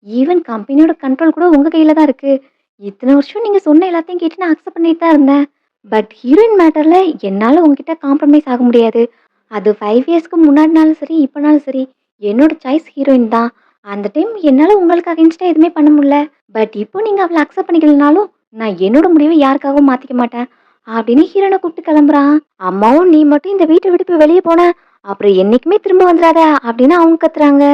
ஈவன் கம்பெனியோட கண்ட்ரோல் கூட உங்க கையில தான் இருக்கு. இத்தன வருஷம் நீங்க சொன்ன எல்லாத்தையும் கேட்டு நான் அக்செப்ட் பண்ணிட்டு தான் இருந்தேன். பட் ஹீரோயின் மேட்டர்ல என்னால உங்ககிட்ட காம்ப்ரமைஸ் ஆக முடியாது. அது 5 இயர்ஸ்க்கு முன்னாடினாலும் சரி, இப்பனாலும் சரி, என்னோட சாய்ஸ் ஹீரோயின் தான். அந்த டைம் என்னால உங்களுக்கு அகைன்ஸ்டா எதுவுமே பண்ண முடியல. பட் இப்போ நீங்க அவள அக்செப்ட் பண்ணிக்கலனாலும், நான் என்னோட முடிவ யாருக்காகவும் மாத்திக்க மாட்டேன். அப்படின்னு ஹீரோயின கூப்பிட்டு கிளம்புறான். அம்மாவும், நீ மட்டும் இந்த வீட்ட விட்டு இப்ப வெளிய போன, அப்புறம் என்னைக்குமே திரும்ப வந்துராத அப்படின்னு அவங்க கத்துறாங்க.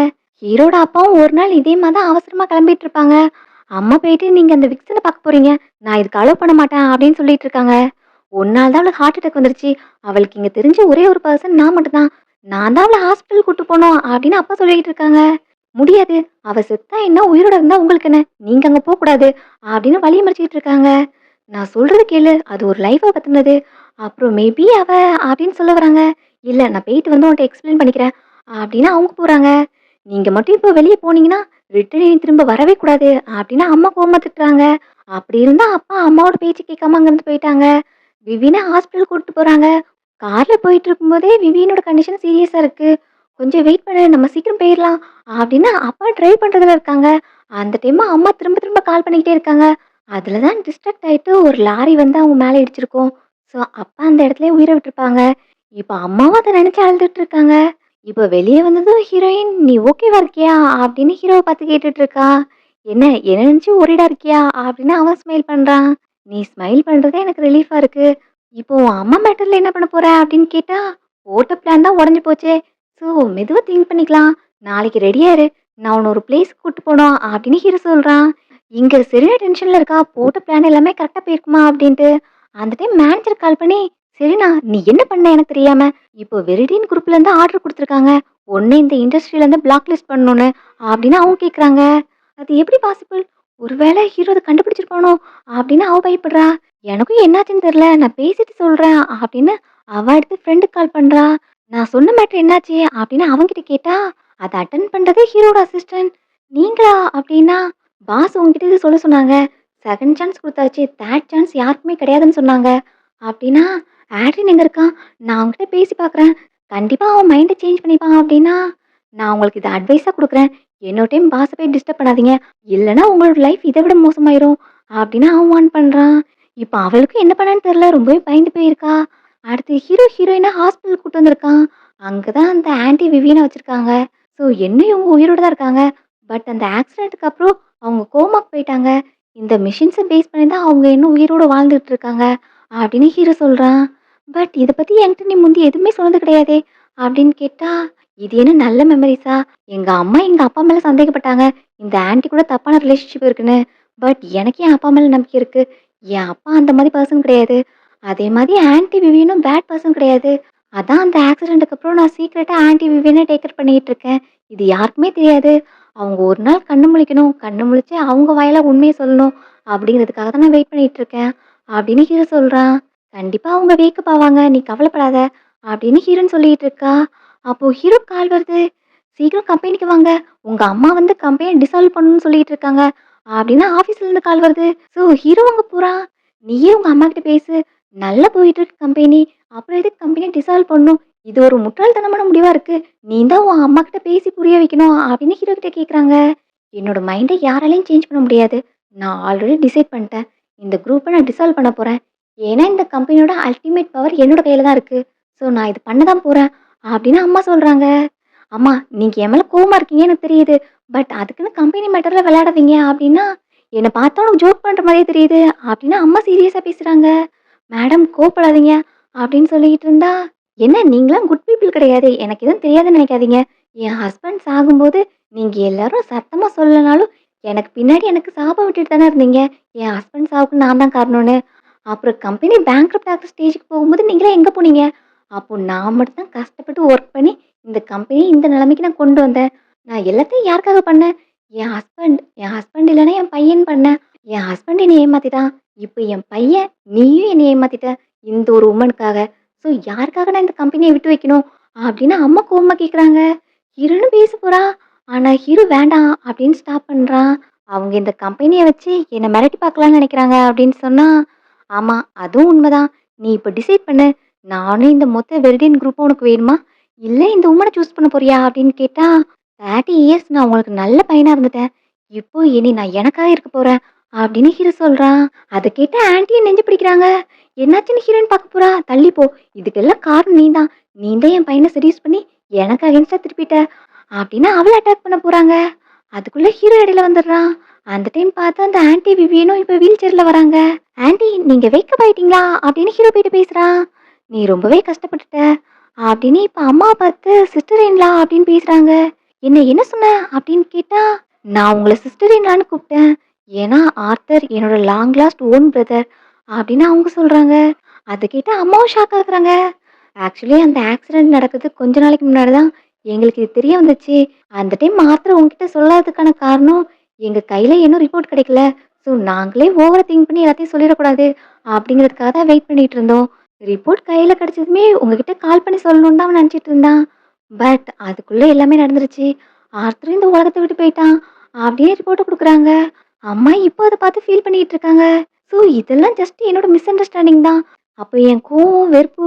ஹீரோட அப்பாவும் ஒரு நாள் இதே மாதிரி தான் அவசரமா கிளம்பிட்டு இருப்பாங்க. அம்மா போயிட்டு, நீங்க அந்த விக்சன பார்க்க போறீங்க. நான் இதுக்கு அலோ பண்ண மாட்டேன் அப்படின்னு சொல்லிட்டு இருக்காங்க. "உன்னால தான் அவளுக்கு ஹார்ட் அட்டாக் வந்துருச்சு. அவளுக்கு இங்க தெரிஞ்ச ஒரே ஒரு பெர்சன் நான் மட்டும் தான். நான் தான் அவள ஹாஸ்பிட்டல் கூட்டு போணும்" அப்படின்னு அப்பா சொல்லிட்டு இருக்காங்க. "முடியாது. அவ செத்தா என்ன? உயிரோட இருந்தா உங்களுக்கு என்ன? நீங்க அங்க போக்கூடாது" அப்படின்னு வழிய மறிச்சுட்டு இருக்காங்க. நான் சொல்றது கேளு. அது ஒரு லைஃப்ப பத்தினது. அப்புறம் மேபி அவ அப்படின்னு சொல்ல வராங்க. இல்ல நான் போயிட்டு வந்து உன்ட்ட எக்ஸ்பிளைன் பண்ணிக்கிறேன். அப்படின்னு அவங்க போறாங்க. நீங்க மட்டும் இப்போ வெளிய போனீங்கன்னா, ரிட்டர்ன் திரும்ப வரவே கூடாது. அப்படின்னு அம்மா கோவமா திட்டுறாங்க. அப்படி இருந்தா அப்பா அம்மாவோட பேச்சு கேட்காம அங்கருந்து போயிட்டாங்க. விவின ஹாஸ்பிட்டல் கூட்டிட்டு போறாங்க. கார்ல போயிட்டு இருக்கும்போதே விவினோட கண்டிஷன் சீரியஸா இருக்கு. கொஞ்சம் வெயிட் பண்ணு. நம்ம சீக்கிரம் போயிரலாம். அப்படின்னு அப்பா டிரைவ் பண்றதுல இருக்காங்க. அந்த டைம் அம்மா திரும்ப திரும்ப கால் பண்ணிக்கிட்டே இருக்காங்க. அதுல தான் டிஸ்ட்ராக்ட் ஆயிட்டு ஒரு லாரி வந்து அவங்க மேல இடிச்சிருக்கும். ஸோ, அப்பா அந்த இடத்துலயே உயிர விட்டுருப்பாங்க. இப்ப அம்மாவும் அத நெனச்சு அழுதுட்டு இருக்காங்க. இப்ப வெளிய வந்ததும் ஹீரோயின், "நீ ஓகேவா இருக்கியா?" அப்படின்னு ஹீரோவ பார்த்து கேட்டுட்டு இருக்கா. "என்ன என்ன நெனச்சு ஒரிடா இருக்கியா?" அப்படின்னு அவன் ஸ்மைல் பண்றான். "நீ ஸ்மைல் பண்றதே எனக்கு ரிலீஃபா இருக்கு. இப்போ உன் அம்மா மேட்டர்ல என்ன பண்ண போற?" அப்படின்னு கேட்டா, "போட்ட பிளான் தான் உடைஞ்சு போச்சே. ஸோ மெதுவா திங்க் பண்ணிக்கலாம். நாளைக்கு ரெடியா இரு. நான் உன்ன ஒரு பிளேஸ்க்கு கூட்டு போணும்." அப்படின்னு ஹீரோ சொல்றான். இங்க சரியான டென்ஷன்ல இருக்கா. போட்ட பிளான் எல்லாமே கரெக்ட்டா போயிருக்குமா அப்படின்ட்டு. அந்த டைம் மேனேஜர் கால் பண்ணி, "சரிண்ணா, நீ என்ன பண்ண எனக்கு தெரியாம? இப்போ வெரிடின் குரூப்ல இருந்து ஆர்டர் குடுத்துருக்காங்க. உன்ன இந்த இண்டஸ்ட்ரியில இருந்து பிளாக் லிஸ்ட் பண்ணணும்னு." அப்படின்னு அவங்க கேட்குறாங்க. அது எப்படி பாசிபிள்? ஒருவேளை ஹீரோ அத கண்டுபிடிச்சிருப்பானோ? அப்படின்னு அவ பயப்படுறா. எனக்கும் என்னாச்சுன்னு தெரியல. நான் பேசிட்டு சொல்றேன் அப்படின்னு அவ அடுத்து ஃப்ரெண்டுக்கு கால் பண்றா. நான் சொன்ன மேட்டர் என்னாச்சு? அப்படின்னு அவன்கிட்ட கேட்டா, அத அட்டெண்ட் பண்றது ஹீரோட அசிஸ்டன்ட். நீங்களா? அப்படின்னா, பாஸ் உன்கிட்ட இத சொல்ல சொன்னாங்க. செகண்ட் சான்ஸ் குடுத்தாச்சு. தேர்ட் சான்ஸ் யாருக்குமே கிடையாதுன்னு சொன்னாங்க. அப்டின்னா, "ஆட்ரின் எங்க இருக்கான்? நான் அவன்கிட்ட பேசி பார்க்குறேன். கண்டிப்பா அவன் மைண்ட சேஞ்ச் பண்ணிப்பான்." அப்டின்னா, "நான் உங்களுக்கு இத அட்வைஸா குடுக்குறேன். இன்னொரு டைம் பாஸ போய் டிஸ்டர்ப் பண்ணாதீங்க. இல்லன்னா உங்களோட லைஃப் இத விட மோசமாயிரும்." அப்டின்னு அவன் வார்ன் பண்றான். இப்ப அவளுக்கும் என்ன பண்ணான்னு தெரியல. ரொம்பவே பயந்து போயிருக்கா. அடுத்து ஹீரோ, ஹீரோயின ஹாஸ்பிட்டல் கூட்டு வந்திருக்கான். அங்க தான் அந்த ஆன்டி விவியன வச்சிருக்காங்க. ஸோ இன்னும் இவங்க உயிரோட தான் இருக்காங்க. பட் அந்த ஆக்சிடென்ட்க்கு அப்புறம் அவங்க கோமாக்கு போயிட்டாங்க. இந்த மெஷின்ஸ பேஸ் பண்ணி தான் அவங்க இன்னும் உயிரோட வாழ்ந்துட்டு இருக்காங்க. அப்படின்னு ஹீரோ சொல்றான். பட் இத பத்தி என்கிட்ட நீ முந்தி எதுவுமே சொன்னது கிடையாதே! அப்படின்னு கேட்டா, இது என்ன நல்ல மெமரீஸா? எங்க அம்மா எங்க அப்பா மேல சந்தேகப்பட்டாங்க. இந்த ஆன்டி கூட தப்பான ரிலேஷன்ஷிப் இருக்குன்னு. பட் எனக்கு என் அப்பா மேல நம்பிக்கை இருக்கு. என் அப்பா அந்த மாரி பெர்சன் கிடையாது. அதே மாரி ஆன்டி விவியனும் பேட் பெர்சன் கிடையாது. அதான் அந்த ஆக்சிடென்ட்க்கு அப்புறம் நான் சீக்ரெட்டா ஆன்டி விவியன டேக் கேர் பண்ணிட்டு இருக்கேன். இது யாருக்குமே தெரியாது. அவங்க ஒரு நாள் கண்ணு முழிக்கணும். கண்ணு முழிச்சு அவங்க வாயால உண்மைய சொல்லணும். அப்படிங்கிறதுக்காக தான் நான் வெயிட் பண்ணிட்டு இருக்கேன். அப்படின்னு ஹீரோ சொல்றான். கண்டிப்பா அவங்க வேக்கப் ஆவாங்க. நீ கவலைப்படாத. அப்படின்னு ஹீரோயின் சொல்லிட்டு இருக்கா. அப்போ ஹீரோ கால் வருது. சீக்கிரம் கம்பெனிக்கு வாங்க. உங்க அம்மா வந்து கம்பெனிய டிசால்வ் பண்ணணும்னு சொல்லிட்டு இருக்காங்க. அப்படின்னு ஆஃபீஸ்ல இருந்து கால் வருது. ஸோ ஹீரோ அங்க போறான். நீயே உங்க அம்மா கிட்ட பேசு. நல்லா போயிட்டு இருக்கு கம்பெனி. அப்புறம் எதுக்கு கம்பெனிய டிசால்வ் பண்ணணும்? இது ஒரு முட்டாள்தனமான முடிவா இருக்கு. நீ தான் உன் அம்மா கிட்ட பேசி புரிய வைக்கணும் அப்படின்னு ஹீரோ கிட்ட கேட்குறாங்க. என்னோட மைண்ட யாராலையும் சேஞ்ச் பண்ண முடியாது. நான் ஆல்ரெடி டிசைட் பண்ணிட்டேன். இந்த குரூப்ப நான் டிசால்வ் பண்ண போறேன். ஏன்னா இந்த கம்பெனியோட அல்டிமேட் பவர் என்னோட கையில தான் இருக்கு. ஸோ நான் இது பண்ண தான் போறேன் அப்படின்னு அம்மா சொல்றாங்க. அம்மா நீங்க என் மேல கோவமா இருக்கீங்க எனக்கு தெரியுது. பட் அதுக்குன்னு கம்பெனி மேட்டர்ல விளையாடாதீங்க அப்படின்னா, என்ன பார்த்தா உனக்கு ஜோக் பண்ற மாதிரியே தெரியுது அப்படின்னு அம்மா சீரியஸா பேசுறாங்க. மேடம் கோவப்படாதீங்க அப்படின்னு சொல்லிட்டு இருந்தா, என்ன நீங்கலாம் குட் பீப்பிள் கிடையாது. எனக்கு எதுவும் தெரியாதுன்னு நினைக்காதீங்க. என் ஹஸ்பண்ட் சாகும்போது நீங்க எல்லாரும் சத்தமா சொல்லலனாலும், எனக்கு பின்னாடி எனக்கு சாபம் விட்டுட்டு தானே இருந்தீங்க. என் ஹஸ்பண்ட் சாவுக்கு நான் தான் காரணம்னு. அப்புறம் கம்பெனி பேங்க்ரப்ட் ஆகுற ஸ்டேஜ்க்கு போகும்போது நீங்கலாம் எங்க போனீங்க? அப்போ நான் மட்டும் தான் கஷ்டப்பட்டு ஒர்க் பண்ணி இந்த கம்பெனி இந்த நிலைமைக்கு நான் கொண்டு வந்தேன். நான் எல்லாத்தையும் யாருக்காக பண்ணேன்? என் ஹஸ்பண்ட் இல்லன்னா என் பையன் பண்ணேன். என் ஹஸ்பண்ட் என்னை ஏமாத்திட்டான். இப்ப என் பையன், நீயும் என்னை ஏமாத்திட்ட. இந்த ஒரு வுமனுக்காக. ஸோ யாருக்காக நான் இந்த கம்பெனிய விட்டு வைக்கணும்? அப்படின்னு அம்மா கோவமா கேட்குறாங்க. ஹீரோன்னு பேச போறா. ஆனா ஹீரோ வேண்டாம் அப்படின்னு ஸ்டாப் பண்றான். அவங்க இந்த கம்பெனிய வச்சு என்ன மிரட்டி பார்க்கலாம்னு நினைக்கிறாங்க அப்படின்னு சொன்னா, ஆமா அதுவும் உண்மைதான். நீ இப்ப டிசைட் பண்ணு. நானும் இந்த மொத்த வெரிடின் குரூப்பும் உனக்கு வேணுமா? இல்ல இந்த வுமன சூஸ் பண்ண போறியா? அப்படின்னு கேட்டா, 30 இயர்ஸ் நான் உங்களுக்கு நல்ல பையனா இருந்துட்டேன். இப்போ இனி நான் எனக்காக இருக்க போறேன். அப்படின்னு ஹீரோ சொல்றான். அத கேட்டு ஆன்ட்டியும் நெஞ்சு பிடிக்கிறாங்க. என்னாச்சுன்னு ஹீரோயின் பார்க்க போறா. தள்ளி போ. இதுக்கெல்லாம் காரணம் நீ தான். நீ தான் என் பையன செட்யூஸ் பண்ணி எனக்கு அகைன்ஸ்டா திருப்பிட்ட. அப்படின்னு அவள அட்டாக் பண்ண போறாங்க. அதுக்குள்ள ஹீரோ இடையில வந்துடுறான். அந்த டைம் பார்த்து அந்த ஆன்ட்டி விவியனும் இப்ப வீல் சேர்ல வராங்க. ஆன்ட்டி நீங்க வேக்கப் ஆயிட்டீங்களா? அப்படின்னு ஹீரோ கிட்ட பேசுறான். நீ ரொம்பவே கஷ்டப்பட்டுட்ட. அப்படின்னு இப்ப அம்மாவ பார்த்து சிஸ்டர் இன் லா அப்படின்னு பேசுறாங்க. என்ன சொன்ன? அப்படின்னு கேட்டா, நான் உங்கள சிஸ்டர் இன் லான்னு கூப்பிட்டேன். ஏன்னா ஆர்தர் என்னோட லாங் லாஸ்ட் ஓன் பிரதர் அப்படின்னு அவங்க சொல்றாங்க. அத கேட்டு அம்மாவும் ஷாக் ஆகுறாங்க. ஆக்சுவலி அந்த ஆக்சிடென்ட் நடக்கிறதுக்கு கொஞ்ச நாளைக்கு முன்னாடி தான் எங்களுக்கு இது தெரிய வந்துச்சு. அந்த டைம் ஆர்தர் உன்கிட்ட சொல்லாததுக்கான காரணம், எங்க கையில இன்னும் ரிப்போர்ட் கிடைக்கல. ஸோ நாங்களே ஓவரா திங்க் பண்ணி எல்லாத்தையும் சொல்லிடக்கூடாது அப்படிங்கிறதுக்காக தான் வெயிட் பண்ணிட்டு இருந்தோம். ரிப்போர்ட் கையில கிடைச்சதுமே உங்ககிட்ட கால் பண்ணி சொல்லணும்னு தான் அவன் நினச்சிட்டு இருந்தான். பட் அதுக்குள்ள எல்லாமே நடந்துருச்சு. ஆர்த்தர் இந்த உலகத்த விட்டு போயிட்டான். அப்படின்னு ரிப்போர்ட்ட குடுக்குறாங்க. அம்மா இப்போ அத பார்த்து ஃபீல் பண்ணிட்டு இருக்காங்க. ஸோ இதெல்லாம் ஜஸ்ட் என்னோட மிஸ் அண்டர்ஸ்டாண்டிங் தான். அப்போ என் கோவம், வெறுப்பு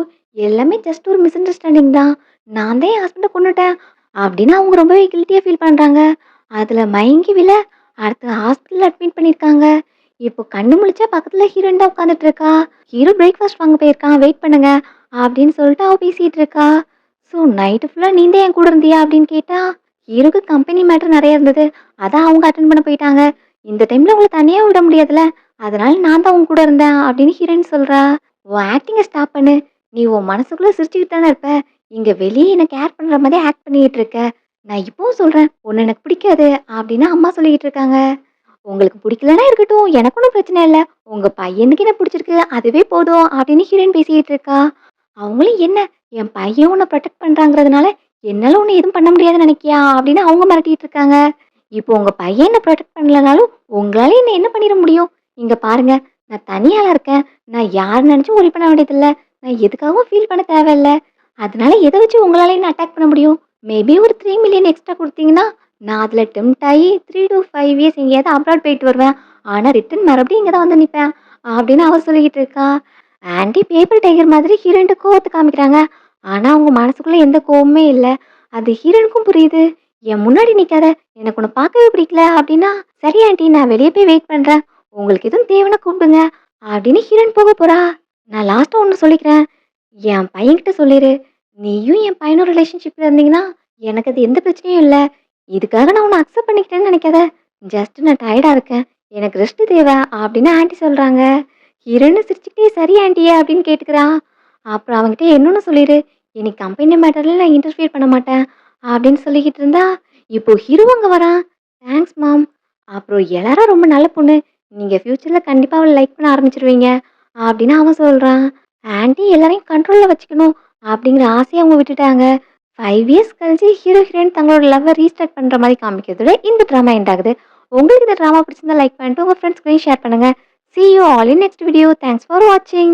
எல்லாமே ஜஸ்ட் ஒரு மிஸ் அண்டர்ஸ்டாண்டிங் தான். நான் தான் என் ஹஸ்பண்ட கொன்னுட்டேன் அப்படின்னு அவங்க ரொம்பவே கில்ட்டியா ஃபீல் பண்றாங்க. அதுல மயங்கி விழ அடுத்து ஹாஸ்பிட்டல்ல அட்மிட் பண்ணியிருக்காங்க. இப்போ கண்ணு முழிச்சா பக்கத்துல ஹீரோயின் தான் உட்காந்துட்டு இருக்கா. ஹீரோ பிரேக்ஃபாஸ்ட் வாங்க போயிருக்கான். வெயிட் பண்ணுங்க அப்படின்னு சொல்லிட்டு அவ பேசிட்டு இருக்கா. ஸோ நைட்டு ஃபுல்லா நீ தான் என் கூட இருந்தியா அப்படின்னு கேட்டா, ஹீரோக்கு கம்பெனி மேட்டர் நெறைய இருந்தது. அதான் அவங்க அட்டெண்ட் பண்ண போயிட்டாங்க. இந்த டைம்ல உங்கள தனியா விட முடியாதுல்ல. அதனால நான் தான் உன் கூட இருந்தேன் அப்படின்னு ஹீரோயின் சொல்றா. உன் ஆக்டிங்க ஸ்டாப் பண்ணு. நீ உன் மனசுக்குள்ள சிரிச்சுக்கிட்டு தானே இருப்ப. இங்க வெளியே என்ன கேர் பண்ற மாதிரி ஆக்ட் பண்ணிட்டு இருக்க. நான் இப்பவும் சொல்றேன். உன்ன எனக்கு பிடிக்காது அப்படின்னு அம்மா சொல்லிக்கிட்டு இருக்காங்க. உங்களுக்கு பிடிக்கலன்னா இருக்கட்டும். எனக்கு ஒண்ணும் பிரச்சனை இல்ல. உங்க பையனுக்கு என்ன பிடிச்சிருக்கு. அதுவே போதும் அப்படின்னு ஹீரோயின் பேசிக்கிட்டு இருக்கா. அவங்களும் என்ன என் பையன் உன்னை ப்ரொடெக்ட் பண்றாங்கிறதுனால என்னால உன்னை எதுவும் பண்ண முடியாதுன்னு நினைக்கியா அப்படின்னு அவங்க மிரட்டிட்டு இருக்காங்க. இப்போ உங்க பையன் என்ன ப்ரொடெக்ட் பண்ணலனாலும் உங்களால என்ன பண்ணிட முடியும்? இங்க பாருங்க, நான் தனியாளா இருக்கேன். நான் யார் நினைச்சும் ஒரி பண்ண வேண்டியதில்ல. நான் எதுக்காகவும் ஃபீல் பண்ண தேவையில்ல. அதனால எதை வச்சு உங்களால என்ன அட்டாக் பண்ண முடியும்? மேபி ஒரு 3 மில்லியன் எக்ஸ்ட்ரா குடுத்தீங்கன்னா, நான் அதுல டெம்ப்ட் ஆயி 3 to 5 இயர்ஸ் எங்கேயாவது அப்ராட் போயிட்டு வருவேன். ஆனா ரிட்டர்ன் மறுபடியும் இங்க தான் வந்து நிப்பேன். அப்படின்னு அவ சொல்லிக்கிட்டு இருக்கா. ஆன்டி பேப்பர் டைகர் மாதிரி ஹீரோயின்ட்ட கோவத்த காமிக்கிறாங்க. ஆனா அவங்க மனசுக்குள்ள எந்த கோவமுமே இல்ல. அது ஹீரோயினுக்கும் புரியுது. என் முன்னாடி நிக்காத. எனக்கு உன்ன பார்க்கவே பிடிக்கல அப்படின்னா, சரி ஆன்டி நான் வெளிய போய் வெயிட் பண்றேன். உங்களுக்கு எதுவும் தேவைன்னா கூப்பிடுங்க. அப்படின்னு ஹீரோயின் போக போறா. நான் லாஸ்ட்டா ஒண்ணு சொல்லிக்கிறேன். என் பையன்கிட்ட சொல்லிரு. நீயும் என் பையனும் ரிலேஷன்ஷிப்ல இருந்தீங்கன்னா, எனக்கு அது எந்த பிரச்சனையும் இல்ல. இதுக்காக நான் உன்ன அக்செப்ட் பண்ணிக்கிட்டேன்னு நெனைக்காத. ஜஸ்ட் நான் டயர்டா இருக்கேன். எனக்கு ரெஸ்ட் தேவை அப்படின்னு ஆன்டி சொல்றாங்க. ஹீரோயினும் சிரிச்சுக்கிட்டே சரி ஆன்டி அப்படின்னு கேட்டுக்கிறா. அப்புறம் அவன்கிட்ட இன்னொன்னு சொல்லிரு. இனி கம்பெனி மேட்டர்ல நான் இன்டர்ஃபியர் பண்ண மாட்டேன் அப்படின்னு சொல்லிக்கிட்டு இருந்தா, இப்போ ஹீரோ அங்க வரான். தேங்க்ஸ் மாம். அப்புறம் எல்லாரும் ரொம்ப நல்ல பொண்ணு. நீங்க ஃபியூச்சர்ல கண்டிப்பா அவள லைக் பண்ண ஆரம்பிச்சுருவீங்க அப்படின்னு அவன் சொல்றான். ஆன்டி எல்லாரையும் கண்ட்ரோல்ல வச்சுக்கணும் அப்படிங்கிற ஆசைய அவங்க விட்டுட்டாங்க. 5 இயர்ஸ் கழிச்சு ஹீரோ, ஹீரோயின் தங்களோட லவ்வ ரீஸ்டார்ட் பண்ற மாரி காமிக்கிறதோட இந்த ட்ராமா எண்ட் ஆகுது. உங்களுக்கு இந்த ட்ராமா பிடிச்சிருந்தா லைக் பண்ணிட்டு உங்க ஃப்ரெண்ட்ஸ்களையும் ஷேர் பண்ணுங்க. See you all in next video. Thanks for watching.